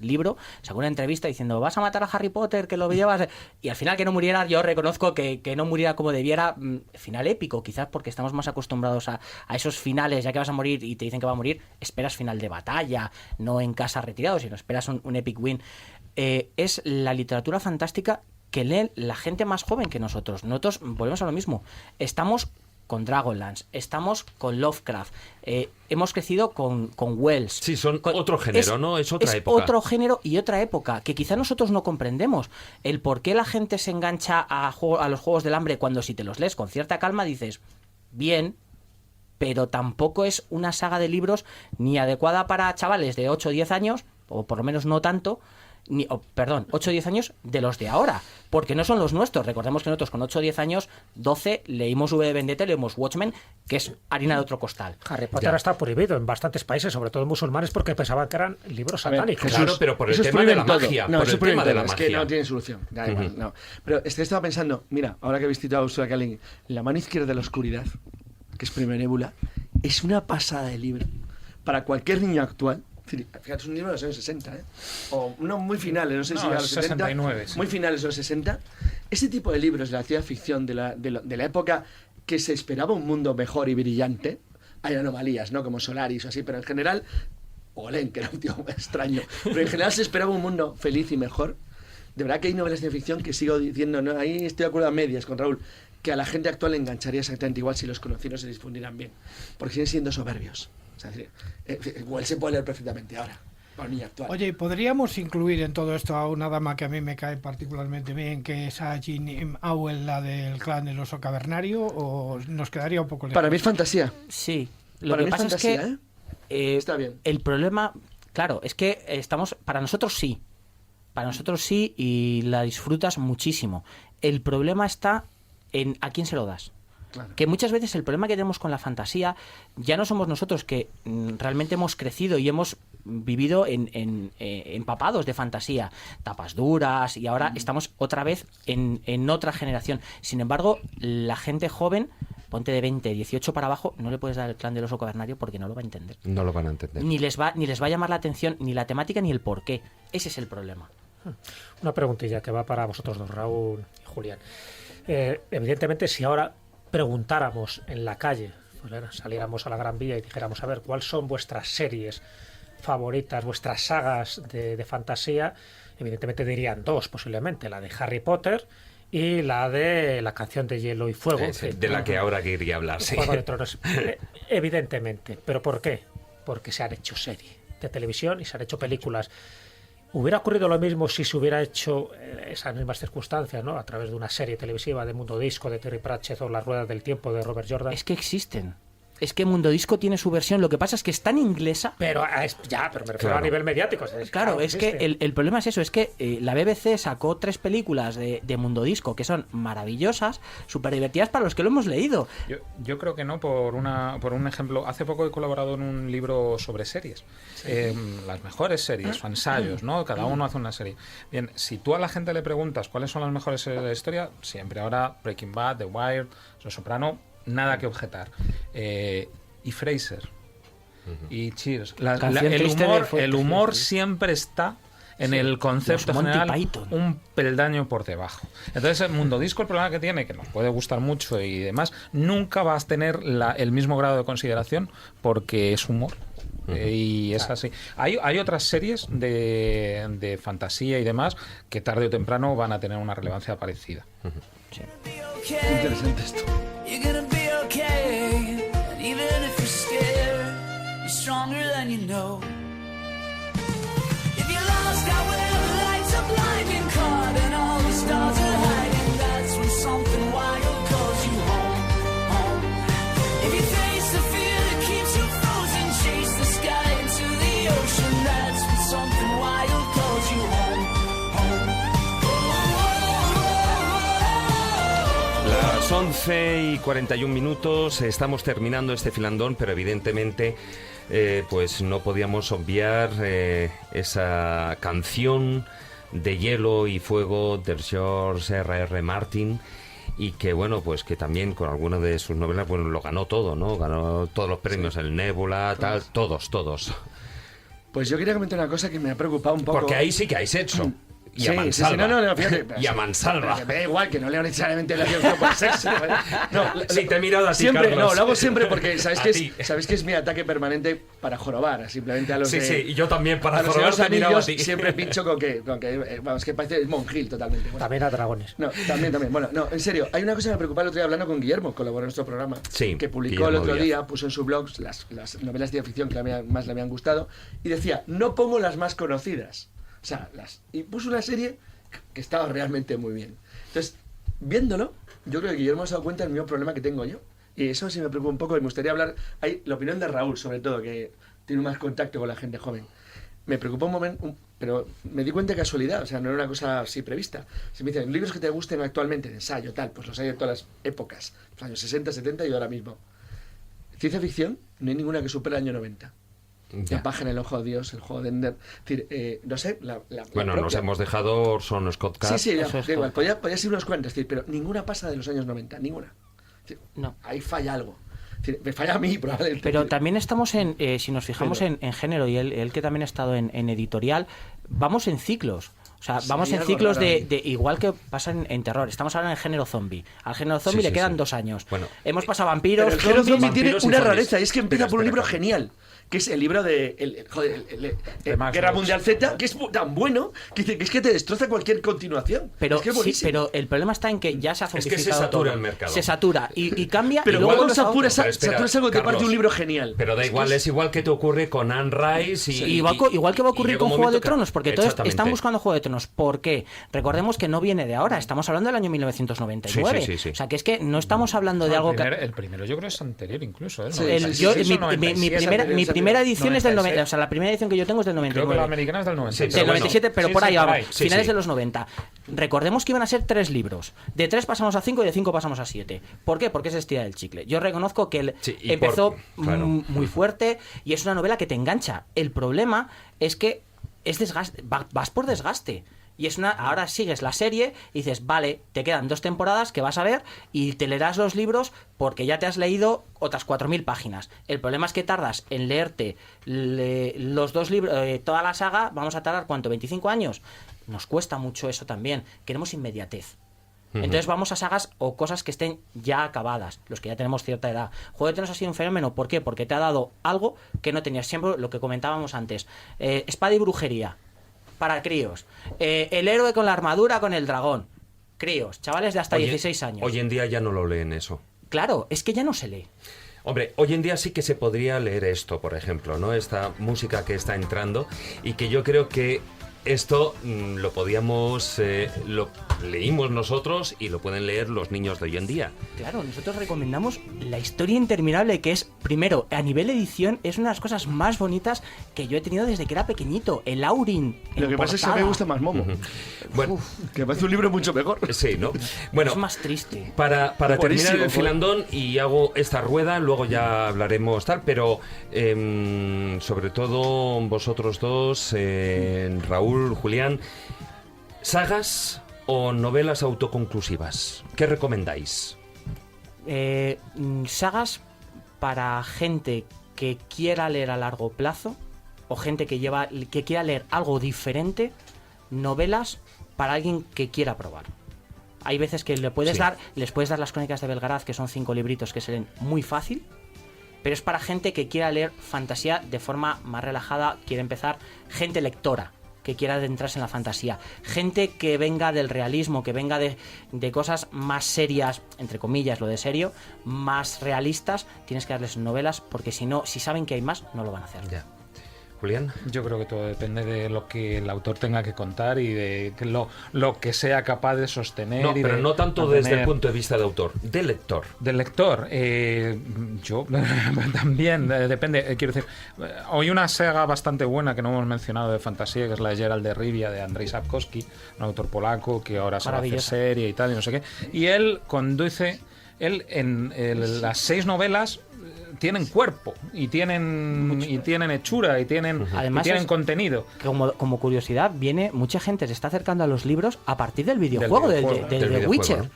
libro, sacó una entrevista diciendo, vas a matar a Harry Potter, que lo llevas, y al final que no muriera. Yo reconozco que no muriera como debiera. Final épico, quizás porque estamos más acostumbrados a esos finales, ya que vas a morir y te dicen que va a morir, esperas final de batalla, no en casa retirado, sino esperas un epic win. Es la literatura fantástica que lee la gente más joven que nosotros. Nosotros volvemos a lo mismo. Estamos con Dragonlance, estamos con Lovecraft, hemos crecido con Wells. Sí, son otro género, ¿no? Es otra época. Otro género y otra época que quizá nosotros no comprendemos. El por qué la gente se engancha a los Juegos del Hambre cuando, si te los lees con cierta calma, dices, bien, pero tampoco es una saga de libros ni adecuada para chavales de 8 o 10 años, o por lo menos no tanto, 8 o 10 años de los de ahora, porque no son los nuestros. Recordemos que nosotros con 8 o 10 años, 12, leímos V de Vendetta, leímos Watchmen, que es harina de otro costal. Harry Potter está prohibido en bastantes países, sobre todo musulmanes, porque pensaban que eran libros satánicos. Claro, pero por el Eso es tema de la prohíben todo. magia. No, Por eso el tema de la prohíben todo. magia. Es que no tiene solución. Da igual, no. Pero estaba pensando, mira, ahora que he visto a Ursula K. Le Guin, La mano izquierda de la oscuridad, que es Premio Nebula, es una pasada de libro para cualquier niño actual. Fíjate, es un libro de los años 60, ¿eh? O no muy finales, no sé si a los 70. 69, sí. Muy finales de los 60. Ese tipo de libros de la ciencia ficción de la época que se esperaba un mundo mejor y brillante. Hay anomalías, ¿no? Como Solaris o así, pero en general, o Len, que era un tío extraño, pero en general se esperaba un mundo feliz y mejor. De verdad que hay novelas de ficción que sigo diciendo, ¿no? Ahí estoy de acuerdo a medias con Raúl, que a la gente actual le engancharía exactamente igual si los conocidos se difundieran bien, porque siguen siendo soberbios. O sea, igual se puede leer perfectamente ahora, para un niño actual. Oye, ¿podríamos incluir en todo esto a una dama que a mí me cae particularmente bien, que es a Jean Auel, la del clan del oso cavernario, o nos quedaría un poco lejos? Para mí es fantasía. Sí, lo Para que mí pasa es fantasía, es que Está bien. el problema, claro, es que para nosotros sí, y la disfrutas muchísimo. El problema está en a quién se lo das. Claro. Que muchas veces el problema que tenemos con la fantasía ya no somos nosotros, que realmente hemos crecido y hemos vivido empapados de fantasía, tapas duras, y ahora estamos otra vez en otra generación. Sin embargo, la gente joven ponte de 20, 18 para abajo, no le puedes dar el Clan del oso cavernario porque no lo va a entender. No lo van a entender. Ni les va a llamar la atención ni la temática ni el porqué. Ese es el problema. Una preguntilla que va para vosotros dos, Raúl y Julián. Evidentemente, si ahora preguntáramos en la calle, saliéramos a la Gran Vía y dijéramos, a ver, ¿cuáles son vuestras series favoritas, vuestras sagas de fantasía? Evidentemente dirían dos, posiblemente, la de Harry Potter y la de la canción de Hielo y Fuego. De la que ahora quería hablar, sí. Juego de Tronos. Evidentemente. ¿Pero por qué? Porque se han hecho series de televisión y se han hecho películas. ¿Hubiera ocurrido lo mismo si se hubiera hecho esas mismas circunstancias, ¿no? A través de una serie televisiva de Mundo Disco, de Terry Pratchett, o Las Ruedas del Tiempo, de Robert Jordan? Es que existen. Es que Mundo Disco tiene su versión, lo que pasa es que es tan inglesa. Pero me refiero a nivel mediático. Claro, es que el problema es eso, es que la BBC sacó 3 películas de Mundo Disco que son maravillosas, súper divertidas para los que lo hemos leído. Yo creo que no, por un ejemplo. Hace poco he colaborado en un libro sobre series. Las mejores series, ensayos, ¿no? Cada uno hace una serie. Bien, si tú a la gente le preguntas cuáles son las mejores series de la historia, siempre ahora Breaking Bad, The Wire, Los Soprano, nada que objetar. Y Fraser y Cheers. El humor siempre está en el concepto general un peldaño por debajo. Entonces el Mundo Disco, el problema que tiene, que nos puede gustar mucho y demás, nunca vas a tener el mismo grado de consideración porque es humor. Y es así. Hay otras series de fantasía y demás que tarde o temprano van a tener una relevancia parecida. Sí. Interesante esto. Even if you're scared, you're stronger than you know. If you're lost out where the lights are blinding, caught and all the stars are hiding, that's when something wild calls you home, home. If you face the fear that keeps you frozen, chase the sky into the ocean, that's when something wild calls you home, home. Las 11:41, estamos terminando este filandón, pero evidentemente pues no podíamos obviar esa canción de Hielo y Fuego de George R.R. Martin, y que bueno, pues que también con alguna de sus novelas, bueno, lo ganó todo, ¿no? Ganó todos los premios, el Nebula, tal, todos. Pues yo quería comentar una cosa que me ha preocupado un poco. Porque ahí sí que hay sexo. Y a mansalva. No, fíjate, y a mansalva. Me da igual que no leo necesariamente la canción por sexo. No, sí, te he mirado a ti, siempre, Carlos. No, lo hago siempre porque sabes que es mi ataque permanente para jorobar, simplemente a los y yo también para jorobar. A los anillos siempre pincho con que vamos, que parece monjil totalmente. Bueno, también a dragones. No, también. Bueno, no, en serio, hay una cosa que me preocupa el otro día hablando con Guillermo, colaboró en nuestro programa, que publicó Guillermo el otro día, puso en su blog las novelas de ficción que más le habían gustado y decía, no pongo las más conocidas. O sea, y puso una serie que estaba realmente muy bien. Entonces, viéndolo, yo creo que Guillermo se ha dado cuenta del mismo problema que tengo yo. Y eso sí me preocupa un poco y me gustaría hablar, la opinión de Raúl, sobre todo, que tiene más contacto con la gente joven. Me preocupa un momento, pero me di cuenta de casualidad, o sea, no era una cosa así prevista. Si me dicen, libros que te gusten actualmente, de ensayo, tal, pues los hay de todas las épocas, los años 60, 70 y ahora mismo. Ciencia ficción, no hay ninguna que supere el año 90. La paja en el ojo de Dios, el juego de Ender. Es decir, no sé. Bueno, nos hemos dejado Orson Scott Card. Sí, igual. Podría ser unos cuantos, pero ninguna pasa de los años 90, ninguna. Decir, no. Ahí falla algo. Decir, me falla a mí, probablemente. Pero también estamos si nos fijamos en género, y él que también ha estado en editorial, vamos en ciclos. O sea, vamos en ciclos de igual que pasa en terror. Estamos ahora en el género zombie. Al género zombie le quedan 2 años. Bueno, hemos pasado vampiros. Pero el género zombie tiene una rareza, y es que empieza por un libro genial, que es el libro de Guerra Mundial Z, que es tan bueno que es que te destroza cualquier continuación. Pero, es que sí, pero el problema está en que ya se ha zombificado. Es que se satura el mercado. Se satura y cambia. Pero y luego cuando satura es algo que parte de un libro genial. Pero da igual, es igual que te ocurre con Anne Rice igual que va a ocurrir con Juego de Tronos, porque todos están buscando Juego de Tronos. ¿Por qué? Recordemos que no viene de ahora, estamos hablando del año 1999. Sí. O sea, que es que no estamos hablando de algo el primero yo creo es anterior incluso. Mi primera edición es del 90, o sea, la primera edición que yo tengo es del 99. Creo que la americana es del 97. Del 97, pero por ahí vamos, finales de los 90. Recordemos que iban a ser 3 libros. De 3 pasamos a 5 y de 5 pasamos a 7. ¿Por qué? Porque se estira el chicle. Yo reconozco que empezó muy fuerte y es una novela que te engancha. El problema es que es desgaste, vas por desgaste. Y ahora sigues la serie y dices, vale, te quedan 2 temporadas que vas a ver y te leerás los libros porque ya te has leído otras 4.000 páginas. El problema es que tardas en leerte los 2 libros, toda la saga, vamos a tardar, ¿cuánto? ¿25 años? Nos cuesta mucho eso también. Queremos inmediatez. Entonces vamos a sagas o cosas que estén ya acabadas, los que ya tenemos cierta edad. Juego de Tronos ha sido un fenómeno, ¿por qué? Porque te ha dado algo que no tenías, siempre lo que comentábamos antes. Espada y brujería, para críos. El héroe con la armadura con el dragón, críos, chavales de hasta 16 años. Hoy en día ya no lo leen eso. Claro, es que ya no se lee. Hombre, hoy en día sí que se podría leer esto, por ejemplo, ¿no? Esta música que está entrando y que yo creo que esto lo podíamos, lo leímos nosotros y lo pueden leer los niños de hoy en día. Claro, nosotros recomendamos La historia interminable, que es, primero, a nivel edición, es una de las cosas más bonitas que yo he tenido desde que era pequeñito. El Aurin. Lo que pasa es que me gusta más Momo. Bueno, que me parece un libro mucho mejor. Sí, ¿no? Bueno, es más triste. Para terminar el filandón, y hago esta rueda, luego ya hablaremos tal, pero sobre todo vosotros dos, Raúl, Julián, ¿sagas o novelas autoconclusivas? ¿Qué recomendáis? Sagas gente que quiera leer a largo plazo o gente que quiera leer algo diferente. Novelas para alguien que quiera probar. Hay veces que les puedes dar las Crónicas de Belgarath, que son 5 libritos que se leen muy fácil, pero es para gente que quiera leer fantasía de forma más relajada, quiere empezar, gente lectora que quiera adentrarse en la fantasía, gente que venga del realismo, que venga de cosas más serias, entre comillas, lo de serio, más realistas. Tienes que darles novelas, porque si no, si saben que hay más, no lo van a hacer. Ya. Julián. Yo creo que todo depende de lo que el autor tenga que contar y de lo que sea capaz de sostener. No, pero no tanto desde el punto de vista de autor, del lector. Del lector. Yo también, depende. Quiero decir, hay una saga bastante buena que no hemos mencionado de fantasía, que es la de Geralt de Rivia, de Andrzej Sapkowski, un autor polaco que ahora se va a hacer serie y tal, y no sé qué. Y él conduce, las 6 novelas tienen cuerpo y tienen hechura y tienen contenido. Como curiosidad, mucha gente se está acercando a los libros a partir del videojuego, del The Witcher. ¿No?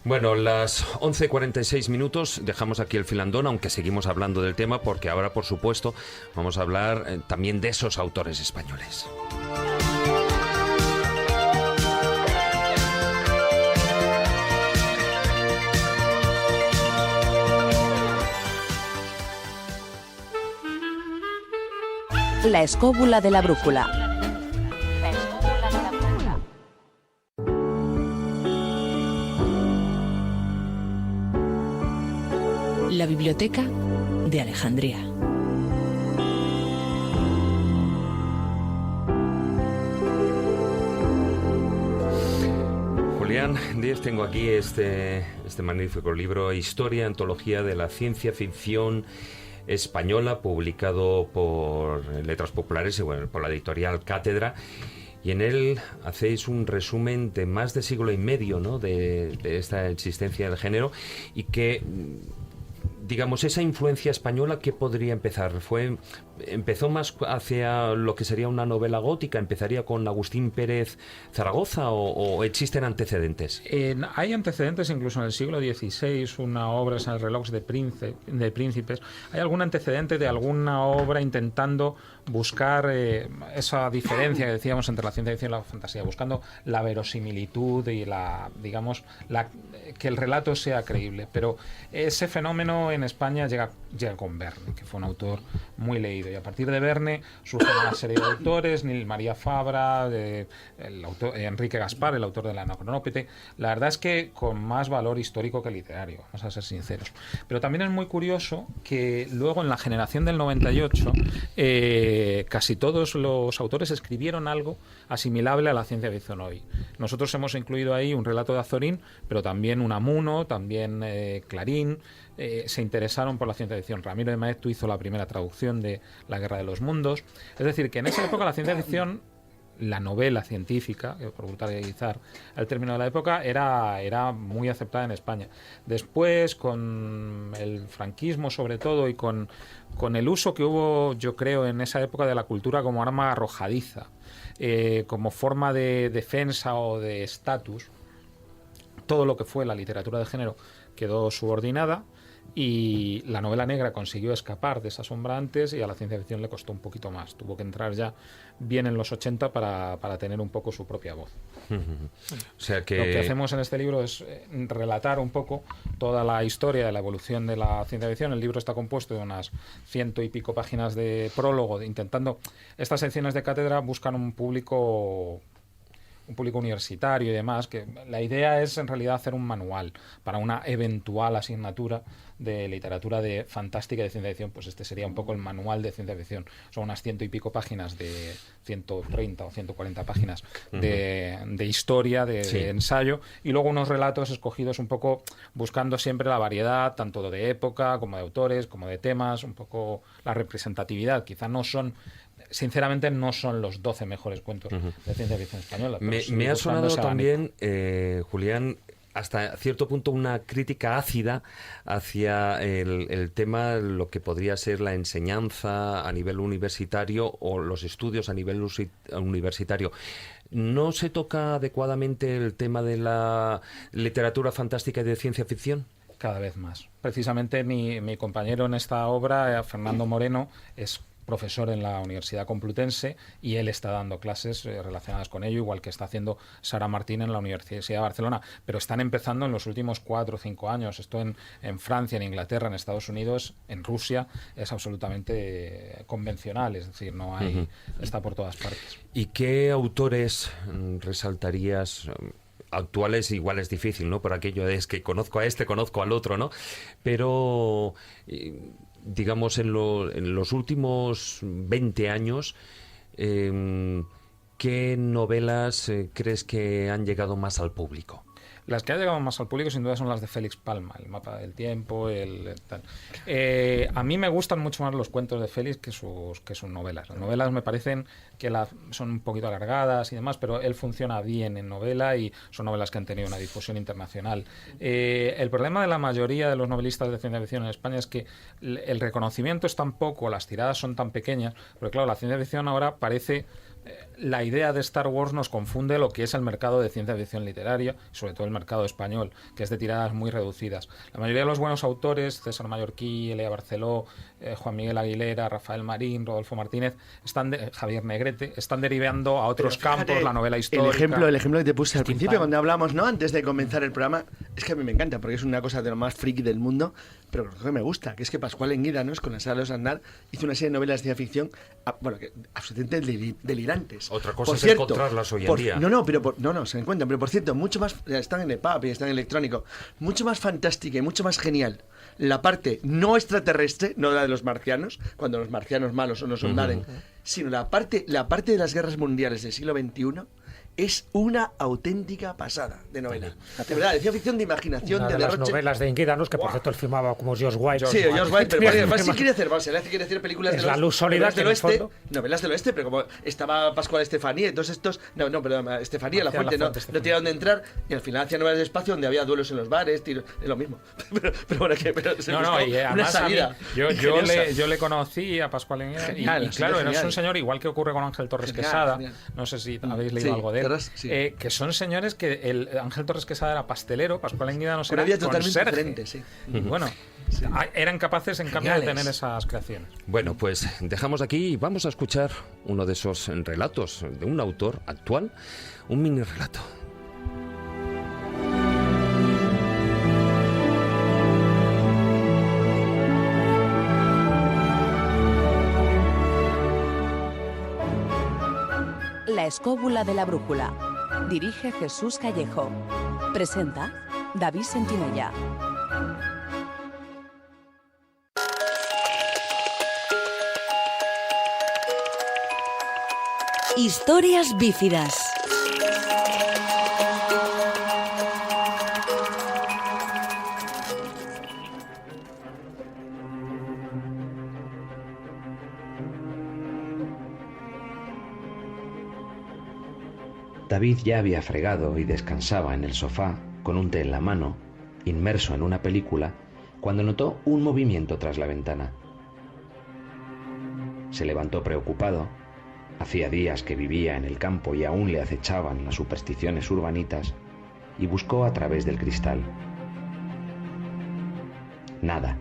Bueno, las 11:46 minutos, dejamos aquí el filandón, aunque seguimos hablando del tema, porque ahora, por supuesto, vamos a hablar también de esos autores españoles. La escóbula de la brújula. La biblioteca de Alejandría. Julián Díez, tengo aquí este magnífico libro, Historia, Antología de la Ciencia Ficción Española, publicado por Letras Populares y por la editorial Cátedra, y en él hacéis un resumen de más de siglo y medio, ¿no?, de esta existencia del género, y que, digamos, esa influencia española, ¿qué podría empezar? ¿Empezó más hacia lo que sería una novela gótica? ¿Empezaría con Agustín Pérez Zaragoza o existen antecedentes? Hay antecedentes incluso en el siglo XVI, una obra es el reloj de príncipes. Hay algún antecedente de alguna obra intentando buscar esa diferencia que decíamos entre la ciencia ficción y la fantasía, buscando la verosimilitud y que el relato sea creíble. Pero ese fenómeno en España llega con Verne, que fue un autor muy leído, y a partir de Verne surgen una serie de autores, Nil María Fabra, Enrique Gaspar, el autor de la Anacronópete. La verdad es que con más valor histórico que literario, vamos a ser sinceros. Pero también es muy curioso que luego, en la generación del 98, casi todos los autores escribieron algo asimilable a la ciencia ficción hoy. Nosotros hemos incluido ahí un relato de Azorín, pero también Unamuno, también Clarín. Se interesaron por la ciencia ficción. Ramiro de Maeztu hizo la primera traducción de La Guerra de los Mundos. Es decir, que en esa época la ciencia ficción la novela científica, por vulgarizar el término de la época, era muy aceptada en España. Después, con el franquismo sobre todo y con el uso que hubo, yo creo, en esa época de la cultura como arma arrojadiza, como forma de defensa o de estatus, todo lo que fue la literatura de género quedó subordinada y la novela negra consiguió escapar de esa sombra antes y a la ciencia ficción le costó un poquito más. Tuvo que entrar ya bien en los 80 para tener un poco su propia voz. O sea que... Lo que hacemos en este libro es relatar un poco toda la historia de la evolución de la ciencia ficción. El libro está compuesto de unas 100 y pico páginas de prólogo, intentando... Estas secciones de cátedra buscan un público universitario y demás, que la idea es en realidad hacer un manual para una eventual asignatura de literatura de fantástica y de ciencia ficción. Pues este sería un poco el manual de ciencia ficción. Son unas 100 y pico páginas de 130 o 140 páginas de historia, de ensayo, y luego unos relatos escogidos un poco buscando siempre la variedad, tanto de época como de autores, como de temas, un poco la representatividad. Quizá no son... Sinceramente no son los 12 mejores cuentos de ciencia ficción española. Me ha sonado también, Julián, hasta cierto punto una crítica ácida hacia el tema, lo que podría ser la enseñanza a nivel universitario o los estudios a nivel universitario. ¿No se toca adecuadamente el tema de la literatura fantástica y de ciencia ficción? Cada vez más. Precisamente mi compañero en esta obra, Fernando Moreno, es profesor en la Universidad Complutense y él está dando clases relacionadas con ello, igual que está haciendo Sara Martín en la Universidad de Barcelona, pero están empezando en los últimos 4 o 5 años. Esto en Francia, en Inglaterra, en Estados Unidos, en Rusia es absolutamente convencional, es decir, no hay, está por todas partes. ¿Y qué autores resaltarías? Actuales igual es difícil, ¿no? Por aquello es que conozco a este, conozco al otro, ¿no? Pero... digamos, en los últimos 20 años, ¿qué novelas crees que han llegado más al público? Las que han llegado más al público sin duda son las de Félix Palma, El mapa del tiempo, tal. A mí me gustan mucho más los cuentos de Félix que sus novelas. Las novelas me parecen que son un poquito alargadas y demás, pero él funciona bien en novela y son novelas que han tenido una difusión internacional. El problema de la mayoría de los novelistas de ciencia ficción en España es que el reconocimiento es tan poco, las tiradas son tan pequeñas, porque claro, la ciencia ficción ahora parece... La idea de Star Wars nos confunde lo que es el mercado de ciencia ficción literaria, sobre todo el mercado español, que es de tiradas muy reducidas. La mayoría de los buenos autores, César Mallorquí, Elia Barceló, Juan Miguel Aguilera, Rafael Marín, Rodolfo Martínez, Javier Negrete, están derivando a otros campos, la novela histórica. El ejemplo que te puse al principio, cuando hablamos, ¿no? Antes de comenzar el programa, es que a mí me encanta, porque es una cosa de lo más friki del mundo, pero lo que me gusta, que es que Pascual Enguídanos, con la Sala de los Andar, hizo una serie de novelas de ciencia ficción, que absolutamente delirantes. Otra cosa es encontrarlas hoy en día. No, se encuentran, pero por cierto, mucho más, están en EPUB y están en electrónico, mucho más fantástica y mucho más genial la parte no extraterrestre, no la de los marcianos, cuando los marcianos malos nos invaren, sino la parte de las guerras mundiales del siglo XXI. Es una auténtica pasada de novela. De verdad, de ciencia ficción, de imaginación, de derroche. Las novelas de Enguídanos, que por cierto él filmaba como George White. Sí, George White, pero además sí quiere hacer películas de la luz sólida del oeste, novelas del oeste, pero como estaba Pascual Estefanía, entonces estos, perdón, Estefanía, La Fuente, no tenía dónde entrar, y al final hacía novelas de espacio donde había duelos en los bares, tiros, es lo mismo. pero bueno, se una salida. Yo le conocí a Pascual Enguídanos, y claro, es un señor igual que ocurre con Ángel Torres Quesada, no sé si habéis leído algo de él, que son señores que el Ángel Torres Quesada era pastelero, Pascual Enguídanos era conserje. Y bueno, eran capaces en cambio de tener esas creaciones. Bueno, pues dejamos aquí y vamos a escuchar uno de esos relatos de un autor actual, un mini relato. La escóbula de la brújula. Dirige Jesús Callejo. Presenta David Sentinella. Historias bífidas. David ya había fregado y descansaba en el sofá, con un té en la mano, inmerso en una película, cuando notó un movimiento tras la ventana. Se levantó preocupado. Hacía días que vivía en el campo y aún le acechaban las supersticiones urbanitas, y buscó a través del cristal. Nada.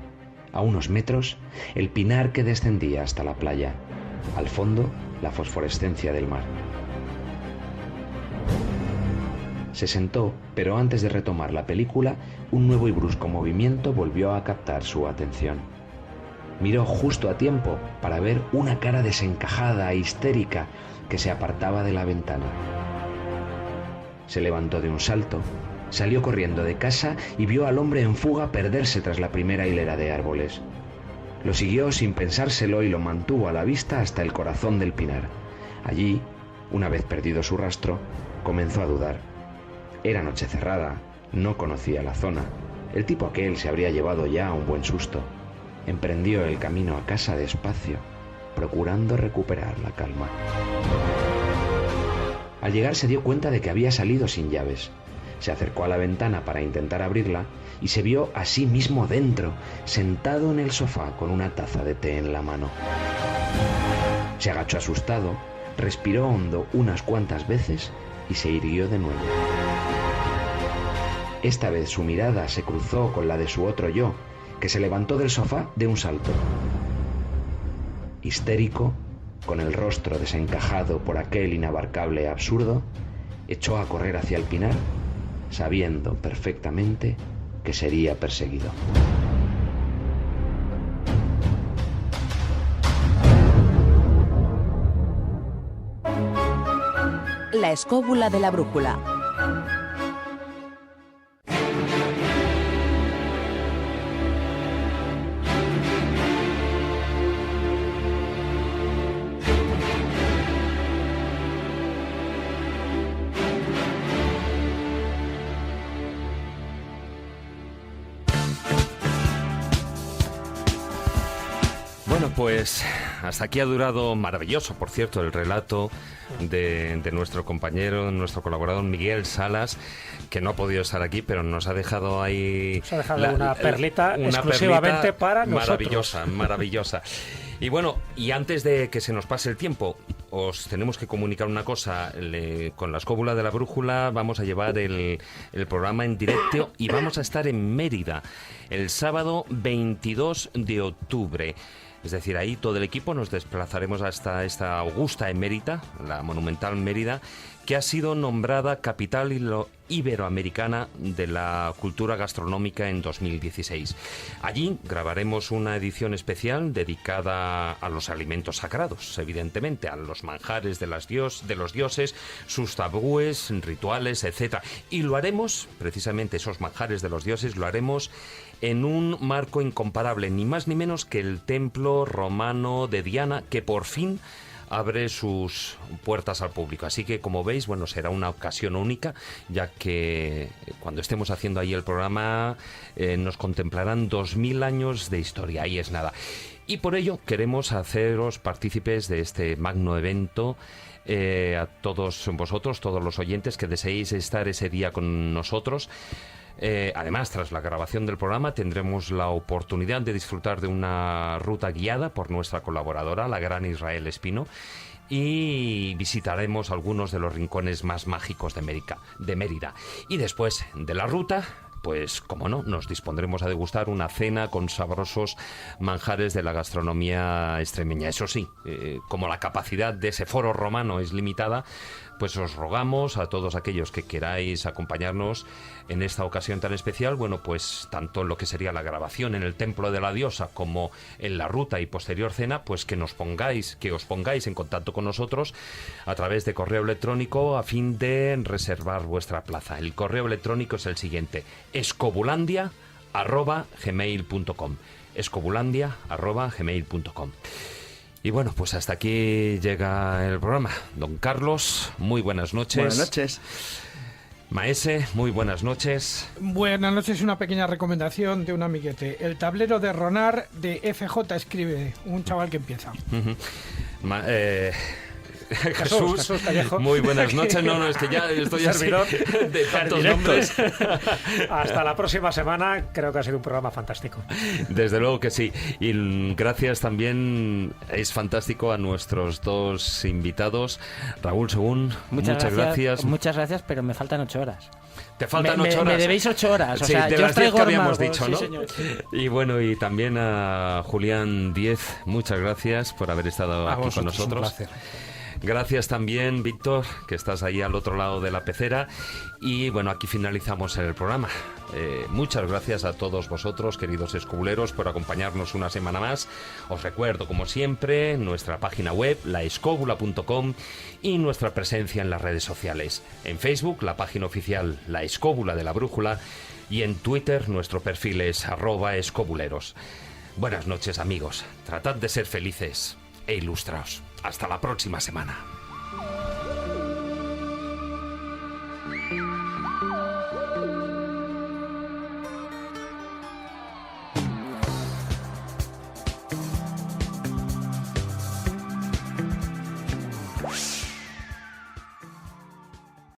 A unos metros, el pinar que descendía hasta la playa. Al fondo, la fosforescencia del mar. Se sentó, pero antes de retomar la película, un nuevo y brusco movimiento volvió a captar su atención. Miró justo a tiempo para ver una cara desencajada e histérica que se apartaba de la ventana. Se levantó de un salto, salió corriendo de casa y vio al hombre en fuga perderse tras la primera hilera de árboles. Lo siguió sin pensárselo y lo mantuvo a la vista hasta el corazón del pinar. Allí, una vez perdido su rastro, comenzó a dudar. Era noche cerrada, no conocía la zona. El tipo aquel se habría llevado ya un buen susto. Emprendió el camino a casa despacio, procurando recuperar la calma. Al llegar se dio cuenta de que había salido sin llaves. Se acercó a la ventana para intentar abrirla y se vio a sí mismo dentro, sentado en el sofá con una taza de té en la mano. Se agachó asustado, respiró hondo unas cuantas veces y se irguió de nuevo. Esta vez su mirada se cruzó con la de su otro yo, que se levantó del sofá de un salto. Histérico, con el rostro desencajado por aquel inabarcable absurdo, echó a correr hacia el pinar, sabiendo perfectamente que sería perseguido. La escóbula de la brújula. Bueno, pues hasta aquí ha durado maravilloso, por cierto, el relato de nuestro compañero, nuestro colaborador Miguel Salas, que no ha podido estar aquí, pero nos ha dejado ahí... Nos ha dejado una perlita exclusivamente para nosotros. Maravillosa, maravillosa. Y bueno, y antes de que se nos pase el tiempo, os tenemos que comunicar una cosa. Con la escóbula de la brújula vamos a llevar el programa en directo y vamos a estar en Mérida el sábado 22 de octubre. Es decir, ahí todo el equipo nos desplazaremos hasta esta augusta emérita, la monumental Mérida, que ha sido nombrada capital iberoamericana de la cultura gastronómica en 2016. Allí grabaremos una edición especial dedicada a los alimentos sagrados, evidentemente, a los manjares de los dioses, sus tabúes, rituales, etc. Y lo haremos, precisamente esos manjares de los dioses, lo haremos en un marco incomparable, ni más ni menos que el templo romano de Diana, que por fin abre sus puertas al público. Así que, como veis, bueno, será una ocasión única, ya que cuando estemos haciendo ahí el programa nos contemplarán 2000 años de historia. Ahí es nada. Y por ello queremos haceros partícipes de este magno evento. A todos vosotros, todos los oyentes que deseéis estar ese día con nosotros. Además, tras la grabación del programa tendremos la oportunidad de disfrutar de una ruta guiada por nuestra colaboradora, la gran Israel Espino, y visitaremos algunos de los rincones más mágicos de Mérida. Y después de la ruta, pues como no, nos dispondremos a degustar una cena con sabrosos manjares de la gastronomía extremeña. Eso sí, como la capacidad de ese foro romano es limitada, pues os rogamos a todos aquellos que queráis acompañarnos en esta ocasión tan especial, bueno, pues tanto en lo que sería la grabación en el Templo de la Diosa como en la ruta y posterior cena, pues que os pongáis en contacto con nosotros a través de correo electrónico a fin de reservar vuestra plaza. El correo electrónico es el siguiente: escobulandia@gmail.com. escobulandia@gmail.com. Y bueno, pues hasta aquí llega el programa. Don Carlos, muy buenas noches. Buenas noches. Maese, muy buenas noches. Buenas noches, una pequeña recomendación de un amiguete. El tablero de Ronar de FJ escribe, un chaval que empieza. Jesús Callejo. Muy buenas noches. No, es que ya estoy así Servidor. de tantos Directo. nombres. Hasta la próxima semana. Creo que ha sido un programa fantástico. Desde luego que sí. Y gracias también, es fantástico, a nuestros dos invitados. Raúl Según, muchas gracias. Muchas gracias, pero me faltan 8 horas. Te faltan 8 horas. Me debéis 8 horas. O Sí, sea, de yo las os 10 traigo que habíamos Ormago. dicho, Sí, ¿no? señor. Y bueno, y también a Julián Díez, muchas gracias por haber estado A aquí con vosotros, un nosotros. placer. Gracias también, Víctor, que estás ahí al otro lado de la pecera. Y bueno, aquí finalizamos el programa. Muchas gracias a todos vosotros, queridos escobuleros, por acompañarnos una semana más. Os recuerdo, como siempre, nuestra página web, laescóbula.com, y nuestra presencia en las redes sociales. En Facebook, la página oficial La Escóbula de la Brújula, y en Twitter nuestro perfil es @escobuleros. Buenas noches, amigos. Tratad de ser felices e ilustraos. Hasta la próxima semana.